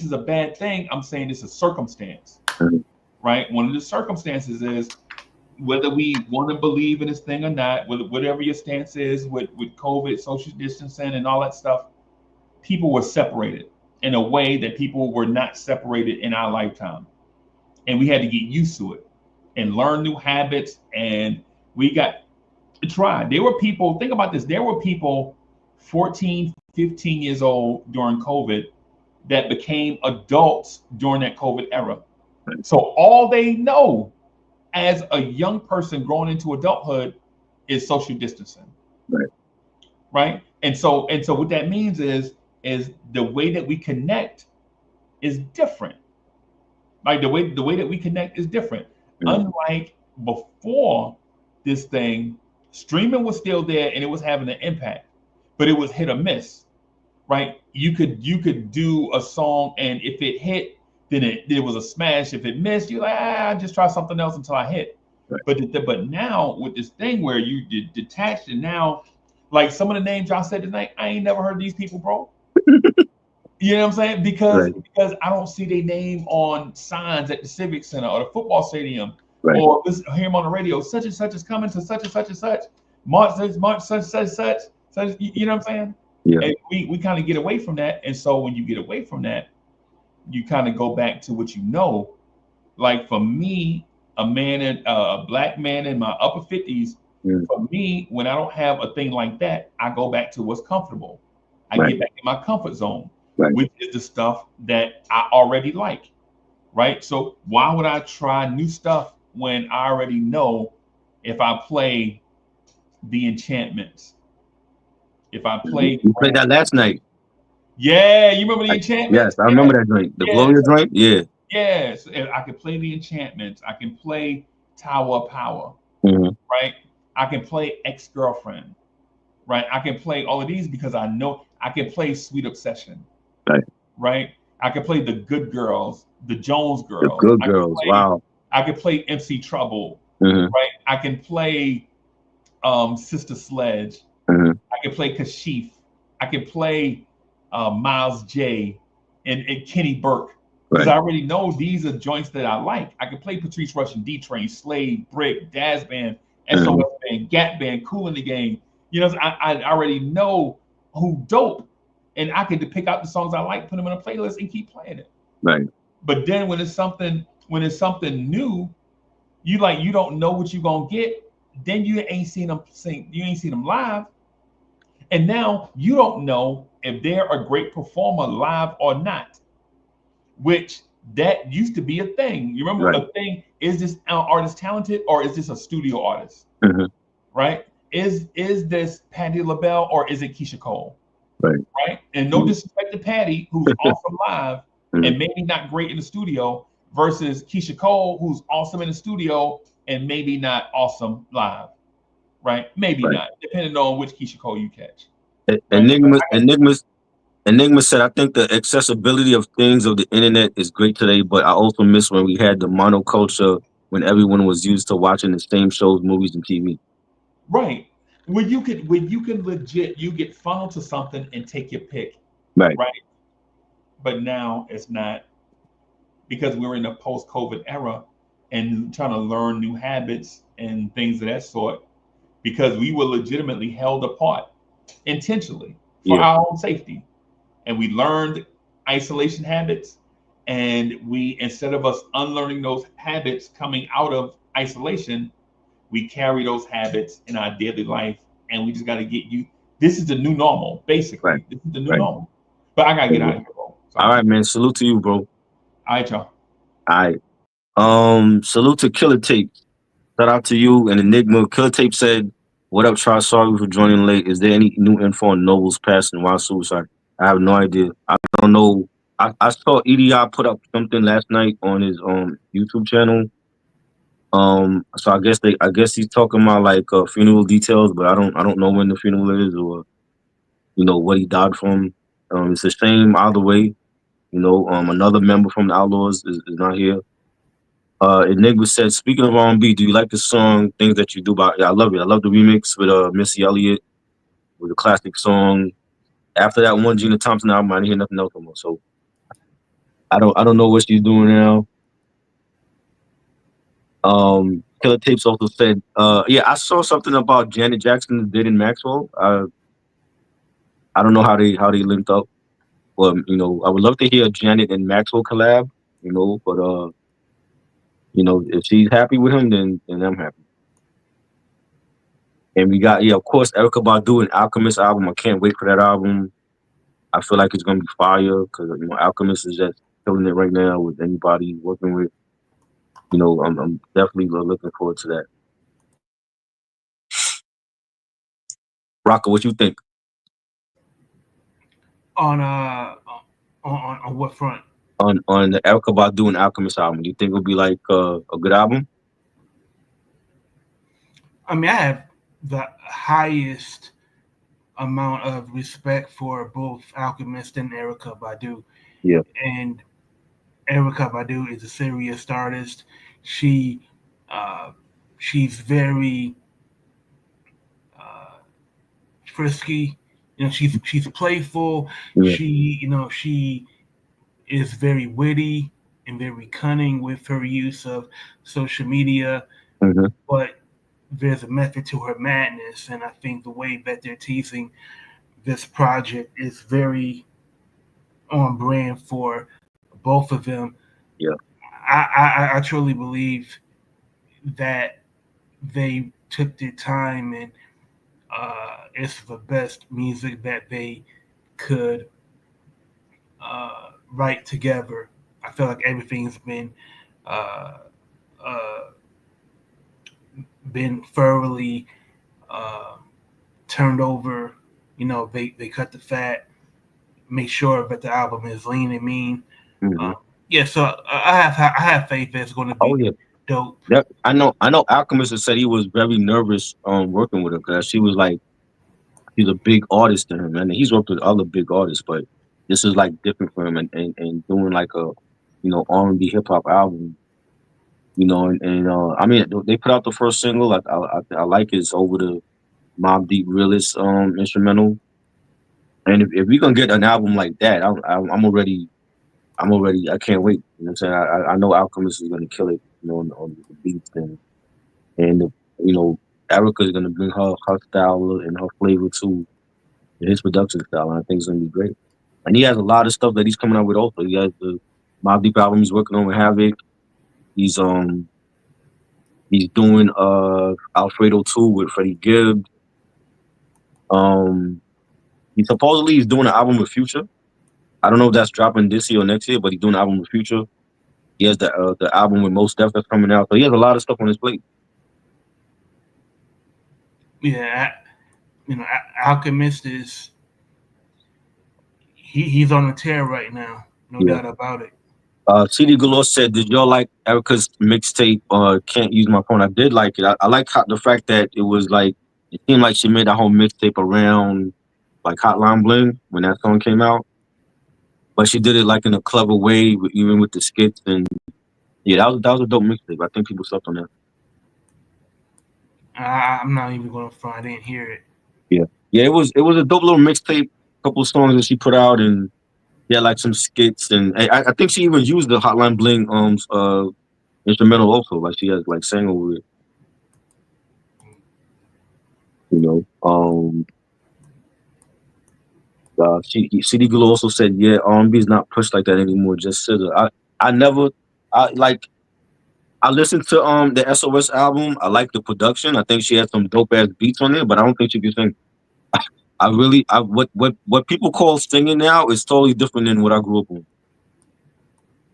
is a bad thing, I'm saying it's a circumstance. Mhm. Right? One of the circumstances is whether we want to believe in this thing or not, whatever your stance is with COVID, social distancing, and all that stuff, people were separated in a way that people were not separated in our lifetime. And we had to get used to it and learn new habits. And we got to try. There were people, think about this, there were people 14, 15 years old during COVID that became adults during that COVID era. So all they know as a young person growing into adulthood is social distancing. Right. Right. And so what that means is the way that we connect is different. Like the way that we connect is different. Mhm. Unlike before this thing, streaming was still there and it was having an impact, but it was hit or miss. Right. You could do a song, and if it hit, then it was a smash. If it missed, you're like, just try something else until I hit. Right. But now with this thing where you detached, and now like some of the names y'all said tonight, I ain't never heard these people, bro. You know what I'm saying? Because I don't see their name on signs at the Civic Center or the football stadium, Right. or listen, hear them on the radio. Such and such is coming to such and such and such. March such. You know what I'm saying? Yeah. And we kind of get away from that. And so when you get away from that, you kind of go back to what you know. Like for me, a black man in my upper 50s, Mhm. for me, when I don't have a thing like that, I go back to what's comfortable. I Right. get back in my comfort zone, Right. which is the stuff that I already like. Right. So why would I try new stuff when I already know if I play the enchantments, if I play You played that last night. Yeah, you remember the enchantments? Yes, I remember that joint. The Yeah. Gloria joint. Yeah. Yes, and I can play the enchantments. I can play Tower of Power, Mhm. right? I can play Ex-Girlfriend, right? I can play all of these because I know I can play Sweet Obsession, Right. right? I can play the Good Girls, the Jones The Girls. Good I can Girls. play- Wow. I can play MC Trouble, Mhm. right? I can play Sister Sledge. Mhm. I can play Kashif. I can play Miles J and Kenny Burke. Because Right. I already know these are joints that I like. I can play Patrice Russian, D-Train, Slade, Brick, Daz Band, SOS Band, Gap Band, Cool in the Game. You know, I already know who dope. And I can pick out the songs I like, put them in a playlist, and keep playing it. Right. But then when it's something new, you don't know what you're gonna get. then you ain't seen them sing. You ain't seen them live, and now you don't know if they're a great performer live or not. Which that used to be a thing. You remember Right. a thing? Is this artist talented or is this a studio artist? Mhm. Right? Is this Patti LaBelle or is it Keisha Cole? Right. Right? And no disrespect to Patti, who's awesome live Mhm. and maybe not great in the studio, versus Keisha Cole, who's awesome in the studio and maybe not awesome live. Right? Maybe Right. not, depending on which Keisha Cole you catch. E- Right? Enigma said, I think the accessibility of things of the internet is great today, but I also miss when we had the monoculture when everyone was used to watching the same shows, movies, and TV. Right. When you can legit you get funneled to something and take your pick. Right. Right. But now it's not, because we're in a post-COVID era and trying to learn new habits and things of that sort, because we were legitimately held apart intentionally for Yeah. our own safety. And we learned isolation habits, and we, instead of us unlearning those habits coming out of isolation, we carry those habits in our daily life, and we just got to get you. This is the new normal, basically. Right. This is the new Right. normal. But I gotta get out of here, bro. All Sorry. right, man. Salute to you, bro. All right, y'all. All right. Salute to Killer Tape. Shout out to you and Enigma. Killer Tape said, "What up, Try? Sorry for joining late. Is there any new info on Noble's passing while suicide? I have no idea. I don't know. I saw EDI put up something last night on his YouTube channel. So I guess he's talking about like funeral details, but I don't know when the funeral is or what he died from. It's a shame either way. Another member from the Outlaws is not here. Enigma said, speaking of R&B, do you like the song Things That You Do By? Yeah, I love it. I love the remix with Missy Elliott with a classic song. After that one Gina Thompson album, I didn't hear nothing else no more. So I don't know what she's doing now. Killer Tapes also said, yeah, I saw something about Janet Jackson dating Maxwell. I don't know how they linked up. Well, I would love to hear Janet and Maxwell collab, but if she's happy with him, then I'm happy. And we got, of course, Erykah Badu and Alchemist album. I can't wait for that album. I feel like it's gonna be fire because Alchemist is just killing it right now with anybody working with. I'm definitely looking forward to that. Rocco, what you think? On what front? On the Erykah Badu and Alchemist album, do you think it'll be like a good album? I mean, I have the highest amount of respect for both Alchemist and Erykah Badu. Yeah. And Erykah Badu is a serious artist. She's very frisky. She's playful. Yeah. She is very witty and very cunning with her use of social media. Mm-hmm. But there's a method to her madness, and I think the way that they're teasing this project is very on brand for both of them. Yeah. I truly believe that they took their time, and it's the best music that they could write together. I feel like everything's been thoroughly turned over. They cut the fat, make sure that the album is lean and mean. Mm-hmm. So I have faith that it's going to be dope. Yep. I know Alchemist has said he was very nervous working with her because she was like, he's a big artist to him, and he's worked with other big artists, but this is like different for him, and doing like a R&B hip hop album, I mean, they put out the first single. I like his Over the Mob Deep Realist instrumental, and if we gonna get an album like that, I'm already I can't wait. You know what I'm saying? I know Alchemist is gonna kill it, on the beats thing, and Erykah is gonna bring her style and her flavor to his production style, and I think it's gonna be great. And he has a lot of stuff that he's coming out with also. He has the Mobb Deep album he's working on with Havoc. He's He's doing Alfredo 2 with Freddie Gibbs. He's doing an album with Future. I don't know if that's dropping this year or next year, but he's doing an album with Future. He has the album with Mos Def that's coming out. So he has a lot of stuff on his plate. Yeah, Alchemist is he's on the tear right now, no doubt about it. CD Galore said, "Did y'all like Erica's mixtape? Can't Use My Phone." I did like it. I like the fact that it was like it seemed like she made that whole mixtape around like Hotline Bling when that song came out, but she did it like in a clever way, even with the skits and yeah, that was a dope mixtape. I think people slept on that. I'm not even going to front. I didn't hear it. Yeah, it was a dope little mixtape. Couple of songs that she put out, and yeah, like some skits, and I think she even used the Hotline Bling instrumental also. Like she has like sang over it. You know, CD Glue also said, "Yeah, R&B is not pushed like that anymore. Just SZA." I listened to the SOS album. I like the production. I think she had some dope ass beats on there, but I don't think she can sing. What people call singing now is totally different than what I grew up on.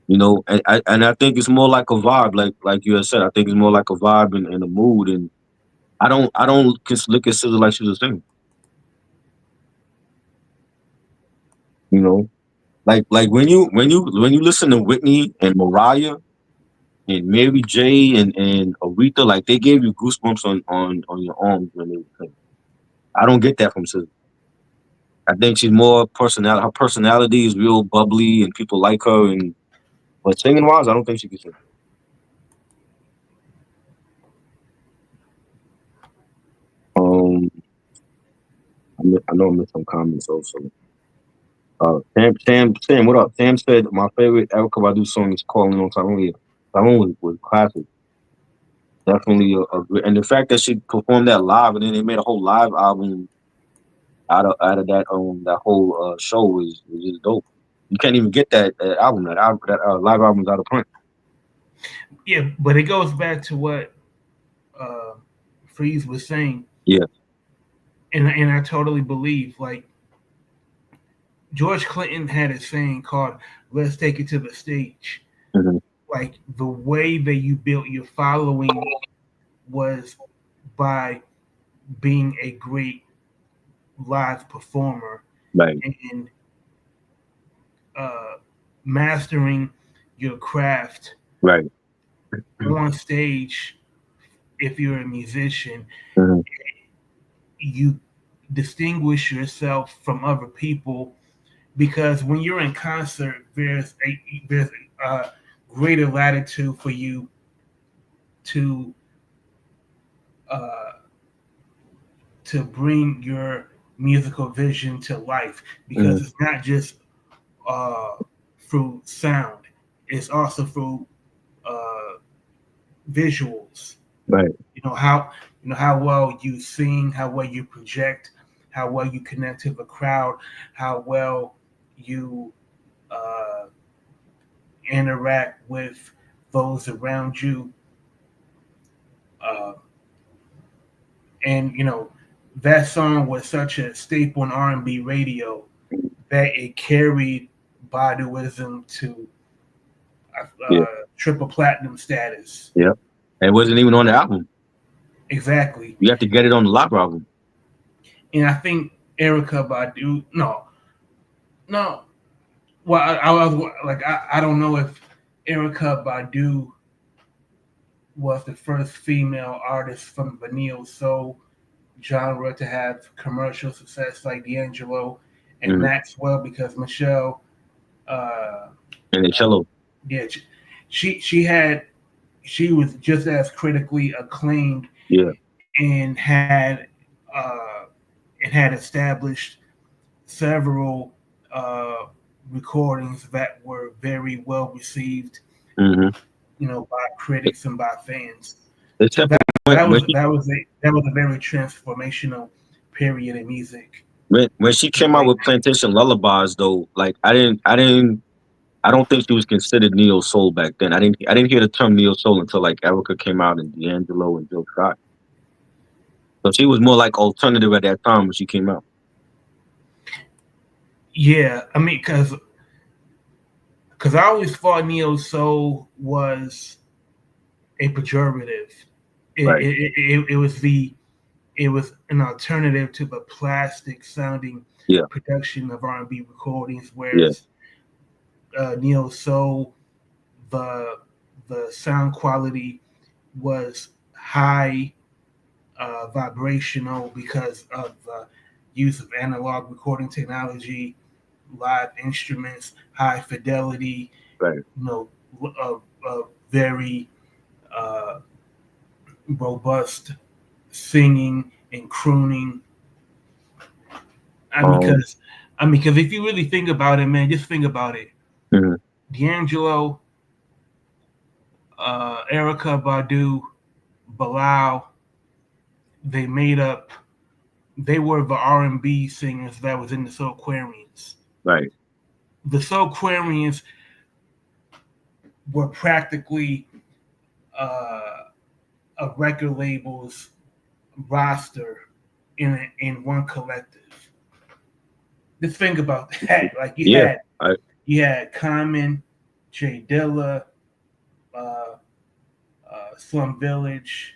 You know, and I think it's more like a vibe, like you had said. I think it's more like a vibe and a mood, and I don't look at SZA like she's a singer. You know, like when you listen to Whitney and Mariah and Mary J and Aretha, like they gave you goosebumps on your arms when they were singing. I don't get that from SZA. I think she's more personality. Her personality is real bubbly, and people like her. But singing wise, I don't think she can sing. I know I missed some comments also. Sam, what up? Sam said my favorite Erykah Badu song is "Calling on Tyrone." Tyrone was classic. Definitely a great, and the fact that she performed that live, and then they made a whole live album out of that that whole show is just dope. You can't even get that album, that live album's out of print. Yeah, but it goes back to what Freeze was saying. Yeah, and I totally believe, like, George Clinton had a saying called "Let's take it to the stage." Mm-hmm. Like the way that you built your following was by being a great live performer, right, and mastering your craft, right, on stage. If you're a musician, mm-hmm. you distinguish yourself from other people, because when you're in concert, there's a greater latitude for you to bring your musical vision to life, because Mm-hmm. it's not just through sound; it's also through visuals. Right. You know how well you sing, how well you project, how well you connect to the crowd, how well you interact with those around you, and that song was such a staple in R&B radio that it carried Baduism to triple platinum status. Yeah, it wasn't even on the album. Exactly. You have to get it on the live album. And I think Erykah Badu, no. Well, I was like, I don't know if Erykah Badu was the first female artist from the neo-soul genre to have commercial success like D'Angelo and Maxwell, because Michelle and the cello. Yeah, she was just as critically acclaimed. Yeah, and had established several recordings that were very well received, by critics and by fans. Except that was a very transformational period in music. When she came out with Plantation Lullabies, though, like I didn't I don't think she was considered neo soul back then. I didn't hear the term neo soul until like Erica came out and D'Angelo and Jill Scott. So she was more like alternative at that time when she came out. Yeah, I mean, because I always thought neo soul was a pejorative. Right. It was an alternative to the plastic sounding Yeah. production of R&B recordings, Yeah. whereas neo soul, the sound quality was high vibrational because of the use of analog recording technology, live instruments, high fidelity, Right. you know, very robust singing and crooning. Because if you really think about it, man, just think about it. Mhm. D'Angelo, Erica Badu, Bilal, they were the R&B singers that was in the Soulquarians. Right. The Soulquarians were practically a record label's roster in one collective. Just think about that. Like you had Common, Jay Dilla, Slum Village,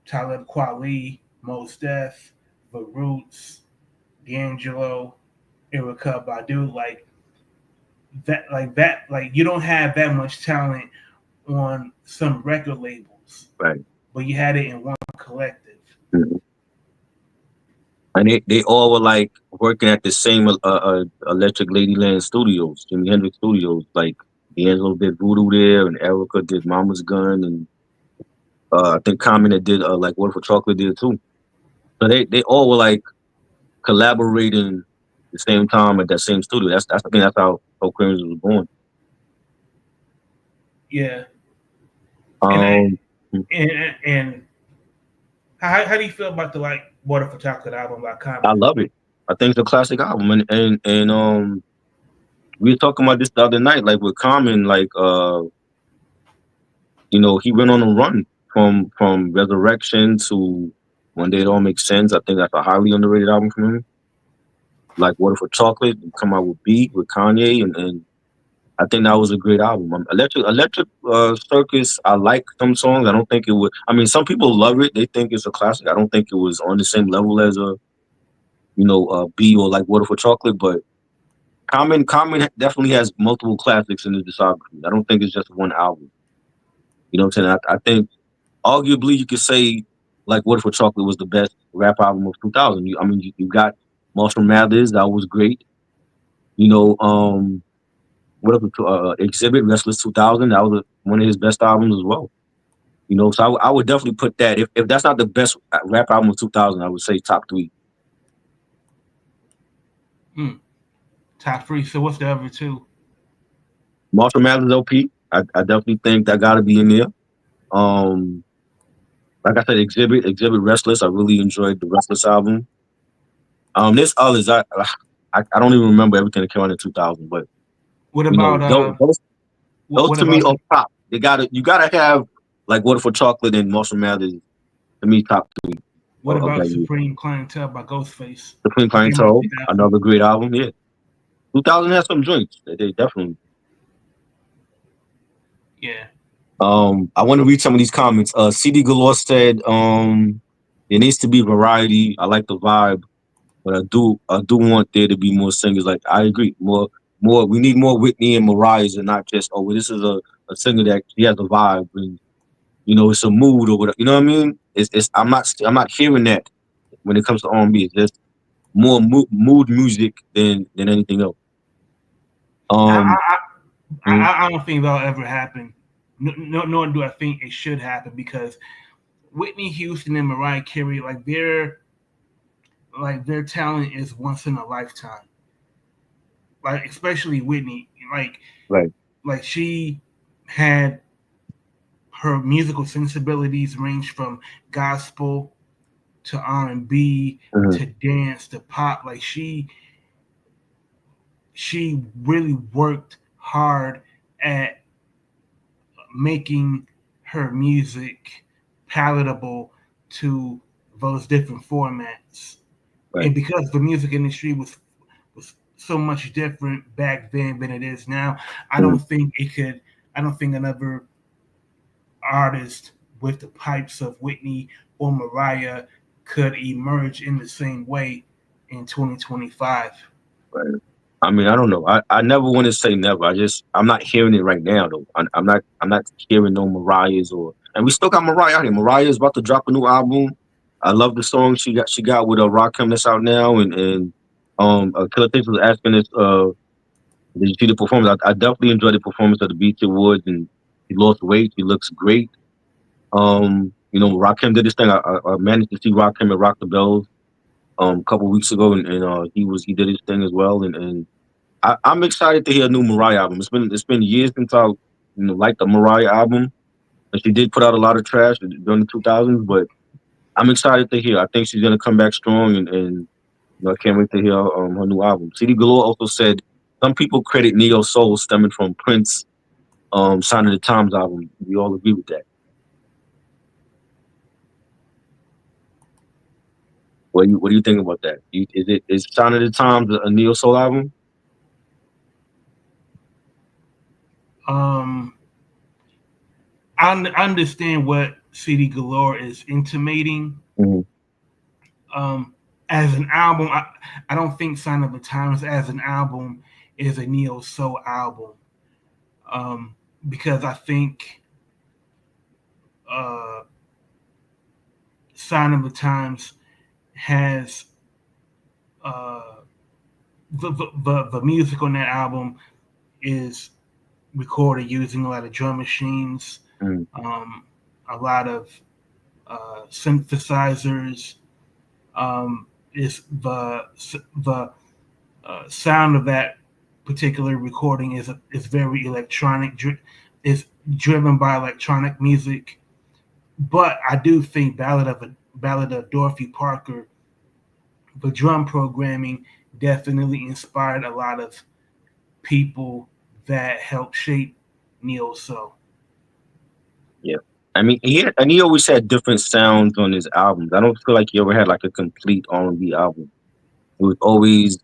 Talib Kweli, Mos Def, The Roots, D'Angelo, Erykah Badu, like you don't have that much talent on some record labels, right? But you had it in one collective. Mm-hmm. And they all were like working at the same Electric Ladyland Studios, Jimi Hendrix Studios. Like D'Angelo did Voodoo there, and Erica did Mama's Gun, and I think Common did like Wonderful Chocolate did too. So they all were like collaborating at the same time at that same studio. I think that's how Aquarius was born. Yeah. And how do you feel about the like Wonderful Chocolate album by Common? I love it. I think it's a classic album, and we were talking about this the other night, like with Common, like you know, he went on a run from Resurrection to One Day It All Makes Sense. I think that's a highly underrated album from him. Like Wonderful Chocolate, and come out with Beat with Kanye, and I think that was a great album. Electric Circus, I like some songs. I don't think it would. I mean, some people love it. They think it's a classic. I don't think it was on the same level as B or like Wonderful Chocolate, but Common definitely has multiple classics in his discography. I don't think it's just one album. You know what I'm saying? I think arguably you could say like Wonderful Chocolate was the best rap album of 2000. You got Marshall Mathers, that was great. You know, Exhibit, Restless 2000, that was one of his best albums as well. You know, so I would definitely put that. If that's not the best rap album of 2000, I would say top 3. Top 3. So what's the other 2? Marshall Mathers LP. I definitely think that got to be in there. Like I said, Exhibit, Restless. I really enjoyed the Restless album. There's others. I don't even remember everything that came out in 2000. But what about those to me are top. You gotta have like Wonderful Chocolate and Marshall Mathers. To me, top 3. What about Supreme Clientele by Ghostface? Supreme Clientele, another great album. Yeah, 2000 has some joints. They definitely. Yeah. I want to read some of these comments. CD Galore said, "There needs to be variety. I like the vibe, but I do want there to be more singers." Like I agree, more. We need more Whitney and Mariah's, and not just this is a singer that she has a vibe, and you know it's a mood or whatever. You know what I mean? I'm not hearing that when it comes to R&B. It's just more mood music than anything else. I don't think that'll ever happen. No, nor do I think it should happen, because Whitney Houston and Mariah Carey, like their talent is once in a lifetime. Like especially Whitney, like she had her musical sensibilities range from gospel to R&B to dance to pop. Like she really worked hard at making her music palatable to those different formats. Right. And because the music industry was so much different back then than it is now, I don't think another artist with the pipes of Whitney or Mariah could emerge in the same way in 2025. Right. I mean, I don't know. I never want to say never. I'm not hearing it right now though. I'm not hearing no Mariahs and we still got Mariah out here. Mariah is about to drop a new album. I love the song she got with R.I.P that's out now and Killer Things was asking us did you see the performance? I definitely enjoyed the performance of the BET Awards and he lost weight. He looks great. Rakim did this thing. I managed to see Rakim at Rock the Bells a couple weeks ago and he did his thing as well and I'm excited to hear a new Mariah album. It's been years since I liked the Mariah album. And she did put out a lot of trash during the 2000s, but I'm excited to hear. I think she's gonna come back strong and I can't wait to hear her new album. CD Galore also said some people credit Neo Soul stemming from Prince Sign of the Times album. We all agree with that. What do you think about that? Is Sign of the Times a Neo Soul album? I understand what CD Galore is intimating. Mm-hmm. As an album, I don't think Sign of the Times as an album is a neo soul album, because I think Sign of the Times has the music on that album is recorded using a lot of drum machines, a lot of synthesizers. Is the sound of that particular recording is very electronic, is driven by electronic music. But I do think Ballad of Dorothy Parker, the drum programming definitely inspired a lot of people that helped shape neo soul. Yeah. I mean, he always had different sounds on his albums. I don't feel like he ever had like a complete R&B album. It was always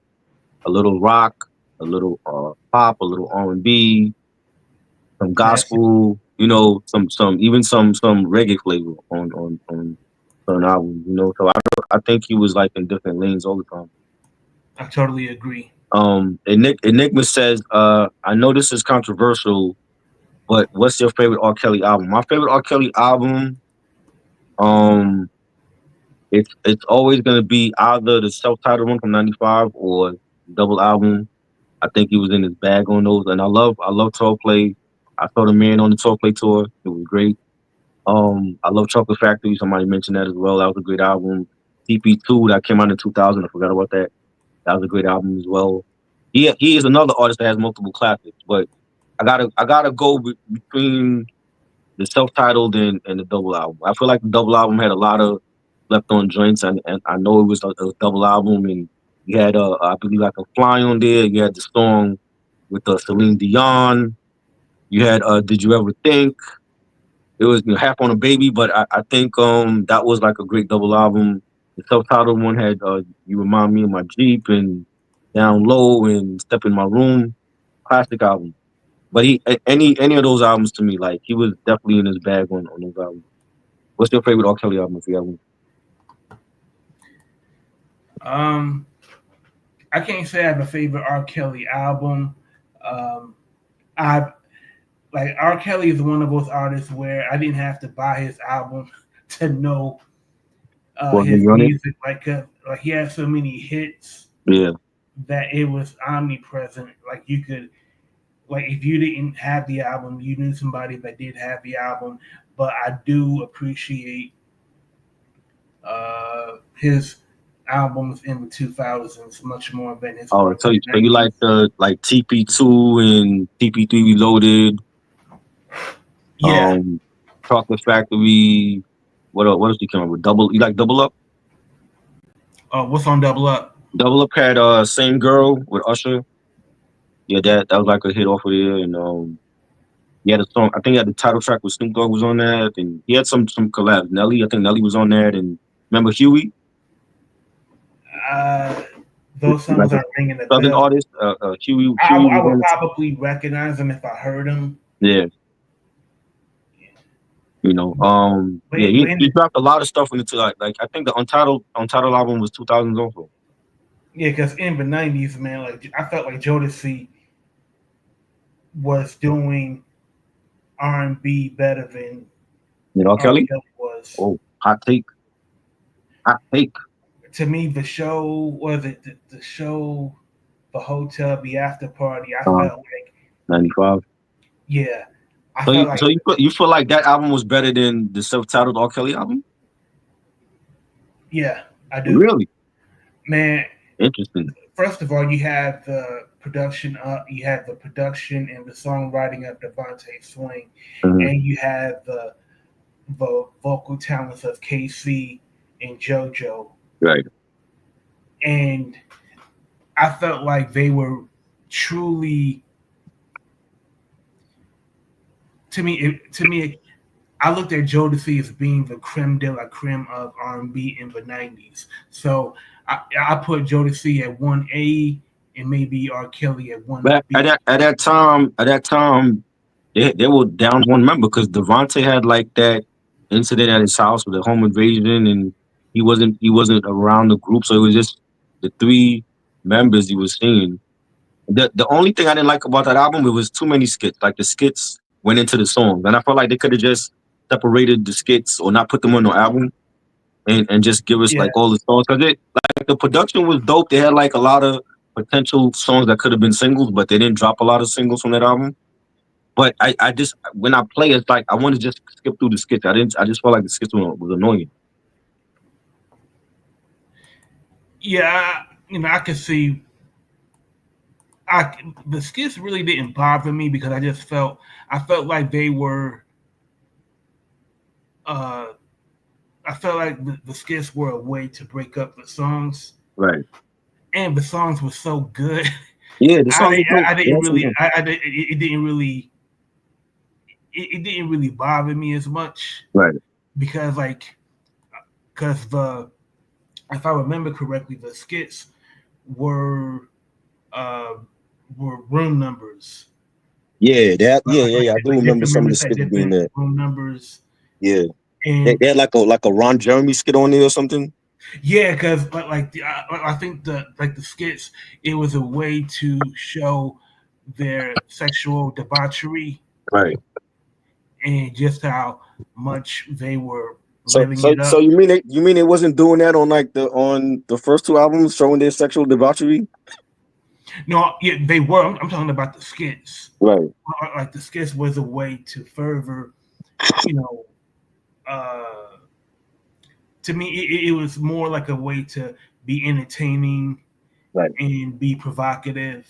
a little rock, a little pop, a little R&B, some gospel, some reggae flavor on certain albums, So I think he was like in different lanes all the time. I totally agree. Enigma says, I know this is controversial, but what's your favorite R. Kelly album? My favorite R. Kelly album, it's always gonna be either the self-titled one from '95 or double album. I think he was in his bag on those, and I love Tall Play. I saw the man on the Tall Play tour; it was great. I love Chocolate Factory. Somebody mentioned that as well. That was a great album. TP2 that came out in 2000. I forgot about that. That was a great album as well. He is another artist that has multiple classics, but I gotta go between the self-titled and the double album. I feel like the double album had a lot of left-on joints, and I know it was a double album, and you had I believe like a Fly on there. You had the song with Celine Dion. You had Did You Ever Think? It was Half on a Baby, but I think that was like a great double album. The self-titled one had You Remind Me of My Jeep and Down Low and Step in My Room. Classic album. But any of those albums to me, like he was definitely in his bag on those albums. What's your favorite R. Kelly album if you have one? I can't say I have a favorite R. Kelly album. R. Kelly is one of those artists where I didn't have to buy his album to know his music. Like he had so many hits, that it was omnipresent. Like you could, if you didn't have the album, you knew somebody that did have the album. But I do appreciate his albums in the 2000s much more than his. Oh, so you like TP2 and TP3 Reloaded? Yeah. Chocolate Factory. What else you came up with? You like Double Up? What's on Double Up? Double Up had Same Girl with Usher. Yeah, that was like a hit off of there, and he had a song. I think he had the title track with Snoop Dogg was on that, and he had some collabs. Nelly, I think Nelly was on that, and remember Huey, Uh, those like songs a aren't ringing a Southern bell. artist. Huey I was would on it. probably recognize them if I heard them. Yeah, But, yeah, but in he dropped a lot of stuff into like I think the Untitled album was 2000s also. yeah, because in the '90s, man, like I felt like Jodeci was doing R&B better than R. R. Kelly. Kelly was. Oh, hot take. To me, the show was it the show, the hotel, the after party. I Uh, felt like 95. yeah, I So felt like you feel like that album was better than the self-titled R. Kelly album? yeah, I do, Really man. interesting. First of all, you had the production up, you had the production and the songwriting of Devontae Swing, Mhm. and you had the vocal talents of KC and JoJo, Right. and I felt like they were truly to me. I looked at Jodeci as being the creme de la creme of R&B in the '90s. So I put Jodeci at 1A and maybe R. Kelly at But 1B. at that time, they were down one member because Devontae had like that incident at his house with a home invasion, and he wasn't around the group, so it was just the three members he was seeing. The only thing I didn't like about that album, it was too many skits. Like the skits went into the songs, and I felt like they could have just separated the skits or not put them on the album and just give us Yeah, like all the songs because it like the production was dope. They had like a lot of potential songs that could have been singles, but they didn't drop a lot of singles from that album. But I just when I play it's like I want to just skip through the skits. I just felt like the skits was annoying. yeah. I could see. The skits really didn't bother me because I felt like they were. Uh, I felt like the skits were a way to break up the songs, Right. and the songs were so good. Yeah, the songs were dope. I They didn't had some really. dope. It didn't really. It didn't really bother me as much Right. because the if I remember correctly, the skits were uh, were room numbers. Yeah. I do Like remember different some of the members had skits being different there. room numbers, Yeah. They, and they had like a Ron Jeremy skit on there or something. yeah, because I think the skits, it was a way to show their sexual debauchery Right. and just how much they were So living so it so up. you mean it wasn't doing that on like on the first two albums showing their sexual debauchery? No, yeah, they were. I'm talking about the skits. Right. Like the skits was a way to further, you know, uh, to me, it was more like a way to be entertaining Right. and be provocative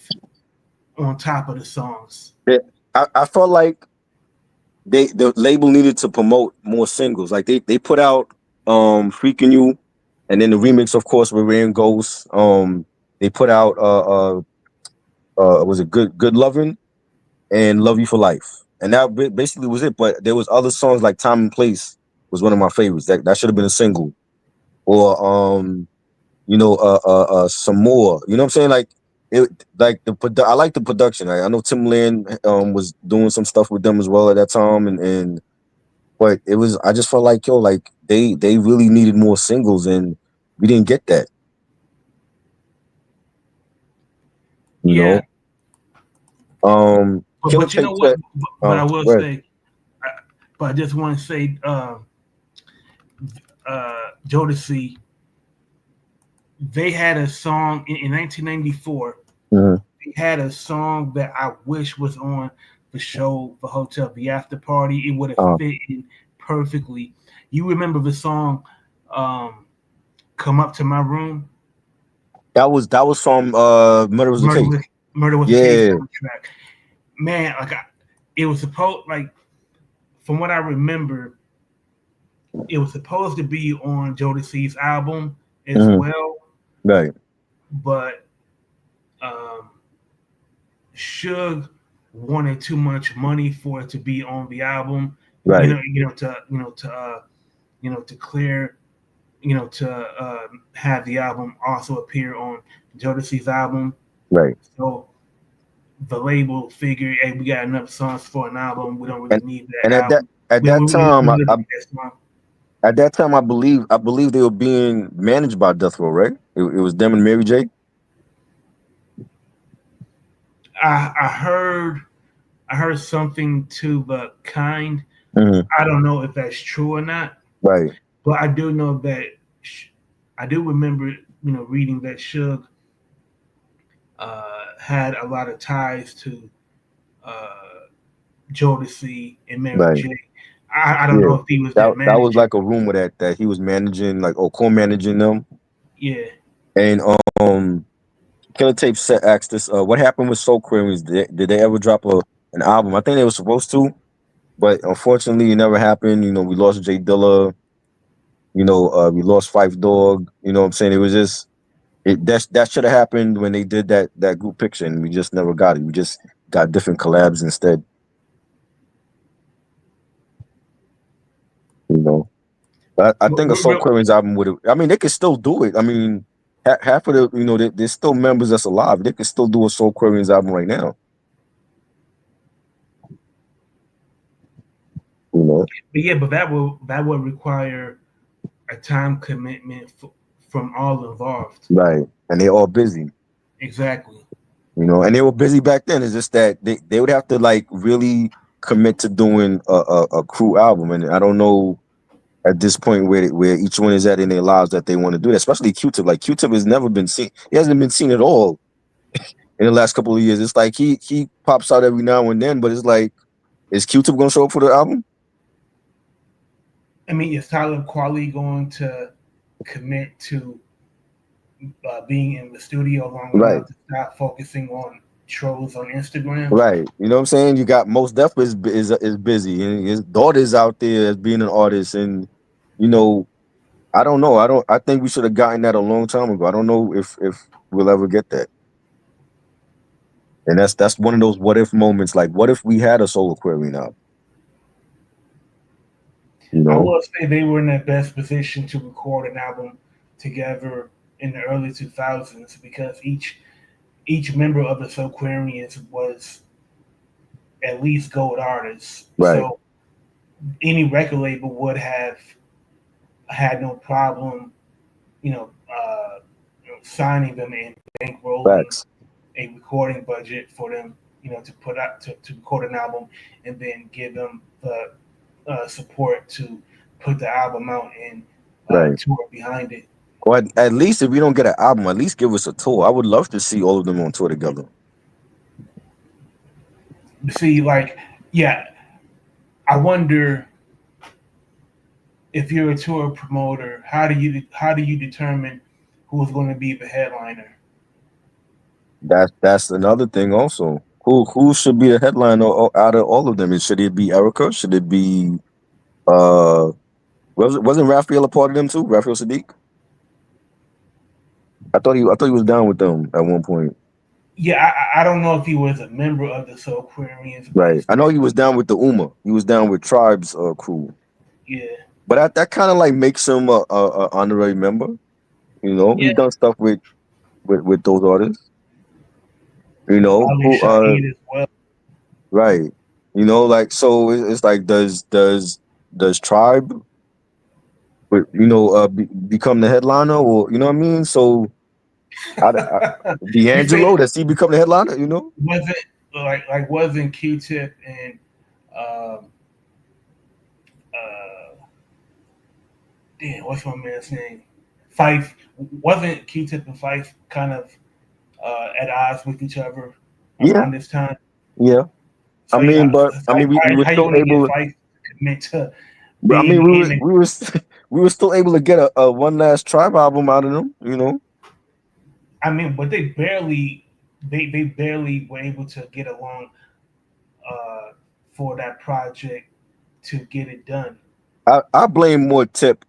on top of the songs. Yeah, I felt like the label needed to promote more singles. Like they put out Freaking You and then the remix of course with Rain Ghost. They put out was it Good Loving and Love You for Life. And that basically was it. But there was other songs like Time and Place was one of my favorites. That should have been a single. Or some more. You know what I'm saying? Like it, like I like the production. I know Timbaland was doing some stuff with them as well at that time, and but it was I just felt like like they really needed more singles, and we didn't get that. You Yeah, know, Killer but you know Cake what? said, But I will right. say, but I just want to say, Jodeci, they had a song in 1994. Mhm. They had a song that I wish was on the show, the hotel, the after party. It would have fit in perfectly. You remember the song, "Come Up to My Room"? That was from Murder Was the Murder Case. was Murder was the Case Yeah. soundtrack. Man, it was supposed from what I remember, it was supposed to be on Jodeci's album as well, Right. but um, Suge wanted too much money for it to be on the album. Right. To clear, to have the album also appear on Jodeci's album. Right. So the label figured, hey, we got enough songs for an album. We don't really need that And album. at that time, I believe they were being managed by Death Row, right? It was them and Mary J. I heard something to the kind. Mm-hmm. I don't know if that's true or not. Right. But I do know that I do remember, reading that Suge had a lot of ties to Jodeci and Mary J. I don't know if he was that manager. was like a rumor that he was managing, like, or co-managing them. Yeah. And Killer Tape asked this, what happened with Soul Queries? Did they ever drop an album? I think they were supposed to, but unfortunately it never happened. We lost Jay Dilla. We lost Phife Dawg. You know what I'm saying? It was just that should have happened when they did that group picture, and we just never got it. We just got different collabs instead. But I think a Soul Queries album would have. I mean, they could still do it. I mean, half of the there's still members that's alive. They could still do a Soul Queries album right now. But that will require a time commitment from all involved. Right, and they're all busy. Exactly. And they were busy back then. It's just that they would have to like really commit to doing a crew album, and I don't know at this point where each one is at in their lives that they want to do that. Especially Q-Tip. Like Q-Tip has never been seen. He hasn't been seen at all in the last couple of years. It's like he pops out every now and then, but it's like, is Q-Tip gonna show up for the album? I mean, is Talib Kweli going to commit to being in the studio long enough to stop focusing on trolls on Instagram? Right. You know what I'm saying? You got Mos Def is busy, and his daughter's out there as being an artist, and I don't know. I think we should have gotten that a long time ago. I don't know if we'll ever get that. And that's one of those what if moments. Like, what if we had a Soul Aquarium now? I will say they were in their best position to record an album together in the early 2000s because each member of the Soulquarians was at least gold artists. Right. So any record label would have had no problem, signing them and bankrolling a recording budget for them, to put out to record an album and then give them the support to put the album out and tour behind it. Or at least if we don't get an album, at least give us a tour. I would love to see all of them on tour together. See, I wonder if you're a tour promoter, how do you determine who's going to be the headliner? That's another thing also. Who should be the headliner out of all of them? Should it be Erica? Should it be wasn't Raphael a part of them too? Raphael Sadiq? I thought he was down with them at one point. Yeah, I don't know if he was a member of the Soulquarians. Right. I know he was down with the Uma. He was down with Tribe's crew. Yeah. But that kind of like makes him a honorary member. He's done stuff with those artists. As well. Right. So it's like does Tribe become the headliner, or you know what I mean? So D'Angelo, does he become the headliner? Wasn't Q-Tip and what's my man's name? Phife. Wasn't Q-Tip and Phife kind of at odds with each other around this time? Yeah. So, we were still able to commit to. We were still able to get a one last Tribe album out of them. I mean, but they barely were able to get along for that project to get it done. I blame more Q-Tip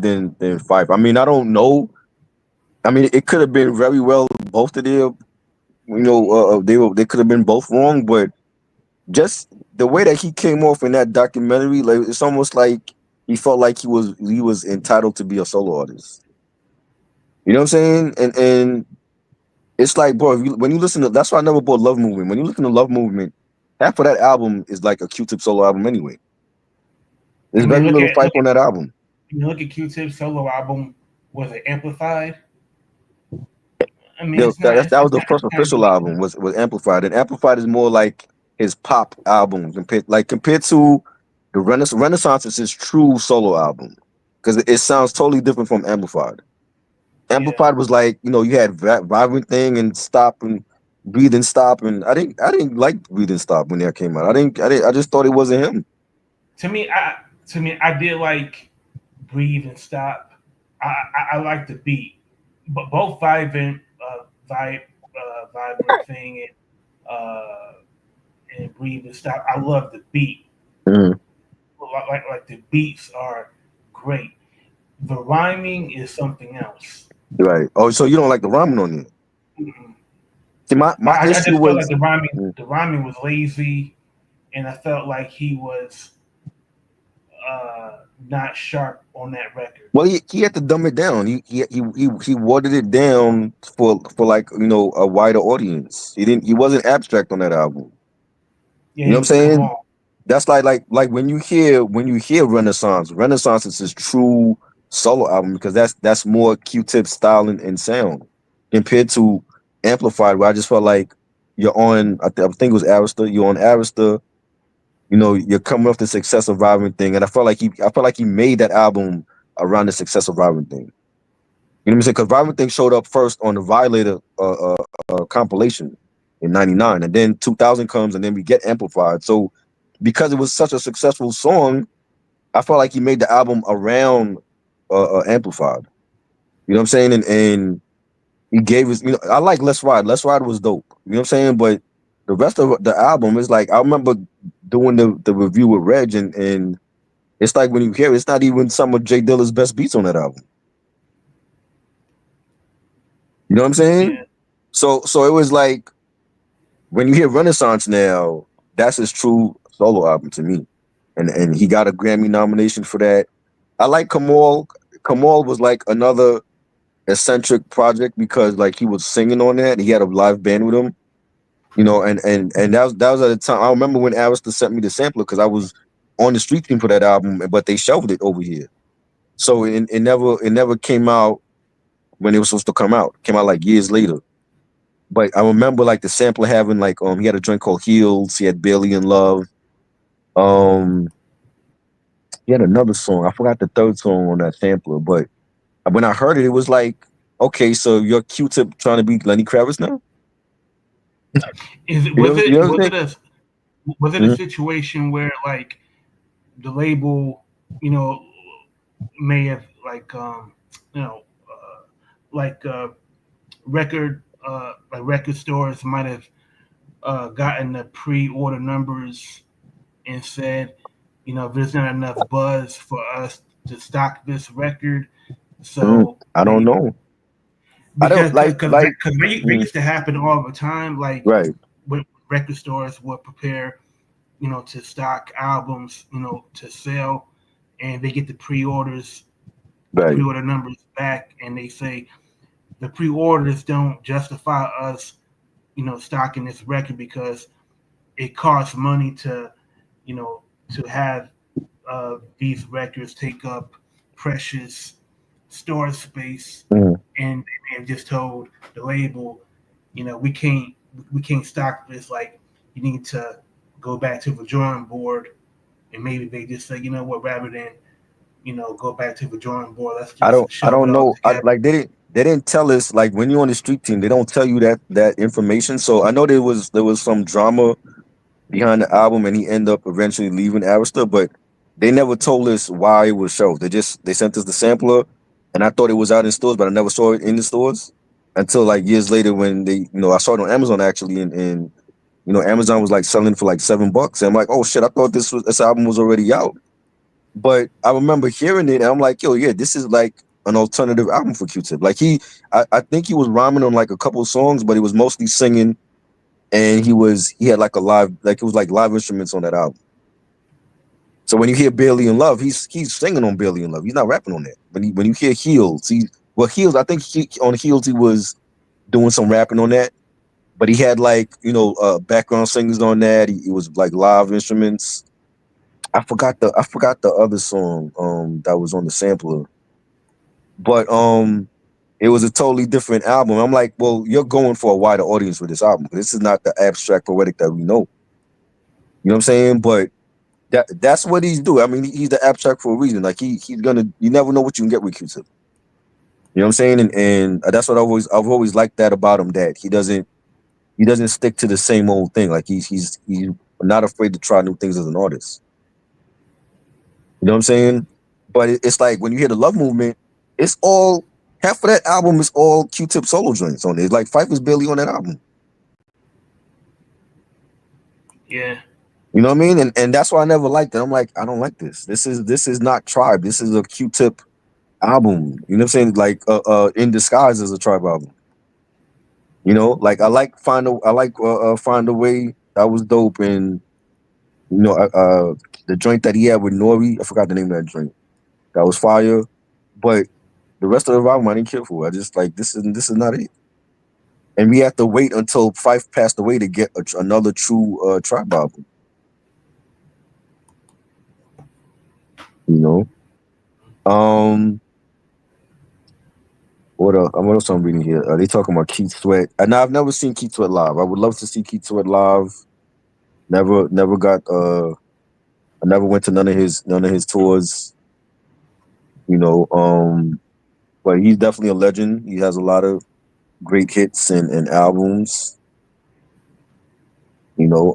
than Phife. I mean, I don't know. I mean, it could have been very well both of their they could have been both wrong, but just the way that he came off in that documentary, like it's almost like he felt like he was entitled to be a solo artist. You know what I'm saying? And it's like, bro, when you listen to, that's why I never bought Love Movement. When you listen to Love Movement, half of that album is like a Q-Tip solo album anyway. I There's mean, very little fight on that album. you look at Q-Tip's solo album. Was it Amplified? I mean, Yo, it's not. that was It's the not. first official album was Amplified, and Amplified is more like his pop album compared to the Renaissance is his true solo album because it sounds totally different from Amplified. Yeah. Amplified was like you had Vibrant Thing and Stop and Breathe and Stop, and I didn't like Breathe and Stop when that came out. I just thought it wasn't him. To me, I did like Breathe and Stop. I like the beat, but both vibrant thing and Breathe and Stop. I love the beat. Mhm. Like the beats are great. The rhyming is something else. Right. Oh, so you don't like the ramen on it? Mm-mm. See, my I issue just felt like was. the rhyming was lazy, and I felt like he was not sharp on that record. Well, he had to dumb it down. He watered it down for like a wider audience. He wasn't abstract on that album. Yeah, You know he what I'm was come saying? on. That's like when you hear Renaissance. Renaissance is his true solo album because that's more Q-Tip style and sound compared to Amplified, where I just felt like you're on. I think it was Arista. You're on Arista. You're coming off the success of Vibrant Thing, and I felt like he made that album around the success of Vibrant Thing. You know what I'm saying? Because Vibrant Thing showed up first on the Violator compilation in '99, and then 2000 comes, and then we get Amplified. So because it was such a successful song, I felt like he made the album around Amplified. You know what I'm saying? And he gave us. I like Let's Ride. Let's Ride was dope. You know what I'm saying? But the rest of the album is like I remember doing the review with Reg, and it's like when you hear it, it's not even some of Jay Dilla's best beats on that album. You know what I'm saying? Yeah, So it was like when you hear Renaissance now, that's his true solo album to me, and he got a Grammy nomination for that. I like Kamal. Kamal was like another eccentric project because like he was singing on that. He had a live band with him. And that was at the time. I remember when Arista sent me the sampler because I was on the street team for that album, but they shelved it over here. So it never came out when it was supposed to come out. It came out like years later. But I remember like the sampler having like he had a joint called Heels. He had Barely in Love. Um, he had another song. I forgot the third song on that sampler. But when I heard it, it was like, okay, so you're Q-Tip trying to be Lenny Kravitz now. is it You was know, you it know what was I'm it a was it a saying? situation where like the label, you know, may have you know, like record stores might have gotten the pre-order numbers and said, there's not enough buzz for us to stock this record. So I don't they know. I don't because like because like they mm, used to happen all the time. Like right, when record stores would prepare, to stock albums, to sell, and they get the right. pre-order numbers back, and they say the pre-orders don't justify us, stocking this record because it costs money you know, to have these records take up precious storage space, Mm. and they may have just told the label, we can't stock this. Like, you need to go back to the drawing board, and maybe they just say, what, rather than go back to the drawing board, let's I just don't I shove it don't all know. together. Like they didn't tell us like when you're on the street team, they don't tell you that information. So I know there was some drama behind the album, and he ended up eventually leaving Arista, but they never told us why it was shelved. They sent us the sampler, and I thought it was out in stores, but I never saw it in the stores until like years later when I saw it on Amazon actually, and Amazon was like selling for like $7. And I'm like, oh shit, I thought this album was already out. But I remember hearing it, and I'm like, yo, yeah, this is like an alternative album for Q-Tip. Like I think he was rhyming on like a couple of songs, but he was mostly singing, and he had like a live, like it was like live instruments on that album. So when you hear Barely in Love, he's singing on Barely in Love. He's not rapping on that. When you hear Heels, Heels, I think on Heels he was doing some rapping on that, but he had like background singers on that. He was like live instruments. I forgot the other song that was on the sampler, but it was a totally different album. I'm like, well, you're going for a wider audience with this album. This is not the abstract poetic that we know. You know what I'm saying? But that's what he's doing. I mean, he's the abstract for a reason. Like he's gonna, you never know what you can get with Q-Tip. You know what I'm saying? And that's what I've always liked that about him. That he doesn't stick to the same old thing. Like he's not afraid to try new things as an artist. You know what I'm saying? But it's like when you hear the Love Movement, it's all half of that album is all Q-Tip solo joints on it. It's like Phifer's barely on that album. Yeah. You know what I mean? And that's why I never liked it. I'm like, I don't like this. This is not Tribe. This is a Q-Tip album. You know what I'm saying? Like in disguise as a Tribe album. You know, like I like Find a Way. That was dope. And the joint that he had with Nori, I forgot the name of that joint. That was fire. But the rest of the album I didn't care for. I just like this is not it. And we have to wait until Phife passed away to get another true Tribe album. You know, what else I'm reading here? Are they talking about Keith Sweat? And I've never seen Keith Sweat live. I would love to see Keith Sweat live. Never I never went to none of his tours. You know, but he's definitely a legend. He has a lot of great hits and albums. You know,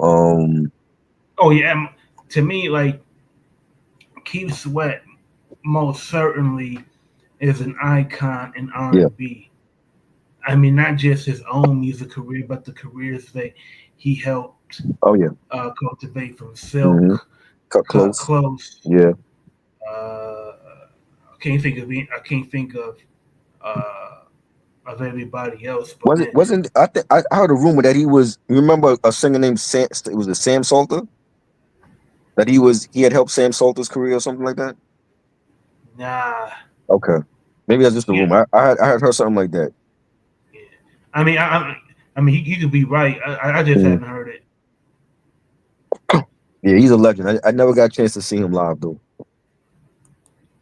Oh yeah, to me, like Keith Sweat most certainly is an icon in R&B. I mean, not just his own music career, but the careers that he helped cultivate, from Silk, Cut Close. Yeah. I can't think of everybody else. But I heard a rumor that he was. You remember a singer named Sam? It was Sam Salter. That he had helped Sam Salter's career or something like that. Nah. Okay, maybe that's just a rumor. I had heard something like that. Yeah. I mean, I mean, he could be right. I just haven't heard it. Yeah, he's a legend. I never got a chance to see him live though.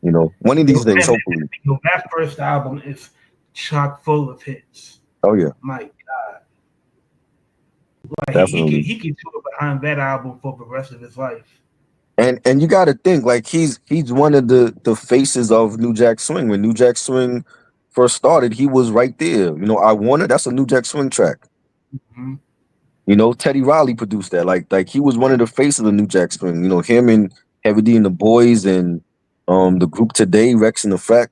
You know, one of these days, hopefully. That first album is chock full of hits. Oh yeah. My God. Like definitely. He can tour behind that album for the rest of his life. And you got to think, like he's one of the faces of New Jack Swing. When New Jack Swing first started, he was right there. You know, I Want It, that's a New Jack Swing track. Mm-hmm. You know, Teddy Riley produced that. Like he was one of the faces of New Jack Swing. You know, him and Heavy D and the Boys and the group Today, Rex and Effect.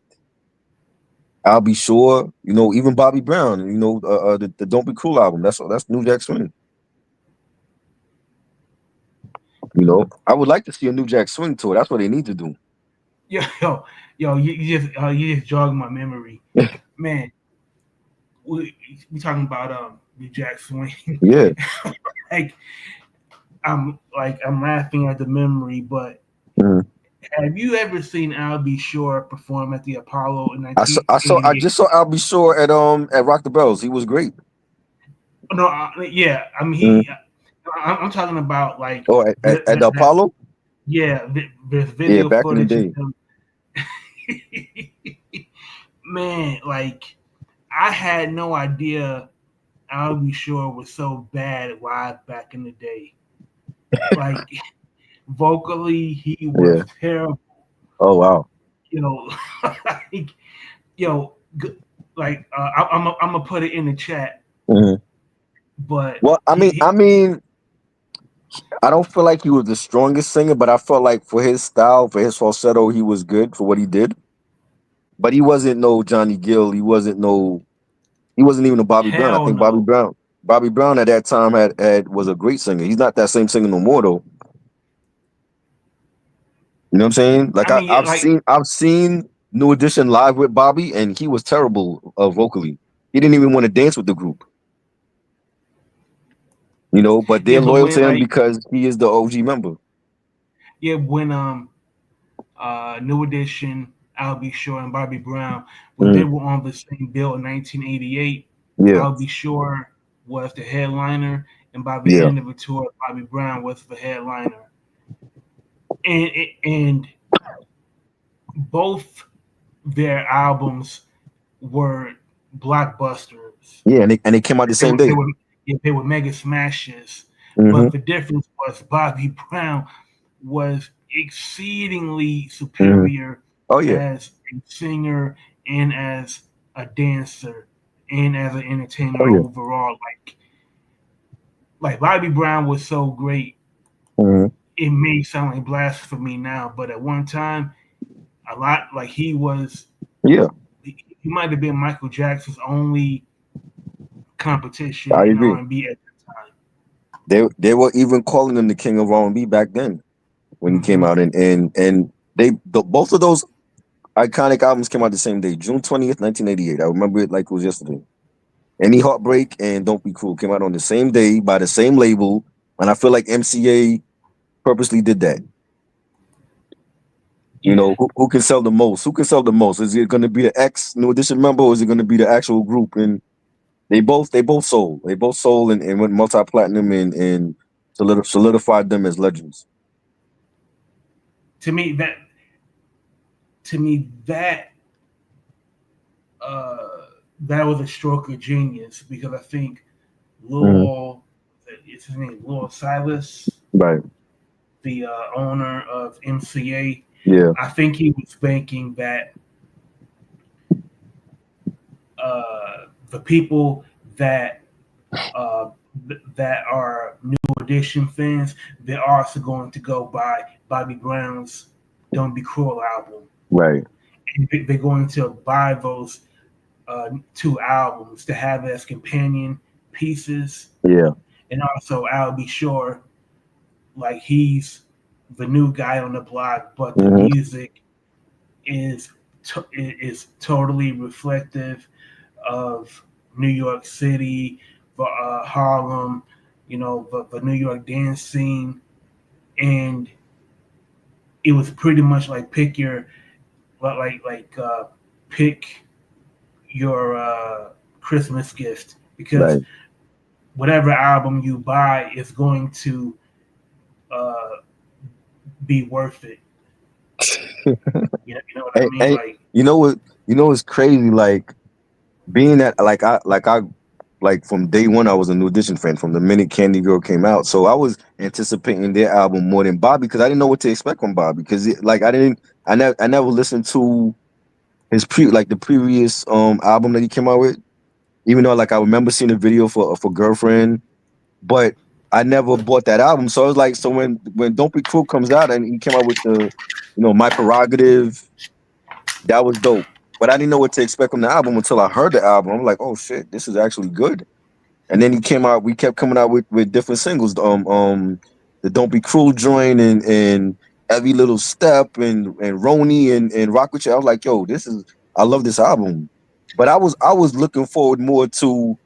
I'll Be Sure. You know, even Bobby Brown. You know, the Don't Be Cruel album. That's New Jack Swing. You know, I would like to see a New Jack Swing tour. That's what they need to do. Yo, you just jogged my memory, man. We talking about New Jack Swing. Yeah. I'm laughing at the memory, but have you ever seen I'll Be Sure perform at the Apollo in 1988? I just saw I'll Be Sure at Rock the Bells. He was great. No, yeah. I mean, I'm talking about like at the Apollo. Yeah, there's video back footage in the day. Man, like I had no idea I'll Be Sure was so bad live back in the day. Like vocally, he was terrible. Oh wow. You know, I'm gonna put it in the chat. Mm-hmm. But well, I mean, I don't feel like he was the strongest singer, but I felt like for his style, for his falsetto, he was good for what he did. But he wasn't no Johnny Gill. He wasn't even a Bobby Brown. I think Bobby Brown at that time was a great singer. He's not that same singer no more though. You know what I'm saying? Like I've seen New Edition live with Bobby, and he was terrible vocally. He didn't even want to dance with the group, but Yeah, they're but loyal when to him because he is the OG member. when New Edition, I'll Be Sure, and Bobby Brown, when they Mm, were on the same bill in 1988, yeah, I'll Be Sure was the headliner, and by the yeah, end of the tour, Bobby Brown was the headliner, and both their albums were blockbusters. yeah, and they came out the They same were they day. were they were mega smashes, Hmm. but the difference was Bobby Brown was exceedingly Hmm. superior Oh yeah, as a singer and as a dancer and as an oh entertainer yeah. overall. Like Bobby Brown was so great, Hmm. it may sound like blasphemy now, but at one time, a lot like Yeah, he might have been Michael Jackson's only competition I in agree. R&B at the time. They were even calling him the king of R&B back then when he came Hmm. out, and both of those iconic albums came out the same day, June 20th, 1988. I remember it like it was yesterday. Any Heartbreak and Don't Be Cruel came out on the same day by the same label, and I feel like MCA purposely did that. Yeah. Who can sell the most? Who can sell the most? Is it going to be the ex New Edition member, or is it going to be the actual group? And they both sold. They both sold and went multi platinum and solidified them as legends. To me, that uh, that was a stroke of genius because I think Hmm. Lil, it's his name, Lil Silas, Right. the owner of MCA. Yeah. I think he was thinking that the people that uh, that are New Edition fans, they're also going to go buy Bobby Brown's "Don't Be Cruel" album, Right. and they're going to buy those two albums to have as companion pieces, Yeah. and also I'll Be Sure, like he's the new guy on the block, but the Hmm. music is is totally reflective of New York City, Harlem, the New York dance scene, and it was pretty much like pick your Christmas gift because Right. whatever album you buy is going to uh, be worth it. You know what I Hey, mean? hey, Like, you know what? You know what's crazy? Like being that, like from day one, I was a New Edition fan from the minute Candy Girl came out. So I was anticipating their album more than Bobby because I didn't know what to expect from Bobby because I never listened to his the previous album that he came out with. Even though like I remember seeing a video for Girlfriend, but I never bought that album. So I was like, so when Don't Be Cruel comes out and he came out with My Prerogative, that was dope. But I didn't know what to expect from the album until I heard the album. I'm like, oh shit, this is actually good. And then he came out. We kept coming out with different singles. The Don't Be Cruel joint and Every Little Step and Roni and Rock with You. I was like, yo, I love this album. But I was looking forward more to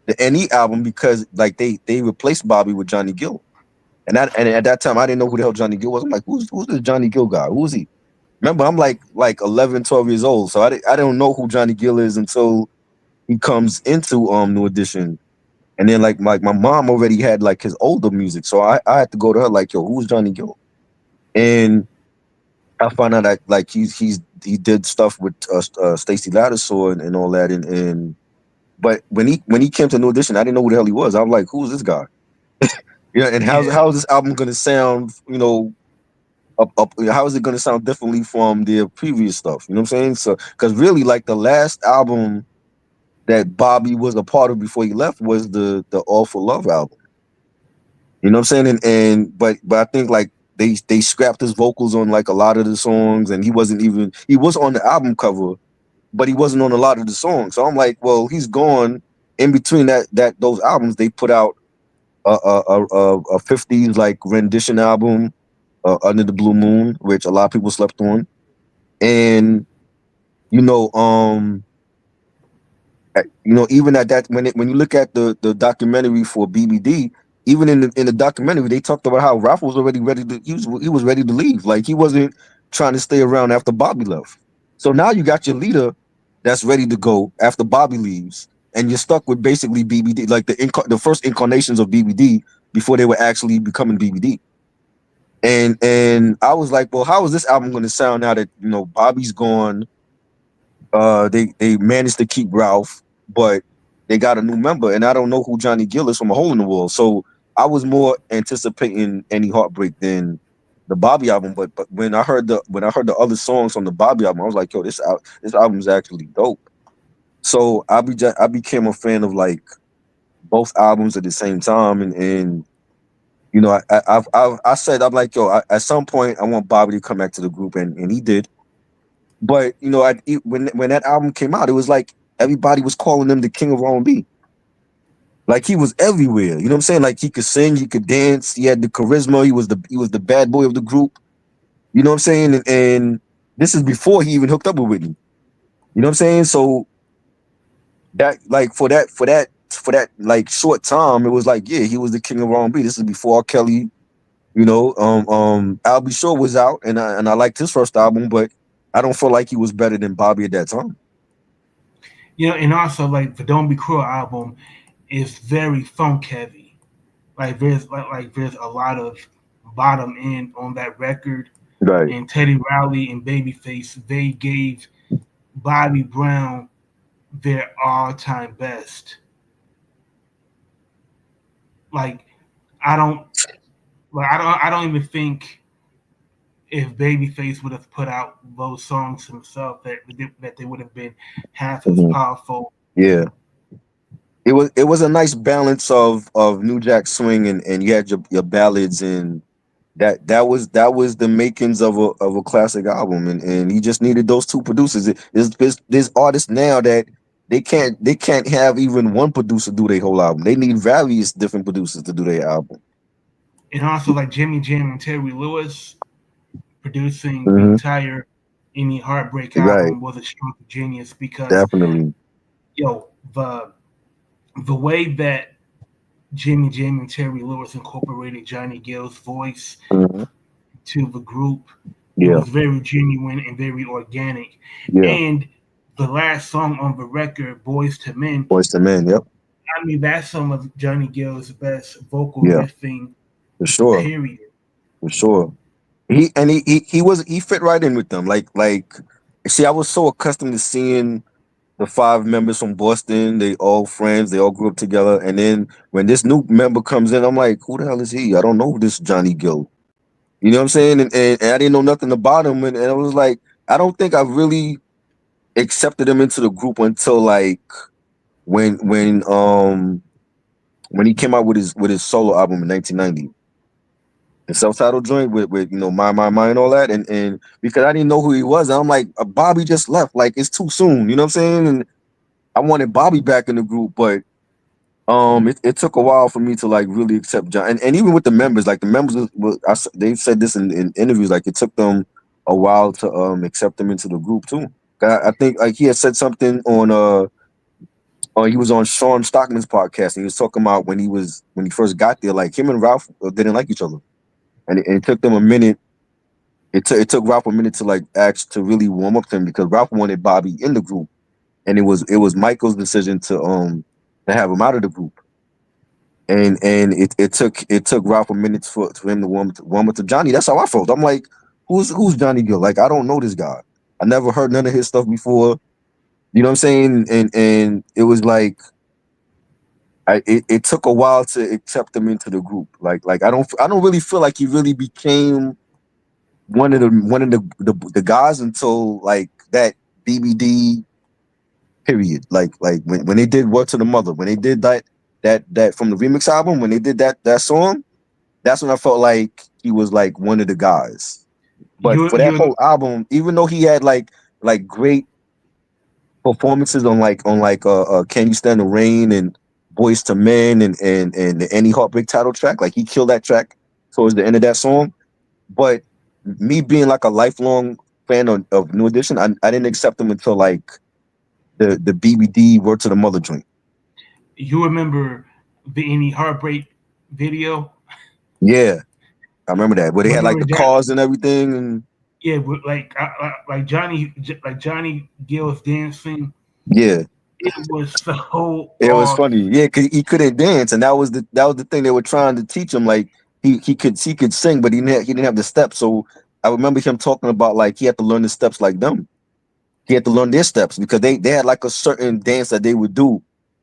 the NE album because like they replaced Bobby with Johnny Gill. And at that time I didn't know who the hell Johnny Gill was. I'm like, who's this Johnny Gill guy? Who is he? Remember, I'm like 11, 12 years old, so I don't know who Johnny Gill is until he comes into New Edition. And then like my mom already had like his older music, so I had to go to her like, yo, who's Johnny Gill? And I found out that like he did stuff with Stacey Lattisaw and all that, and but when he came to New Edition, I didn't know who the hell he was. I was like, who's this guy? Yeah, and yeah, how's this album gonna sound? How is it gonna sound differently from their previous stuff? You know what I'm saying? So because really, like the last album that Bobby was a part of before he left was the All for Love album. You know what I'm saying? But I think like they scrapped his vocals on like a lot of the songs, and he was on the album cover, but he wasn't on a lot of the songs. So I'm like, well, he's gone. In between those albums, they put out a 50s like rendition album, Under the Blue Moon, which a lot of people slept on, and you know, even at that when you look at the documentary for BBD, even in the documentary, they talked about how Ralph was already ready to he was ready to leave. Like he wasn't trying to stay around after Bobby left. So now you got your leader that's ready to go after Bobby leaves, and you're stuck with basically BBD, like the first incarnations of BBD before they were actually becoming BBD. And I was like, well, how is this album going to sound now that Bobby's gone? They managed to keep Ralph, but they got a new member, and I don't know who Johnny Gill is from A Hole in the Wall. So I was more anticipating Any Heartbreak than the Bobby album. But when I heard the other songs on the Bobby album, I was like, yo, this album is actually dope. So I became a fan of like both albums at the same time, and I said, I'm like, yo, at some point I want Bobby to come back to the group, and he did. But when that album came out, it was like everybody was calling him the king of R&B. Like he was everywhere. You know what I'm saying? Like he could sing, he could dance, he had the charisma. He was the bad boy of the group. You know what I'm saying? And this is before he even hooked up with Whitney. You know what I'm saying? So that like for that like short time, it was like, yeah, he was the king of R&B. This is before R. Kelly. I'll Be Sure was out, and I liked his first album, but I don't feel like he was better than Bobby at that time. And also like the Don't Be Cruel album is very funk heavy. There's a lot of bottom end on that record. Right. And Teddy Riley and Babyface, they gave Bobby Brown their all time best. Like I don't I don't even think if Babyface would have put out those songs himself that they would have been half as Mhm. powerful. Yeah. It was a nice balance of New Jack Swing, and you had your ballads, and that was the makings of a classic album, and he just needed those two producers. There's artists now that they can't have even one producer do their whole album. They need various different producers to do their album. And also like Jimmy Jam and Terry Lewis producing the Hmm. entire Any Heartbreak Right. album was a stroke of genius because Definitely. yo the way that Jimmy Jam and Terry Lewis incorporated Johnny Gill's voice Hmm. to the group, it Yeah. was very genuine and very organic. Yeah. And the last song on the record, Boys to Men, Voice to Men. Yep. I mean, that's some of Johnny Gill's best vocal Yeah. riffing, For sure. period. For sure. He fit right in with them. Like see, I was so accustomed to seeing the five members from Boston. They all friends. They all grew up together. And then when this new member comes in, I'm like, who the hell is he? I don't know this Johnny Gill. You know what I'm saying? And I didn't know nothing about him. And I was like, I don't think I really accepted him into the group until like when when um when he came out with his solo album in 1990. The self-titled joint with my and all that, and because I didn't know who he was, and I'm like, Bobby just left, like it's too soon, you know what I'm saying? And I wanted Bobby back in the group, but it took a while for me to like really accept John, and even with the members, like the members they've said this in interviews, like it took them a while to accept him into the group too. I think like he had said something he was on Sean Stockman's podcast, and he was talking about when he first got there, like him and Ralph didn't like each other, and it took them a minute. It took Ralph a minute to like act to really warm up to him, because Ralph wanted Bobby in the group, and it was Michael's decision to have him out of the group, and it took Ralph a minute for him to warm up to Johnny. That's how I felt. I'm like, who's Johnny Gill? Like I don't know this guy. I never heard none of his stuff before. You know what I'm saying? And it was like it took a while to accept him into the group. Like I don't really feel like he really became one of the guys until like that BBD period. Like when they did Word to the Mother, when they did that from the remix album, when they did that song, that's when I felt like he was like one of the guys. But You for that you whole album, even though he had like great performances on Can You Stand the Rain and Boys to Men and the Any Heartbreak title track, like he killed that track towards the end of that song. But me being like a lifelong fan of New Edition. I didn't accept them until like the BBD Word to the Mother joint. You remember the Any Heartbreak video? Yeah, I remember that. Where they had like Whenever the Johnny, cars and everything, and yeah, like Johnny Gill's dancing. yeah, It was so it was off. funny. Yeah, cause he couldn't dance, and that was the thing they were trying to teach him. Like he could sing, but he didn't have the steps. So I remember him talking about like he had to learn the steps like them. He had to learn their steps because they had like a certain dance that they would do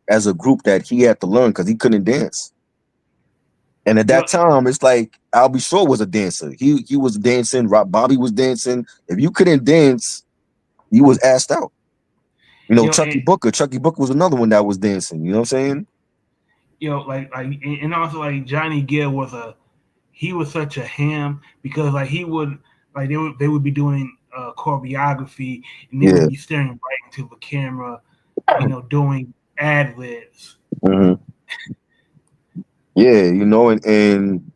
as a group that he had to learn because he couldn't dance. And at You that know, time, it's like Al B. Sure was a dancer. He was dancing. Rob Bobby was dancing. If you couldn't dance, you was asked out. you know, Chucky and, Booker. Chucky Booker was another one that was dancing. You know what I'm saying? and also like Johnny Gill he was such a ham because like he would like they would be doing choreography and they would Yeah. be staring right into the camera, doing ad libs. hmm Yeah. And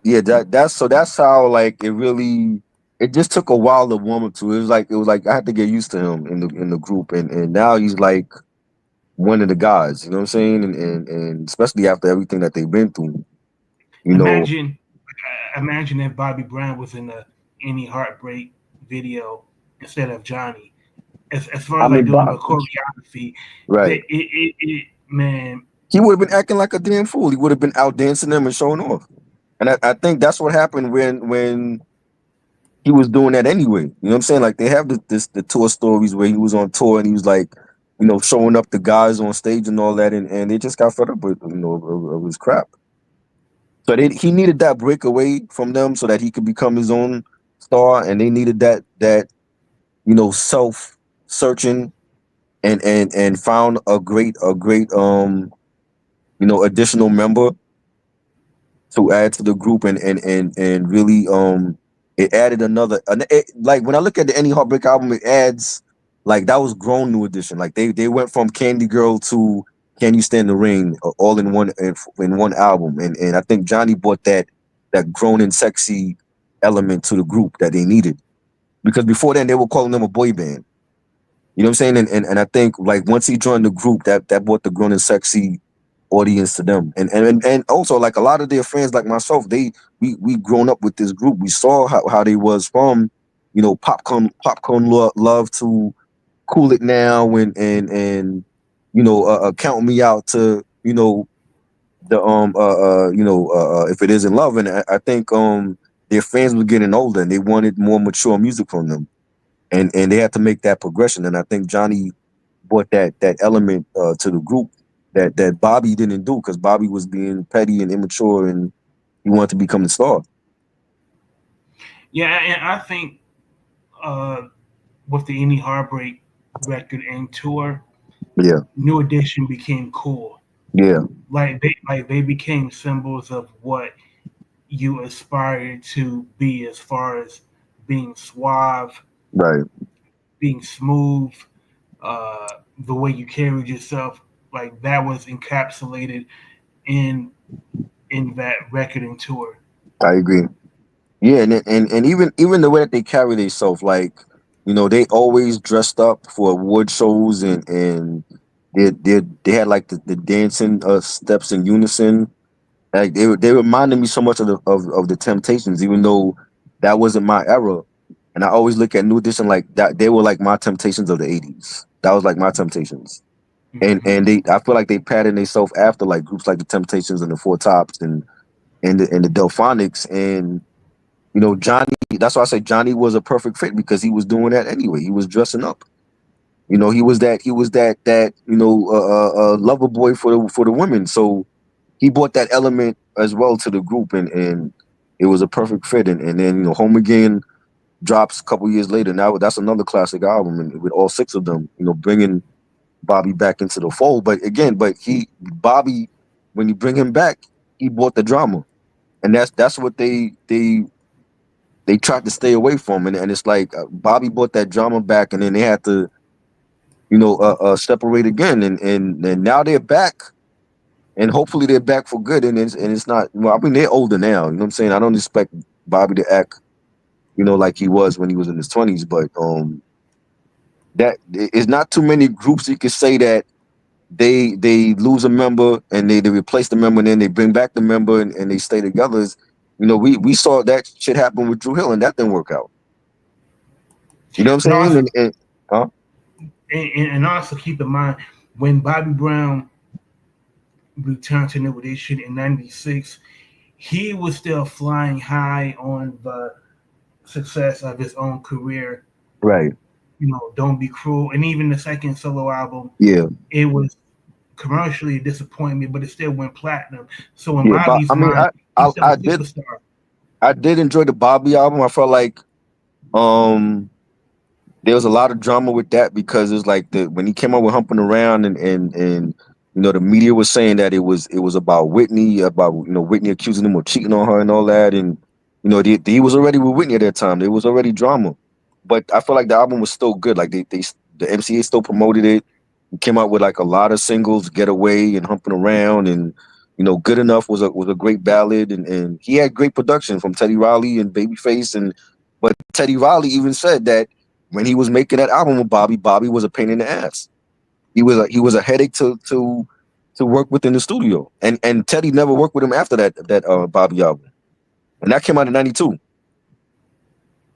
yeah, that's how like it just took a while to warm up to. It was like I had to get used to him in the group, and now he's like one of the guys. You know what I'm saying? And especially after everything that they've been through. You know, Imagine, imagine if Bobby Brown was in the Any Heartbreak video instead of Johnny. As far I as like mean, doing the Bob, choreography, right? it man, He would have been acting like a damn fool. He would have been out dancing them and showing off. And I think that's what happened when he was doing that anyway. You know what I'm saying? Like they have the tour stories where he was on tour and he was like, showing up the guys on stage and all that, and they just got fed up with of his crap. So he needed that break away from them so that he could become his own star, and they needed that self searching and found a great additional member to add to the group and really it added like when I look at the Any Heartbreak album, it adds like that was grown New Edition. Like they went from Candy Girl to Can You Stand the Rain all in one album, and I think Johnny brought that grown and sexy element to the group that they needed, because before then they were calling them a boy band. You know what I'm saying? And I think like once he joined the group, that brought the grown and sexy audience to them. And also like a lot of their friends like myself, we grown up with this group. We saw how they was from, love to Cool It Now and Count Me Out to, the If It Isn't Love. And I think their fans were getting older and they wanted more mature music from them. And they had to make that progression. And I think Johnny brought that element to the group that Bobby didn't do, because Bobby was being petty and immature and he wanted to become the star. yeah, and I think uh, with the Any Heartbreak record and tour, Yeah, New Edition became cool. yeah, Like they became symbols of what you aspire to be as far as being suave, right. being smooth, the way you carried yourself. Like that was encapsulated in in that record and tour. I agree. Yeah, and even the way that they carry themselves, like they always dressed up for award shows and they had like the dancing steps in unison. Like they reminded me so much of the Temptations, even though that wasn't my era. And I always look at New Edition like that. They were like my Temptations of the '80s. That was like my Temptations. And Hmm. I feel like they patterned themselves after like groups like the Temptations and the Four Tops and the Delphonics. And Johnny. That's why I say Johnny was a perfect fit, because he was doing that anyway. He was dressing up. He was that lover boy for the women. So he brought that element as well to the group, and it was a perfect fit. And then Home Again drops a couple years later. Now that's another classic album, and with all six of them, bringing Bobby back into the fold. But again, Bobby, when you bring him back, he brought the drama, and that's what they tried to stay away from. And it's like Bobby brought that drama back, and then they had to separate again, and now they're back, and hopefully they're back for good. And it's not. Well, I mean, they're older now. You know what I'm saying? I don't expect Bobby to act like he was when he was in his 20s. But that is not too many groups you could say that they lose a member and they replace the member and then they bring back the member and they stay together. We saw that shit happen with Drew Hill and that didn't work out. You know what I'm And saying? also, Huh? and also keep in mind when Bobby Brown returned to New Edition in '96, he was still flying high on the success of his own career. Right. Don't Be Cruel, and even the second solo album, Yeah. it was commercially a disappointment, but it still went platinum. So in Yeah. But Bobby's I mean, mind, he's still a I did superstar. I did enjoy the Bobby album. I felt like um there was a lot of drama with that because it's like when he came out with Humping Around and the media was saying that it was about Whitney, about Whitney accusing him of cheating on her and all that, and he was already with Whitney at that time. There was already drama, but I feel like the album was still good. Like the MCA still promoted it. He came out with like a lot of singles, Getaway and Humping Around, and Good Enough was a great ballad, and he had great production from Teddy Riley and Babyface, but Teddy Riley even said that when he was making that album with Bobby was a pain in the ass. He was a headache to work with in the studio, and Teddy never worked with him after that Bobby album, and that came out in '92.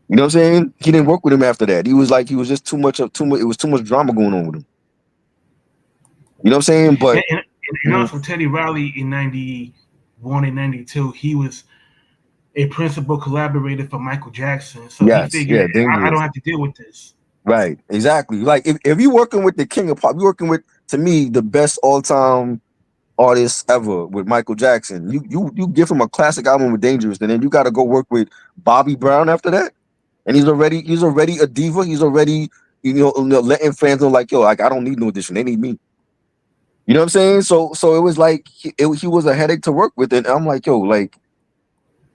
You know what I'm saying? He didn't work with him after that. He was just too much of too much. It was too much drama going on with him. You know what I'm saying? And, But and, and mhm. also Teddy Riley in '91 and '92, he was a principal collaborator for Michael Jackson. So he Yes, figured, yeah, I don't Dangerous. have to deal with this. Right, exactly. Like if you're working with the king of pop, you're working with, to me, the best all time artist ever with Michael Jackson. You give him a classic album with Dangerous, and then you got to go work with Bobby Brown after that, and he's already a diva. He's already letting fans know like, yo, like I don't need no audition, they need me. You know what I'm saying? So it was like he was a headache to work with, and I'm like, yo, like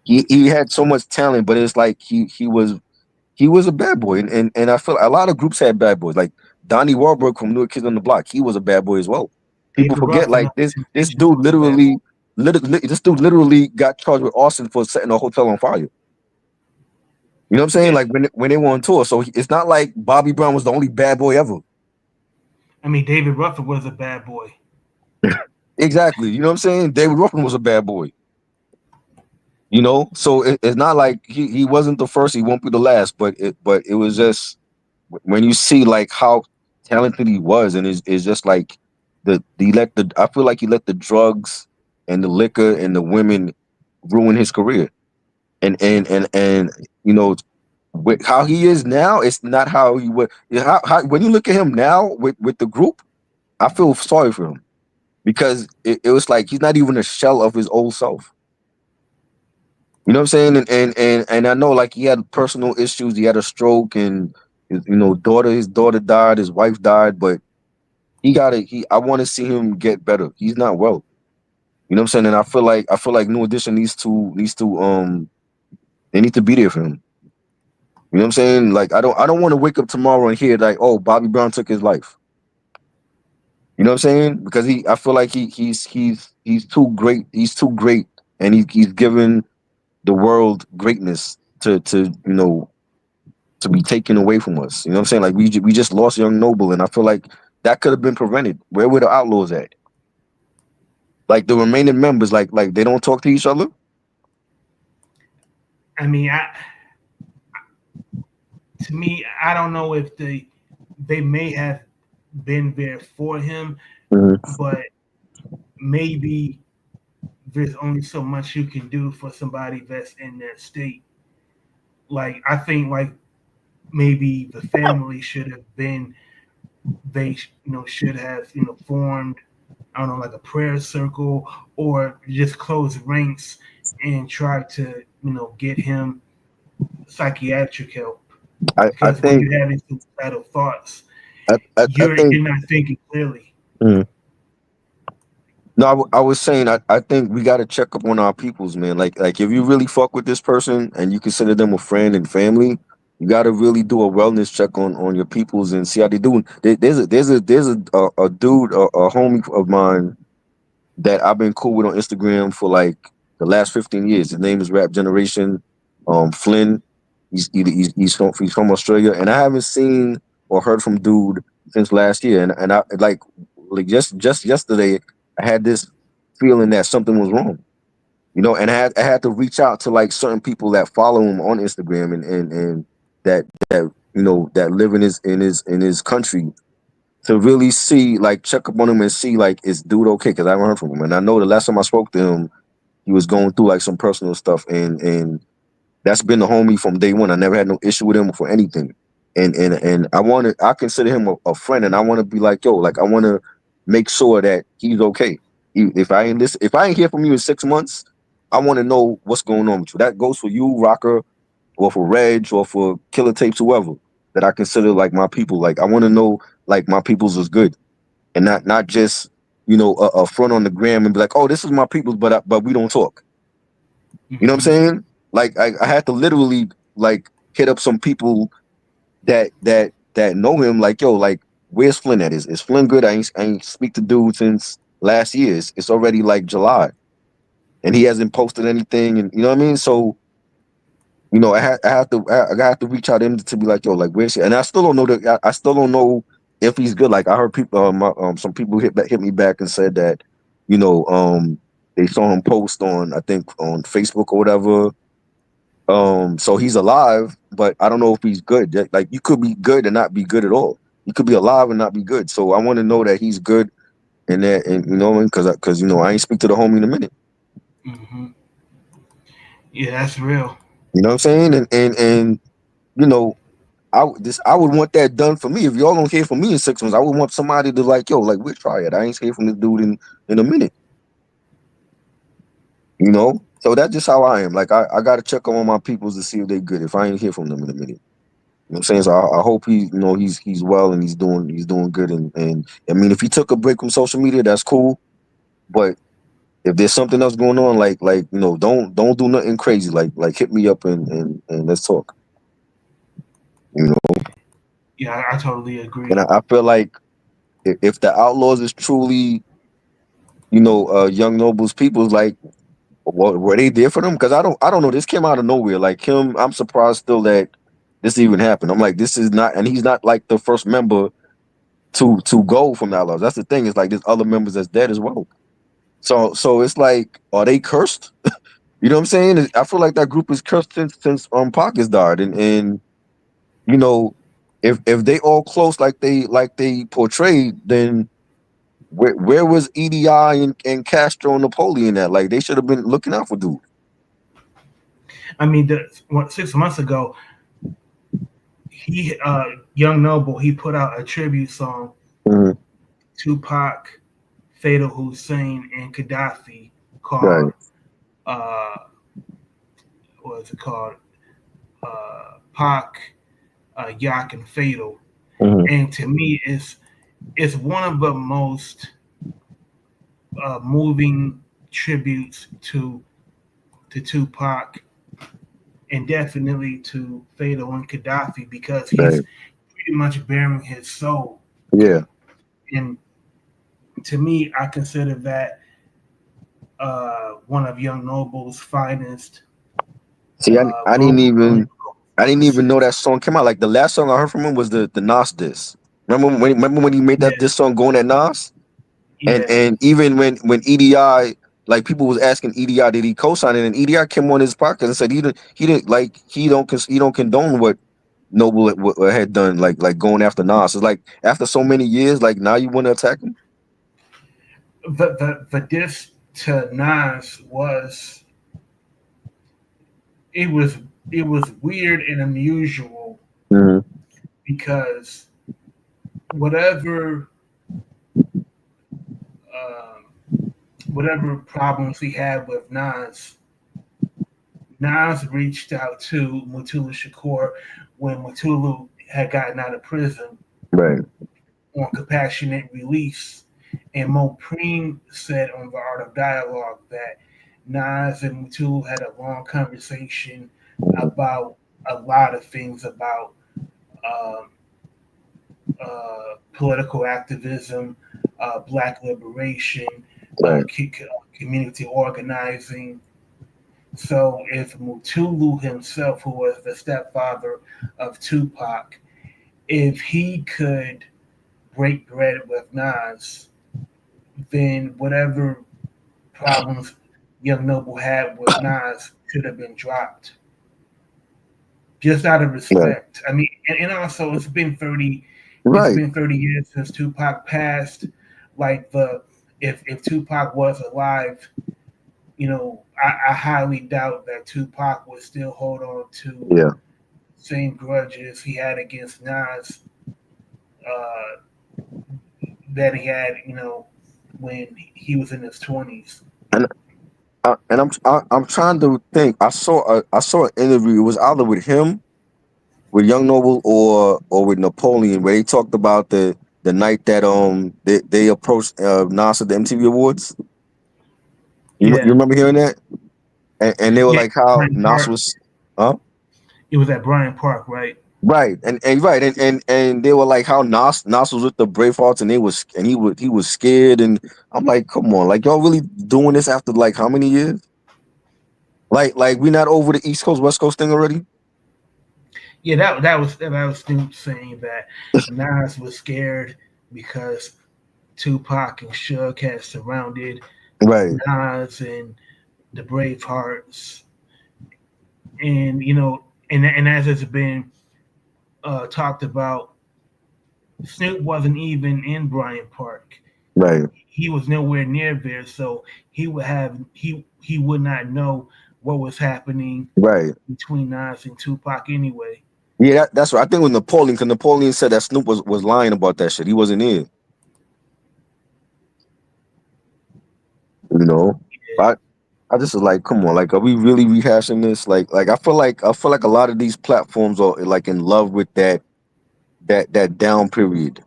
he had so much talent, but it's like he was a bad boy, and I feel a lot of groups had bad boys. Like Donnie Wahlberg from New Kids on the Block, he was a bad boy as well. People David forget Ruffin like on this Temptations dude was a bad boy. literally got charged with arson for setting a hotel on fire. You know what I'm saying? Yeah, Like when they were on tour, so it's not like Bobby Brown was the only bad boy ever. I mean David Ruffin was a bad boy. Exactly. You know what I'm saying? David Ruffin was a bad boy. So it's not like he wasn't the first, he won't be the last, but it was just when you see like how talented he was, and it's just like I feel like he let the drugs and the liquor and the women ruin his career, and with how he is now, it's not how he would. How when you look at him now with the group, I feel sorry for him because it was like he's not even a shell of his old self. You know what I'm saying? And I know like he had personal issues. He had a stroke, and his daughter died, his wife died, but I want to see him get better. He's not well. You know what I'm saying? And I feel like New Edition needs to they need to be there for him. You know what I'm saying? Like I don't want to wake up tomorrow and hear like, oh, Bobby Brown took his life. You know what I'm saying? Because I feel like he's too great. He's too great, and he's given the world greatness to be taken away from us. You know what I'm saying? Like we just lost Young Noble, and I feel like that could have been prevented. Where were the Outlaws at? Like the remaining members, like they don't talk to each other. I mean, to me, I don't know if they may have been there for him, Mm-hmm. but maybe there's only so much you can do for somebody that's in that state. Like I think like maybe the family should have been they should have formed, I don't know, like a prayer circle or just close ranks and try to get him psychiatric help, I because when think you're having suicidal thoughts, I think you're not thinking clearly. mm. No, I was saying I think we got to check up on our peoples, man. Like if you really fuck with this person and you consider them a friend and family, you got to really do a wellness check on your peoples and see how they doing. There's a dude, a homie of mine that I've been cool with on Instagram for like the last 15 years. His name is Rap Generation, Flynn. He's from Australia, and I haven't seen or heard from dude since last year. And I like just yesterday, I had this feeling that something was wrong. And I had to reach out to like certain people that follow him on Instagram and that live in his country to really see, like, check up on him and see, like, is dude okay? Because I haven't heard from him, and I know the last time I spoke to him, he was going through like some personal stuff, and that's been the homie from day one. I never had no issue with him for anything, and I consider him a friend, and I want to be like, yo, like, I want to make sure that he's okay. If I ain't hear from you in 6 months, I want to know what's going on with you. That goes for you, Rocker, or for Reg, or for Killer Tapes, whoever that I consider like my people. Like, I want to know like my people's is good, and not just a front on the gram and be like, oh, this is my people's, but we don't talk. You know what I'm saying? Like, I had to literally like hit up some people that know him. Like, yo, like, where's Flynn at? Is Flynn good? I ain't speak to dude since last year. It's already like July, and he hasn't posted anything. And you know what I mean? So I have to reach out to him to be like, yo, like, where's he? And I still don't know I still don't know if he's good. Like, I heard people, some people hit me back and said that, they saw him post on, I think, on Facebook or whatever. So he's alive, but I don't know if he's good. Like, you could be good and not be good at all. You could be alive and not be good. So I want to know that he's good, and because I ain't speak to the homie in a minute. Mm-hmm. Yeah, that's real. You know what I'm saying? And you know, I would want that done for me. If y'all don't hear from me in 6 months, I would want somebody to like, yo, like, we'll try it. I ain't hear from this dude in a minute. So that's just how I am. Like, I gotta check on my peoples to see if they good. If I ain't hear from them in a minute, you know what I'm saying? So I hope he's well and he's doing good. And I mean, if he took a break from social media, that's cool. But if there's something else going on, like don't do nothing crazy. Like hit me up and let's talk. You know. Yeah, I totally agree. And I feel like if the Outlaws is truly, Young Noble's people's, like, were they there for them? Because I don't know. This came out of nowhere. Like him, I'm surprised still that this even happened. I'm like, this is not, and he's not like the first member to go from the Outlaws. That's the thing. It's like there's other members that's dead as well. So it's like, are they cursed? You know what I'm saying? I feel like that group is cursed since Pac has died, and you know, if they all close like they portrayed, then where was EDI and Castro and Napoleon at? Like, they should have been looking out for dude. I mean, 6 months ago, he Young Noble, he put out a tribute song, Mm-hmm. Tupac, Fatal Hussein, and Gaddafi, Right. called what is it called? Pac, Yak, and Fatal. Mm-hmm. And to me, it's one of the most moving tributes to Tupac, and definitely to Fatal and Gaddafi, because he's Right. pretty much bearing his soul. Yeah. And to me, I consider that one of Young Noble's finest. See, I didn't even know that song came out. Like, the last song I heard from him was the Nas diss. Remember when he made that diss song going at Nas? Yeah. And even when EDI, like, people was asking EDI, did he co-sign it? And EDI came on his podcast and said he don't condone what Noble had done, like going after Nas. It's like, after so many years, like, now you want to attack him? The diss to Nas was it was weird and unusual, Mm-hmm. because whatever whatever problems he had with Nas reached out to Mutulu Shakur when Mutulu had gotten out of prison, Right. on compassionate release. And Mo Preem said on the Art of Dialogue that Nas and Mutulu had a long conversation about a lot of things, about um, political activism, Black liberation, Right. community organizing, So if Mutulu himself, who was the stepfather of Tupac, if he could break bread with Nas, then whatever problems Young Noble had with Nas should have been dropped, just out of Right. respect. I mean, and also it's Right. been 30 years since Tupac passed. Like the if Tupac was alive, I highly doubt that Tupac would still hold on to Yeah. same grudges he had against Nas uh, that he had, when he was in his 20s. And I'm trying to think. I saw an interview. It was either with him, with Young Noble, or with Napoleon, where they talked about the night that they approached Nas at the MTV Awards. You Yeah, remember hearing that? And they were yeah, like how Bryant Nas Park. was, huh? It was at Bryant Park, right? Right, and they were like how Nas was with the Bravehearts, and he was scared, and I'm like, come on, like y'all really doing this after like how many years? Like we not over the East Coast West Coast thing already? Yeah, that was Snoop saying that Nas was scared because Tupac and Suge had surrounded Right, Nas and the Bravehearts, and and as it's been talked about, Snoop wasn't even in Bryant Park. right, He was nowhere near there, so he would not know what was happening right. between Nas and Tupac anyway. Yeah, that's right. I think with Napoleon, because Napoleon said that Snoop was lying about that shit. He wasn't in, you know. Yeah. I I just was like, come on, like, are we really rehashing this? Like I feel like a lot of these platforms are like in love with that down period.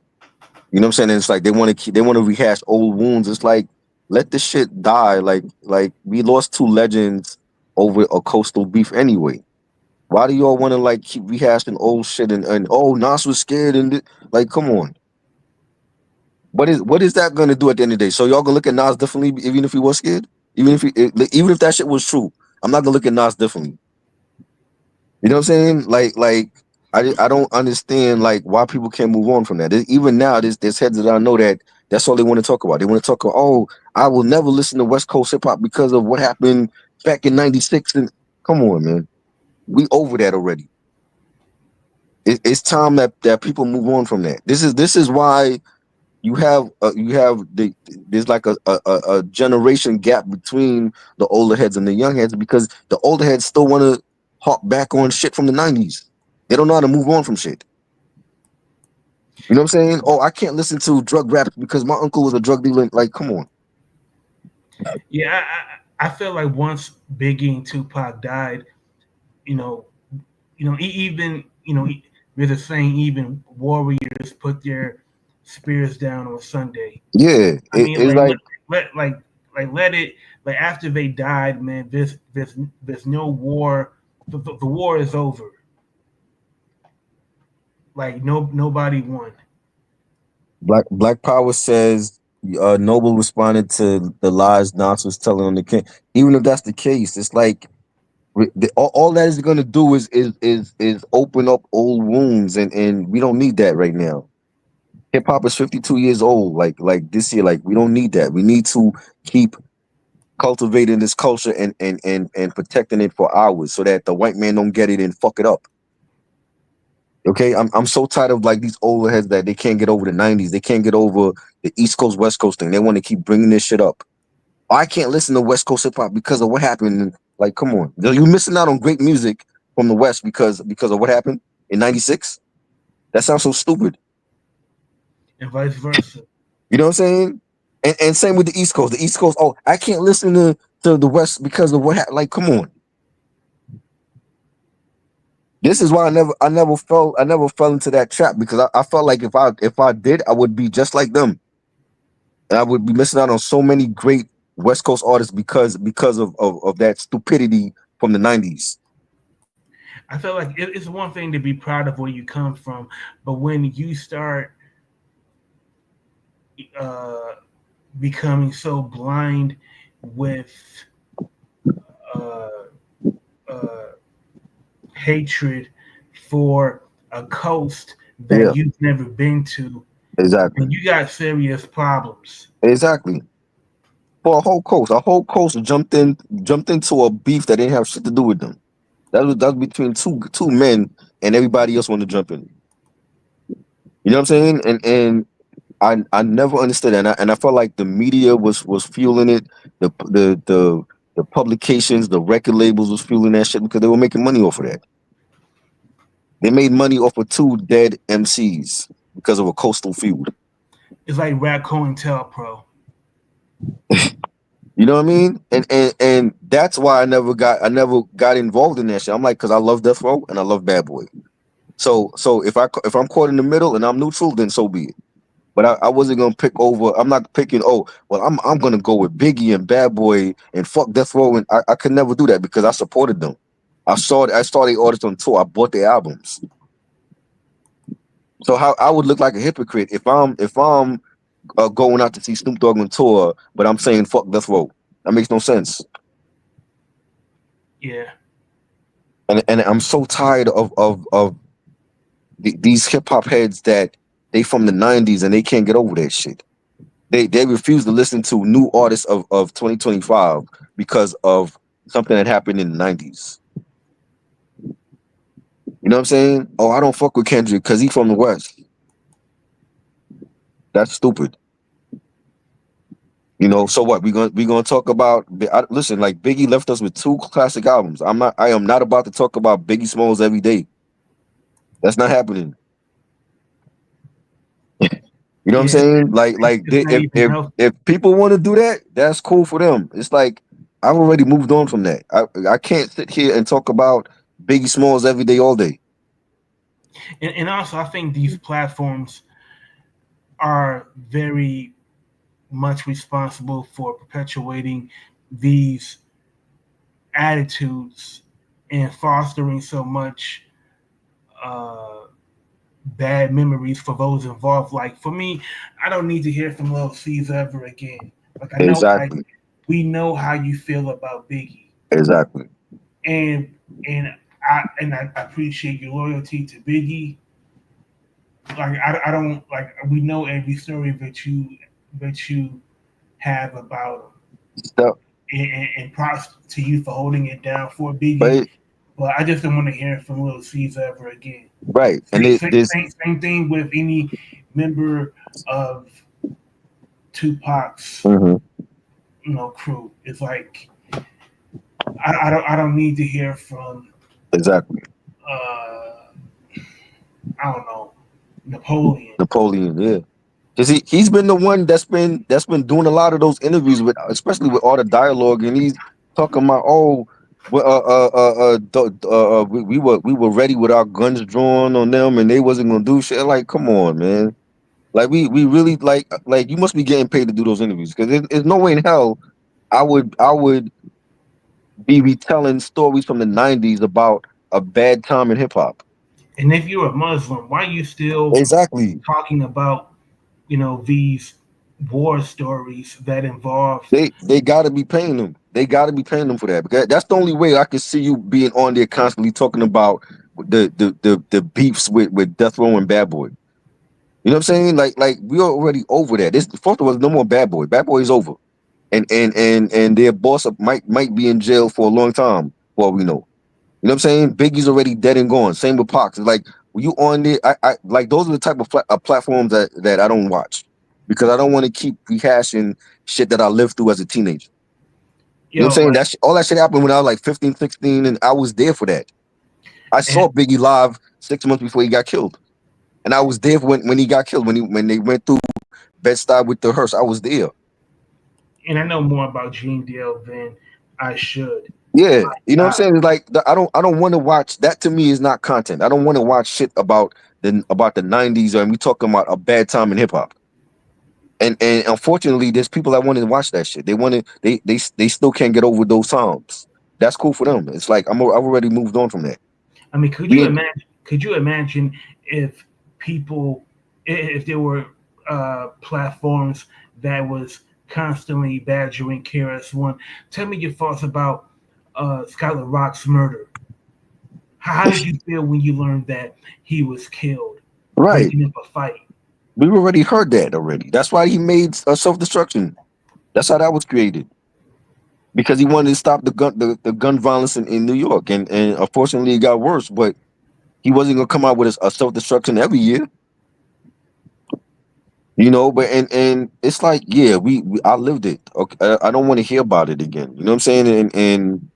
You know what I'm saying? And it's like they want to rehash old wounds. It's like let this shit die. Like we lost two legends over a coastal beef anyway. Why do y'all want to like keep rehashing old shit and oh Nas was scared like come on. What is that gonna do at the end of the day? So y'all gonna look at Nas differently even if he was scared? Even if that shit was true, I'm not gonna look at Nas differently. You know what I'm saying? Like I don't understand like why people can't move on from that. Even now, there's heads that I know that's all they want to talk about. They want to talk about, oh, I will never listen to West Coast hip hop because of what happened back in '96. And come on, man, we over that already. It's time that people move on from that. This is why there's like a generation gap between the older heads and the young heads because the older heads still want to hop back on shit from the '90s. They don't know how to move on from shit. You know what I'm saying? Oh, I can't listen to drug rap because my uncle was a drug dealer. Like, come on. Yeah, I feel like once Biggie and Tupac died, you know, even there's a saying, even warriors put their spears down on Sunday. Yeah, I mean, it's like like let it, like after they died, man. There's no war. The war is over. Like nobody won. Black Power says Noble responded to the lies Nas was telling on the king. Even if that's the case, it's like all that is going to do is open up old wounds, and we don't need that right now. Hip hop is 52 years old. Like this year, like we don't need that. We need to keep cultivating this culture and protecting it for ours, so that the white man don't get it and fuck it up. Okay, I'm so tired of like these older heads that they can't get over the '90s. They can't get over the East Coast West Coast thing. They want to keep bringing this shit up. I can't listen to West Coast hip hop because of what happened. Like, come on, you're missing out on great music from the West because of what happened in '96. That sounds so stupid. And vice versa. You know what I'm saying? And same with the East Coast. The East Coast, oh, I can't listen to the West because of what happened. Like, come on. This is why I never fell into that trap because I felt like if I did, I would be just like them. And I would be missing out on so many great West Coast artists because of that stupidity from the '90s. I feel like it's one thing to be proud of where you come from, but when you start uh, becoming so blind with uh, hatred for a coast Yeah, that you've never been to, exactly, and you got serious problems. exactly. For a whole coast jumped into a beef that didn't have shit to do with them. That was between two men, and everybody else wanted to jump in. You know what I'm saying? And I never understood that, and I felt like the media was fueling it. The publications, the record labels was fueling that shit because they were making money off of that. They made money off of two dead MCs because of a coastal feud. It's like Rap COINTELPRO. You know what I mean? And that's why I never got involved in that shit. I'm like, because I love Death Row and I love Bad Boy. So if I'm caught in the middle and I'm neutral, then so be it. But I wasn't gonna pick over. I'm not picking. Oh, well, I'm gonna go with Biggie and Bad Boy and fuck Death Row, and I could never do that because I supported them. I saw the artists on tour. I bought their albums. So how I would look like a hypocrite if I'm going out to see Snoop Dogg on tour, but I'm saying fuck Death Row. That makes no sense. Yeah. And I'm so tired of these hip hop heads that they from the '90s and they can't get over that shit. They refuse to listen to new artists of 2025 because of something that happened in the '90s. You know what I'm saying? Oh, I don't fuck with Kendrick because he's from the West. That's stupid. You know, so what? We gonna talk about? Listen, like Biggie left us with two classic albums. I am not about to talk about Biggie Smalls every day. That's not happening. You know what I'm Yeah. saying? Like It's not even healthy. if people want to do that, that's cool for them. It's like I've already moved on from that. I can't sit here and talk about Biggie Smalls every day, all day. And also, I think these platforms are very much responsible for perpetuating these attitudes and fostering so much uh, bad memories for those involved. Like for me, I don't need to hear from Lil C's ever again. Like Exactly. we know how you feel about Biggie, Exactly. and and I appreciate your loyalty to Biggie. Like I don't like we know every story that you have about So, him, and props to you for holding it down for Biggie. but But I just don't want to hear from Lil C's ever again. right, and this Same thing with any member of Tupac's mhm, crew. It's like I don't need to hear from exactly uh, I don't know Napoleon. Napoleon, yeah. Cause he's been the one that's been doing a lot of those interviews with, especially with all the dialogue, and he's talking about, oh, well, we were ready with our guns drawn on them, and they wasn't gonna do shit. Like, come on, man. Like we really like you must be getting paid to do those interviews because there's no way in hell I would be retelling stories from the '90s about a bad time in hip hop. And if you're a Muslim, why are you still Exactly. talking about these war stories that involve? They got to be paying them. They got to be paying them for that because that's the only way I can see you being on there constantly talking about the beefs with Death Row and Bad Boy. You know what I'm saying? Like we're already over that. This first of all, no more Bad Boy. Bad Boy is over, and their boss might be in jail for a long time. For all we know. You know what I'm saying? Biggie's already dead and gone. Same with Pac. It's like when you on there, I like those are the type of platforms that I don't watch because I don't want to keep rehashing shit that I lived through as a teenager. You know what I'm Yo, saying? like, All that shit happened when I was like 15, 16, and I was there for that. I and saw Biggie live 6 months before he got killed, and I was there when he got killed when they went through Bed-Stuy with the hearse. I was there. and I know more about Gene Deal than I should. Yeah, you know what I'm I, saying? Like I don't want to watch that. To me is not content. I don't want to watch shit about the '90s, and we talking about a bad time in hip hop. And unfortunately, there's people that want to watch that shit. They want to they still can't get over those times. That's cool for them. It's like I've already moved on from that. I mean, could We you ain't, imagine? Could you imagine if people, if there were platforms that was constantly badgering KRS One? Tell me your thoughts about Skylar Rock's murder. How did you feel when you learned that he was killed Right. breaking up a fight? We already heard that already. That's why he made a self-destruction. That's how that was created. Because he wanted to stop the gun violence in New York. And unfortunately it got worse, but he wasn't gonna come out with a self-destruction every year. But and it's like, yeah, we I lived it. Okay, I don't want to hear about it again. You know what I'm saying? And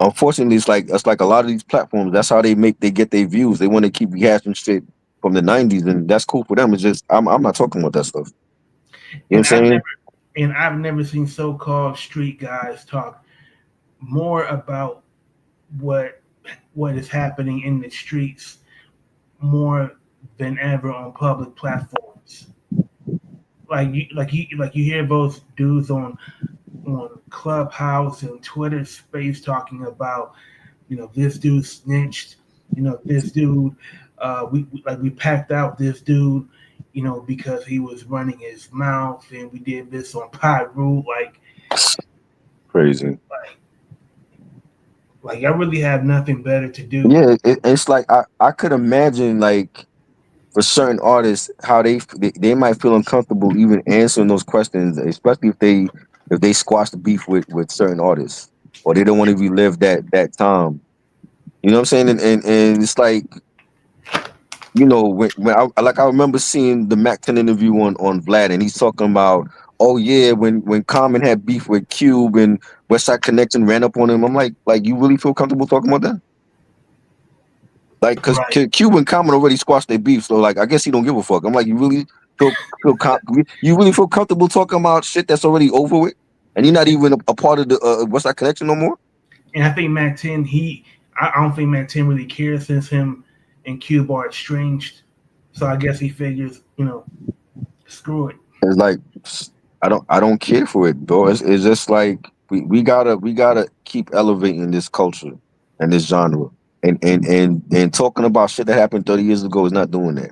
unfortunately, it's like a lot of these platforms. That's how they get their views. They want to keep rehashing shit from the '90s, and that's cool for them. It's just I'm not talking about that stuff. You know what I'm And saying? I've never seen so-called street guys talk more about what what is happening in the streets more than ever on public platforms. Like you hear both dudes on Clubhouse and Twitter Space talking about, this dude snitched, this dude, we packed out this dude, because he was running his mouth, and we did this on Pyru. Crazy. Like I really have nothing better to do. Yeah, it's like I could imagine, like, for certain artists how they might feel uncomfortable even answering those questions, especially if they squash the beef with certain artists, or they don't want to relive that time. You know what I'm saying? And it's like, when I remember seeing the Mac 10 interview on Vlad, and he's talking about, oh yeah, when Common had beef with Cube and West Side Connection ran up on him. I'm like, you really feel comfortable talking about that? Like, because Right. Cube and Common already squashed their beef, so like, I guess he don't give a fuck. I'm like, you really you really feel comfortable talking about shit that's already over with, and you're not even a part of the West Side Connection no more? And I think Mac 10, I don't think Mac 10 really cares since him and Cube are estranged. So I guess he figures, screw it. It's like, I don't care for it, bro. It's just like we gotta keep elevating this culture and this genre, and talking about shit that happened 30 years ago is not doing that.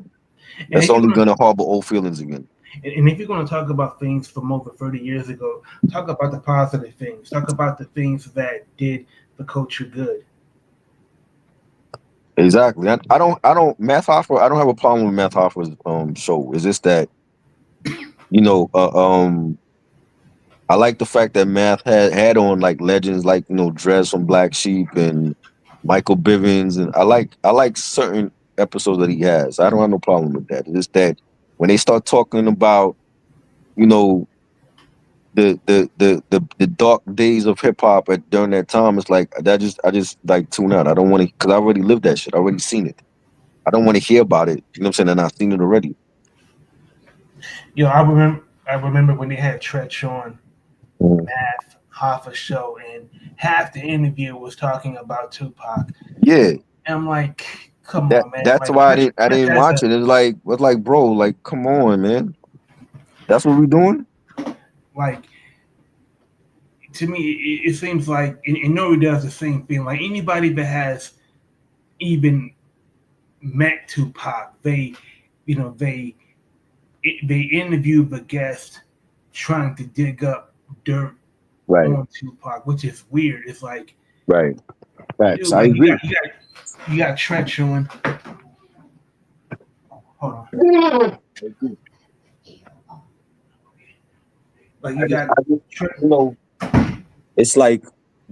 And That's if you're only gonna gonna harbor old feelings again. and if you're gonna talk about things from over 30 years ago, talk about the positive things. Talk about the things that did the culture good. Exactly. I don't Math Hoffa. I don't have a problem with Math Hoffa's show. It's just that, you know uh, um I like the fact that Math had on like legends like, Drez from Black Sheep and Michael Bivins, and I like certain episodes that he has. I don't have no problem with that. It's just that when they start talking about, you know the dark days of hip hop at during that time, it's like that just I just like tune out. I don't want to, because I already lived that shit. I already seen it. I don't want to hear about it. You know what I'm saying? And I've seen it already. I remember when they had Tretch on Mm. Math Hoffa show, and half the interview was talking about Tupac. Yeah, And I'm like, come that on, man. that's Like why I Tretch, didn't I Tretch didn't has watch a it. It's like, bro, like, come on, man. That's what we doing. like to me, it seems like, and Nori does the same thing. Like anybody that has even met Tupac, you know, they interview the guest trying to dig up dirt Right, on Tupac, which is weird. It's like, right. dude, Facts. I like agree. you got Tretch on. Hold on, I agree. like I you just, got I just, Tretch. you know, it's like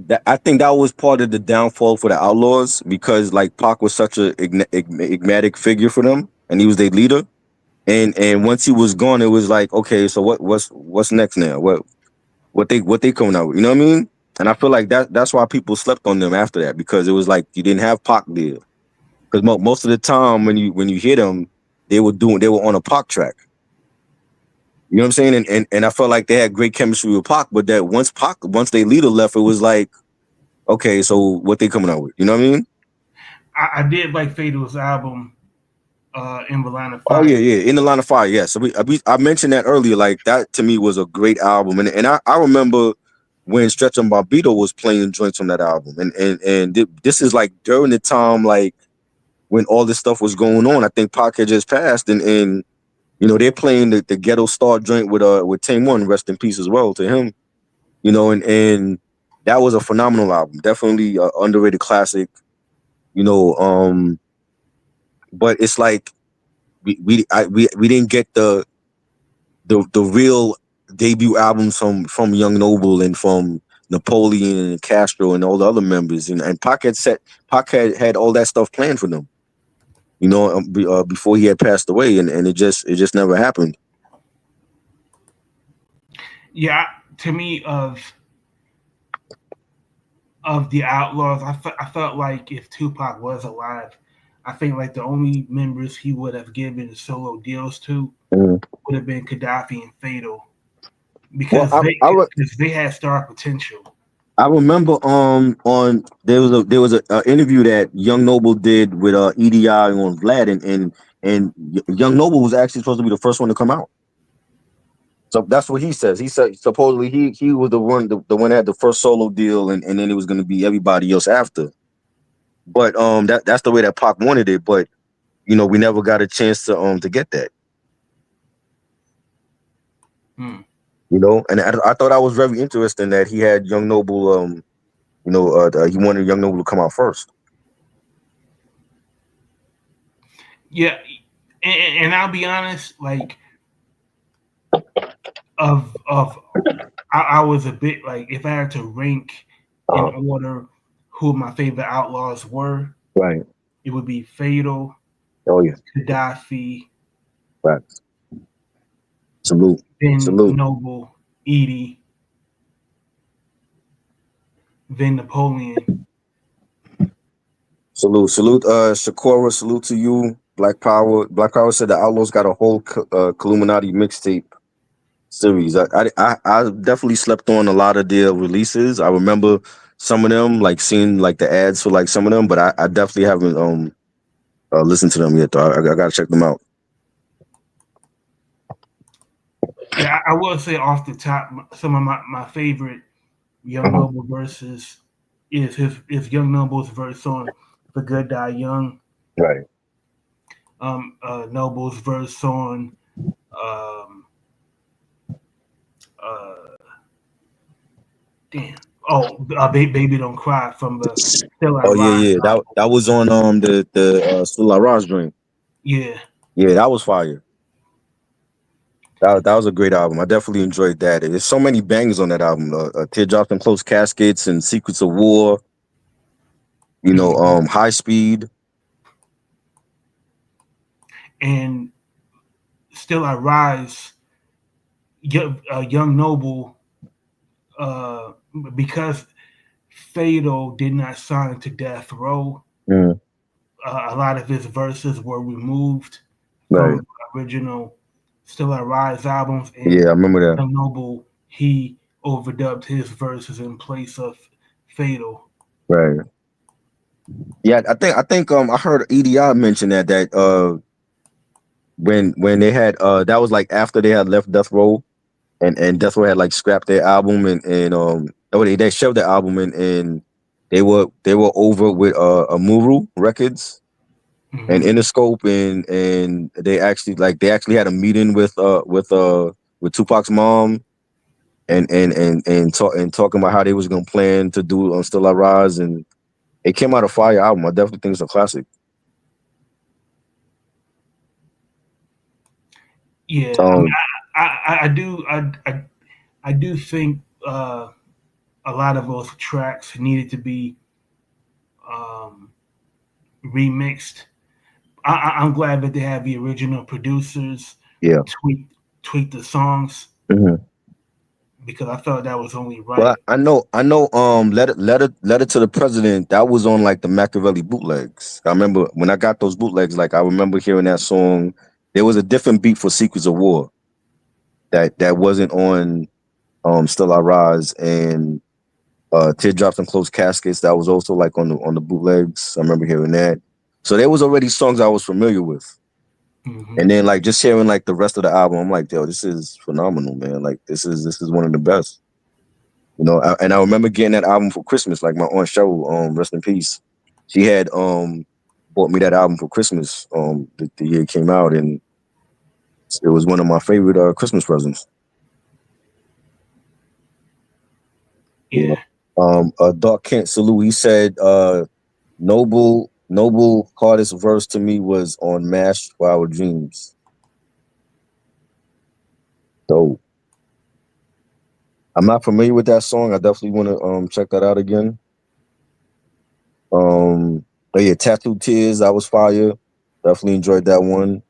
that. I think that was part of the downfall for the Outlaws, because like Pac was such a enigmatic figure for them, and he was their leader. And once he was gone, it was like, okay, so what's next now? What they coming out with? You know what I mean? And I feel like that's why people slept on them after that, because it was like you didn't have Pac there. Because most of the time when you hear them, they were on a Pac track. You know what I'm saying? And I felt like they had great chemistry with Pac, but that once their leader left, it was like, okay, so what they coming out with? You know what I mean? I did like Fatal's album, In the Line of Oh yeah, Fire. yeah. In the Line of Fire, yeah. So I mentioned that earlier. Like, that to me was a great album, and I remember when Stretch and Barbito was playing joints on that album, and this is like during the time, like, when all this stuff was going on. I think Pac had just passed, and they're playing the Ghetto Star joint with Tame One, rest in peace as well to him. And that was a phenomenal album, definitely a underrated classic. you know. But it's like we didn't get the real debut albums from Young Noble and from Napoleon and Castro and all the other members, and Pac had all that stuff planned for them, you know, before he had passed away, and it just never happened. Yeah, to me, of the Outlaws, I felt like if Tupac was alive, I think like the only members he would have given solo deals to Mhm. would have been Gaddafi and Fatal Well, because they had star potential. I remember on there was a interview that Young Noble did with EDI on Vlad, and Young Noble was actually supposed to be the first one to come out. So that's what he says. He said supposedly he was the one that had the first solo deal, and then it was going to be everybody else after. But that's the way that Pac wanted it. But you know, we never got a chance to get that. Hmm. You know, and I thought that was very interesting that he had Young Noble. He wanted Young Noble to come out first. Yeah, and I'll be honest, like of I was a bit like if I had to rank in order who my favorite outlaws were, Right. it would be Fatal, Oh yeah. Gaddafi, Right. Salute. then Salute. Noble, Edie, then Napoleon. Salute. Shakura, salute to you. Black Power. Black Power said the Outlaws got a whole Illuminati mixtape series. I definitely slept on a lot of their releases. I remember some of them, like seeing like the ads for like some of them, but I definitely haven't listened to them yet. Though I gotta check them out. Yeah, I will say off the top, some of my favorite Young Noble verses is Young Noble's verse on "The Good Die Young." Right. Noble's verse on um, uh, damn. Oh, baby, don't cry from the Still I Oh yeah, Rise. yeah. That was on the Still I Rise drink. Yeah, Yeah, that was fire. That was a great album. I definitely enjoyed that. There's so many bangers on that album. Teardrops and Close Caskets and Secrets of War. You know, High Speed. and Still I Rise. Young Noble, uh, because Fatal did not sign to Death Row. Mm, A lot of his verses were removed right. from original Still I Rise albums, Yeah, and I remember that. Young Noble he overdubbed his verses in place of Fatal. Right. Yeah, I think I heard EDI mention that when they had that was like after they had left Death Row, and Death Row had like scrapped their album, they shelved their album, and they were over with Amuru Records and Mm-hmm. Interscope, and they actually had a meeting with Tupac's mom, and talking about how they was gonna plan to do on Still I Rise, and it came out a fire album. I definitely think it's a classic. Yeah, I mean, Um, I do think a lot of those tracks needed to be um, remixed. I'm glad that they have the original producers yeah. tweak the songs Mhm. because I felt that was only Well, right. I know. Letter to the President. That was on like the Machiavelli bootlegs. I remember when I got those bootlegs. Like I remember hearing that song. There was a different beat for Secrets of War that wasn't on Still I Rise, and Teardrops and Closed Caskets. That was also like on the bootlegs. I remember hearing that. So there was already songs I was familiar with, Mm-hmm. and then like just hearing like the rest of the album, I'm like, yo, this is phenomenal, man. Like this is one of the best. You know, and I remember getting that album for Christmas. Like my aunt Cheryl, rest in peace. She had bought me that album for Christmas. The year it came out, and it was one of my favorite Christmas presents. You Yeah. know, Dark Kent salute. He said, Noble Noble hardest verse to me was on Mash for Our Dreams. So I'm not familiar with that song. I definitely want to check that out again. But yeah, Tattoo Tears, that was fire. Definitely enjoyed that one.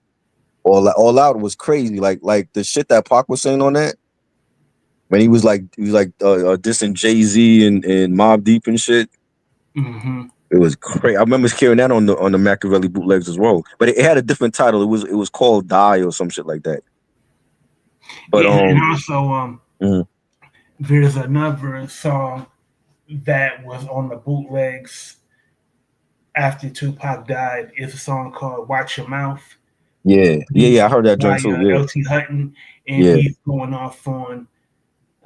All Out was crazy. Like the shit that Pac was saying on that. When he was dissing Jay-Z and Mobb Deep and shit. Mm-hmm. It was crazy. I remember hearing that on the Machiavelli bootlegs as well. But it had a different title. It was called Die or some shit like that. But yeah, and also mhm. there's another song that was on the bootlegs after Tupac died. It's a song called "Watch Your Mouth." Yeah, I heard that joint too. Yeah, LT Hutton, and yeah, he's going off on.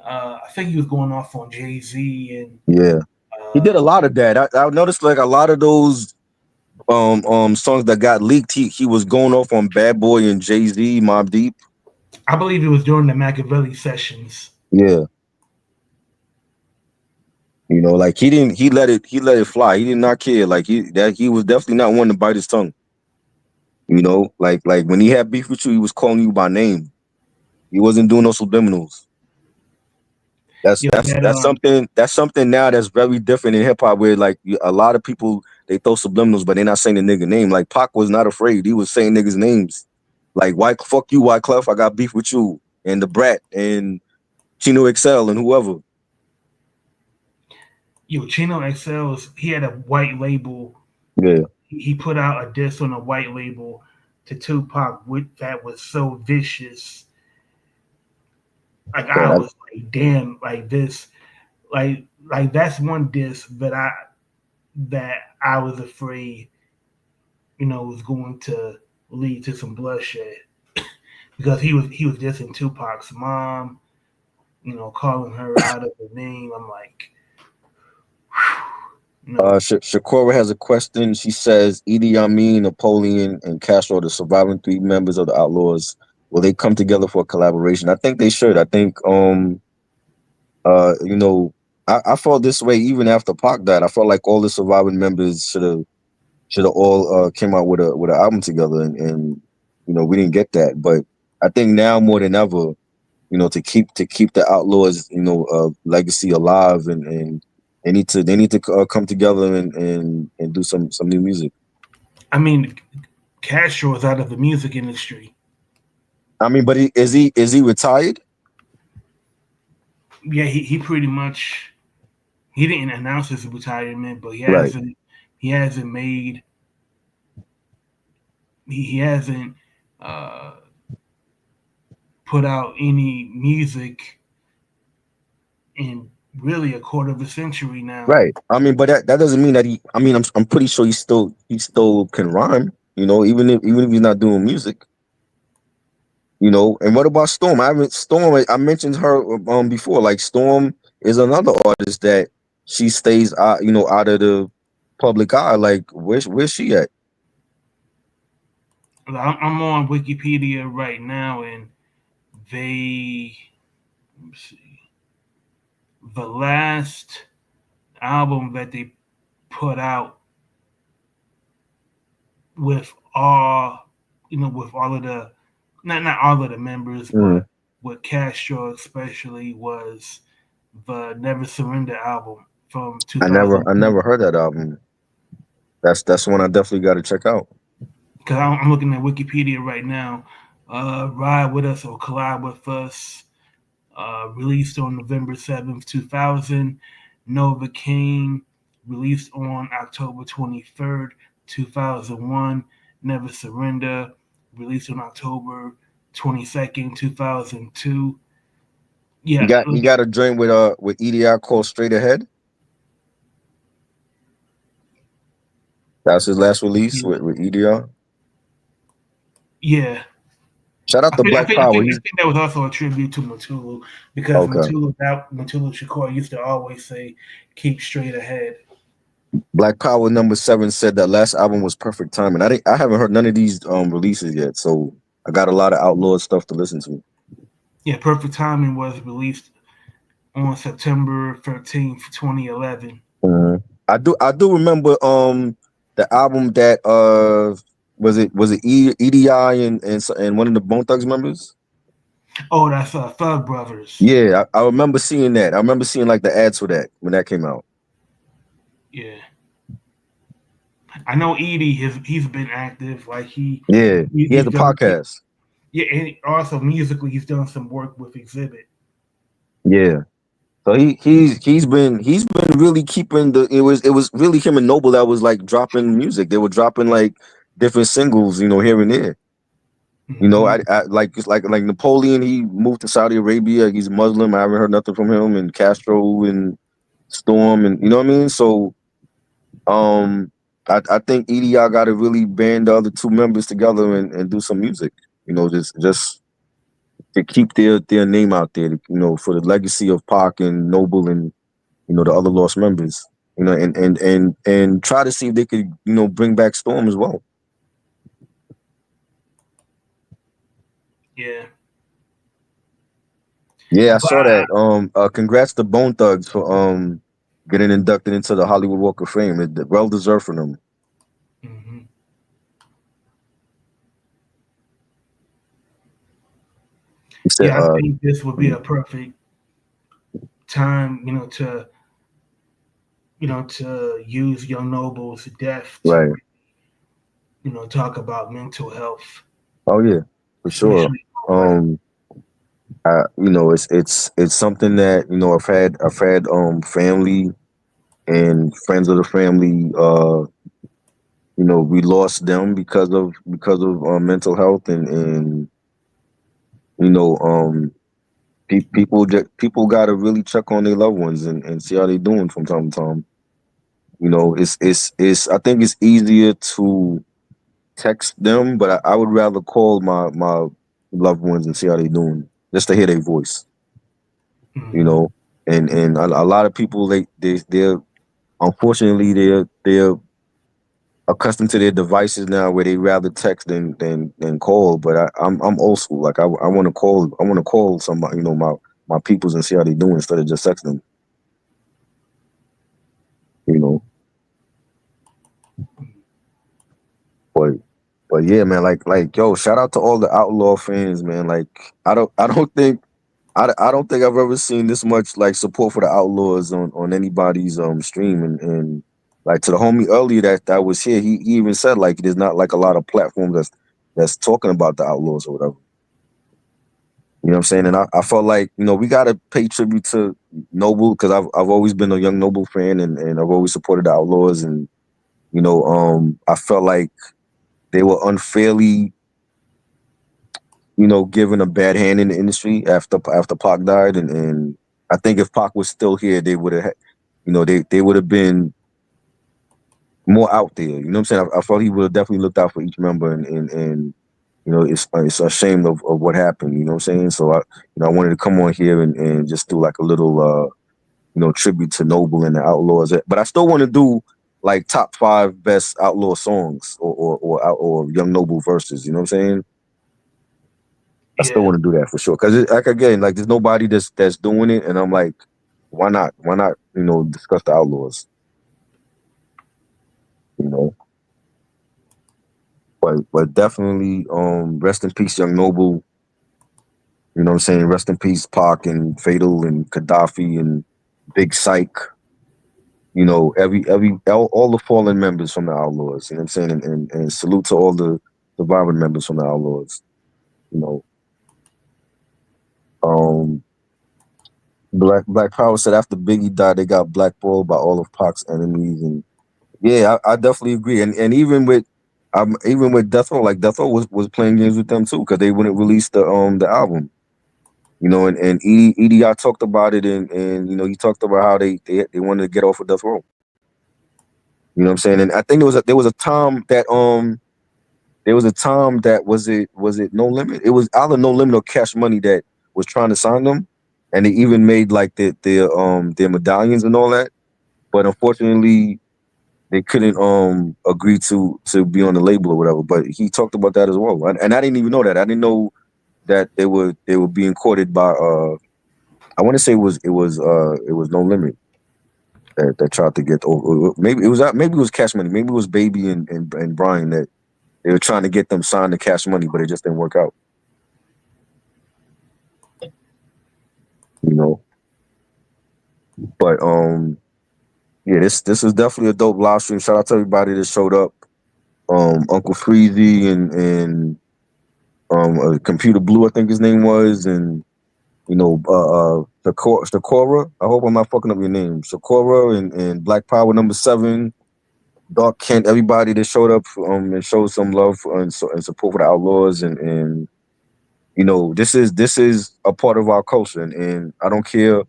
I think he was going off on Jay-Z and. yeah. He did a lot of that. I noticed like a lot of those songs that got leaked. He was going off on Bad Boy and Jay-Z, Mobb Deep. I believe it was during the Machiavelli sessions. Yeah. You know, like he let it fly. He did not care. Like he was definitely not one to bite his tongue. You know, like when he had beef with you, he was calling you by name. He wasn't doing no subliminals. Yeah, That's something now that's very different in hip hop where like a lot of people they throw subliminals, but they're not saying the nigga name. Like Pac was not afraid. He was saying niggas' names. Like why fuck you, Wyclef, I got beef with you, and the Brat and Chino XL and whoever. Chino XL's he had a white label. Yeah. He put out a disc on a white label to Tupac that was so vicious. Like I was like, damn, like this, like that's one disc that I was afraid, was going to lead to some bloodshed because he was dissing Tupac's mom, calling her out of her name. I'm like, Shakora has a question. She says, Idi Amin, Napoleon, and Castro, the surviving 3 members of the Outlaws, will they come together for a collaboration? I think they should. I think, I felt this way even after Pac died. I felt like all the surviving members should have all came out with an album together, and we didn't get that. But I think now more than ever, to keep the Outlaws, legacy alive, and they need to come together and do some new music. I mean, Castro is out of the music industry. I mean, but is he retired? Yeah, he pretty much he didn't announce his retirement, but he hasn't made he hasn't put out any music in really a quarter of a century now. Right. I mean, but that doesn't mean that he. I mean, I'm pretty sure he still can rhyme. Even if he's not doing music. And what about Storm? I mentioned her before. Like Storm is another artist that she stays out of the public eye. Like where's she at? I'm on Wikipedia right now, and let's see, the last album that they put out with all of the not all of the members, but with Castro especially was the Never Surrender album from 2000. I never heard that album. That's one I definitely got to check out. Because I'm looking at Wikipedia right now. Ride With Us or Collide With Us, released on November 7th, 2000. Nova King, released on October 23rd, 2001. Never Surrender, released on October 22nd, 2002. Yeah, you got a joint with EDI called Straight Ahead. That's his last release with EDI. Yeah. Shout out to Black Power. I think that was also a tribute to Mutulu because Mutulu Shakur used to always say, "Keep straight ahead." Black Power #7 said that last album was perfect timing. I haven't heard none of these releases yet, so I got a lot of Outlawz stuff to listen to. Yeah, Perfect Timing was released on September 13th, 2011. I do remember the album that was it EDI and one of the Bone Thugs members? Oh, that's Thug Brothers. Yeah, I remember seeing that. I remember seeing like the ads for that when that came out. Yeah, I know Edie. He's been active. Like Yeah, he has he's a done. podcast. Yeah, and also musically, he's done some work with Exhibit. Yeah. So he's been really keeping it was really him and Noble that was like dropping music. They were dropping like different singles, here and there. Mm-hmm. I like Napoleon. He moved to Saudi Arabia. He's Muslim. I haven't heard nothing from him. And Castro and Storm, and you know what I mean. So I think EDI got to really band the other two members together and do some music. Just to keep their name out there. For the legacy of Pac and Noble and the other lost members. And try to see if they could bring back Storm as well. Yeah. Yeah, I But saw that. Congrats to Bone Thugs for getting inducted into the Hollywood Walk of Fame. It well deserved for them. mm-hmm. He said, Yeah, I think this would be a perfect time, to use Young Noble's death to, right. Talk about mental health. Oh yeah, for sure. Especially black. It's something that I've had family and friends of the family. We lost them because of mental health and people got to really check on their loved ones and see how they doing from time to time. It's I think it's easier to text them, but I would rather call my loved ones and see how they doing, just to hear their voice. Mm-hmm. And a lot of people they're unfortunately they're accustomed to their devices now where they rather text than call. But I'm old school. Like I want to call somebody, my peoples and see how they doing instead of just texting them. But yeah, man, like yo, shout out to all the Outlaw fans, man. Like I don't think I've ever seen this much like support for the Outlaws on anybody's stream and like to the homie earlier that was here, he even said like there's not like a lot of platforms that's talking about the Outlaws or whatever. You know what I'm saying? And I felt like, we gotta pay tribute to Noble because I've always been a Young Noble fan and I've always supported the Outlaws and I felt like they were unfairly given a bad hand in the industry after Pac died, and I think if Pac was still here, they would have, they would have been more out there. You know what I'm saying? I felt he would have definitely looked out for each member, and it's a shame of what happened. You know what I'm saying? So I wanted to come on here and just do like a little tribute to Noble and the Outlaws, but I still want to do like top 5 best Outlaw songs or Young Noble verses. You know what I'm saying? I still want to do that for sure. Because like again, like there's nobody that's doing it, and I'm like, why not? Why not? Discuss the Outlaws. But definitely, rest in peace, Young Noble. You know what I'm saying? Rest in peace, Pac and Fatal and Gaddafi and Big Psych. All the fallen members from the Outlaws. You know what I'm saying? And salute to all the surviving members from the Outlaws. Black Power said after Biggie died, they got blackballed by all of Pac's enemies, and yeah, I definitely agree. And even with Death Row, like Death Row was playing games with them too because they wouldn't release the album. And EDI talked about it, and he talked about how they wanted to get off of Death Row. You know what I'm saying? And I think there was a time that was it No Limit? It was either No Limit or Cash Money that was trying to sign them, and they even made like their medallions and all that. But unfortunately, they couldn't agree to be on the label or whatever. But he talked about that as well, and I didn't even know that. I didn't know that they were being courted by I want to say it was No Limit. that tried to get over. Maybe it was Cash Money. Maybe it was Baby and Brian that they were trying to get them signed to Cash Money, but it just didn't work out. You know. But yeah, this is definitely a dope live stream. Shout out to everybody that showed up. Uncle Freezy and Computer Blue, I think his name was, and you know, Shakora. I hope I'm not fucking up your name. Shakora and Black Power #7, Dark Kent, everybody that showed up and showed some love and support for the Outlaws, and you know, this is a part of our culture, and I don't care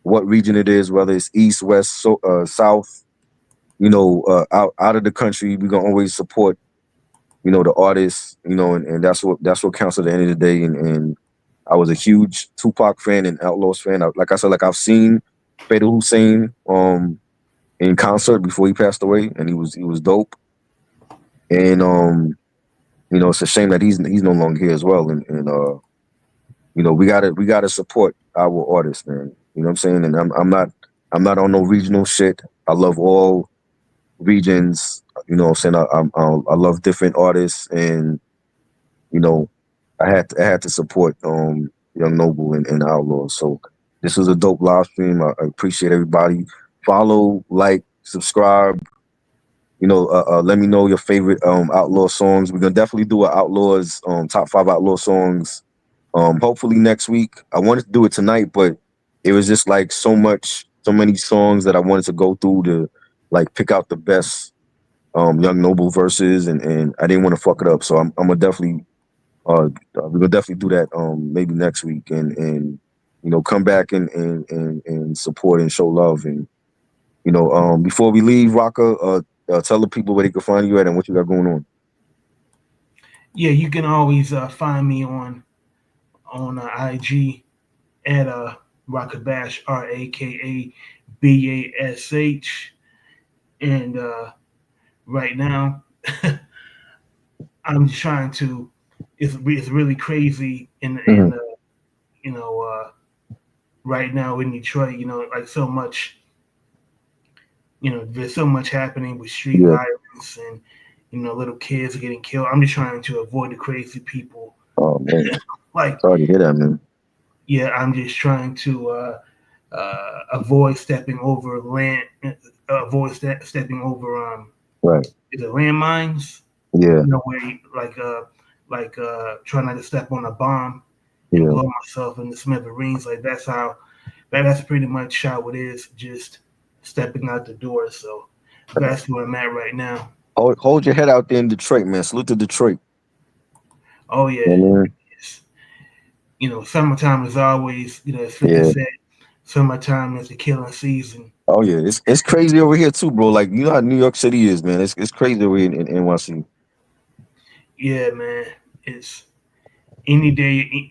what region it is, whether it's east, west, south, you know, out of the country, we're gonna always support, you know, the artists, you know, and that's what counts at the end of the day. And I was a huge Tupac fan and Outlawz fan. Like I said, like I've seen Fatal Hussein in concert before he passed away, and he was dope. And you know, it's a shame that he's no longer here as well. And you know, we gotta support our artists, man. You know what I'm saying? And I'm not on no regional shit. I love all regions. You know what I'm saying? I love different artists, and you know, I had to support Young Noble and Outlaws. So this was a dope live stream. I appreciate everybody. Follow, like, subscribe. You know, let me know your favorite Outlaw songs. We're gonna definitely do an Outlaws top 5 Outlaw songs. Hopefully next week. I wanted to do it tonight, but it was just like so many songs that I wanted to go through to like pick out the best Young Noble verses, and I didn't want to fuck it up. So I'm gonna definitely we're gonna definitely do that maybe next week, and you know, come back and support and show love. And you know, before we leave, Rocka, tell the people where they can find you at and what you got going on. Yeah, you can always find me on IG at Rockabash, RAKABASH, and right now I'm just trying to. It's really crazy in you know, right now in Detroit. You know, like so much. You know, there's so much happening with street violence, and you know, little kids are getting killed. I'm just trying to avoid the crazy people. Oh man, like, sorry to hear that, man. Yeah, I'm just trying to avoid stepping over stepping over right. Is it landmines? Yeah. You know, where you, like trying not to step on a bomb and blow myself in the smithereens. Like that's pretty much how it is. Just stepping out the door. So that's where I'm at right now. Hold your head out there in Detroit, man. Salute to Detroit. Oh yeah. You know, summertime is always, you know, as 50 said, summertime is the killing season. Oh yeah, it's crazy over here too, bro. Like, you know how New York City is, man. It's crazy over here in NYC. Yeah, man. It's any day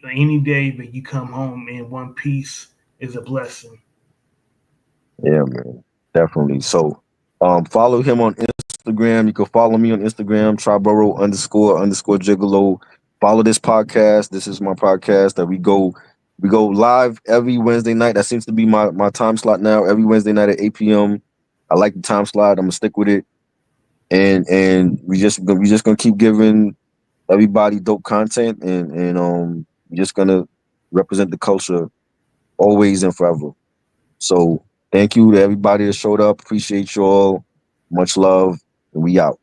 that you come home in one piece is a blessing. Yeah, man. Definitely. So follow him on Instagram. You can follow me on Instagram, Triborough__Gigolo. Follow this podcast. This is my podcast that we go live every Wednesday night. That seems to be my time slot now. Every Wednesday night at 8 p.m. I like the time slot. I'm gonna stick with it. And we just gonna keep giving everybody dope content, and we're just gonna represent the culture always and forever. So thank you to everybody that showed up. Appreciate you all. Much love. And we out.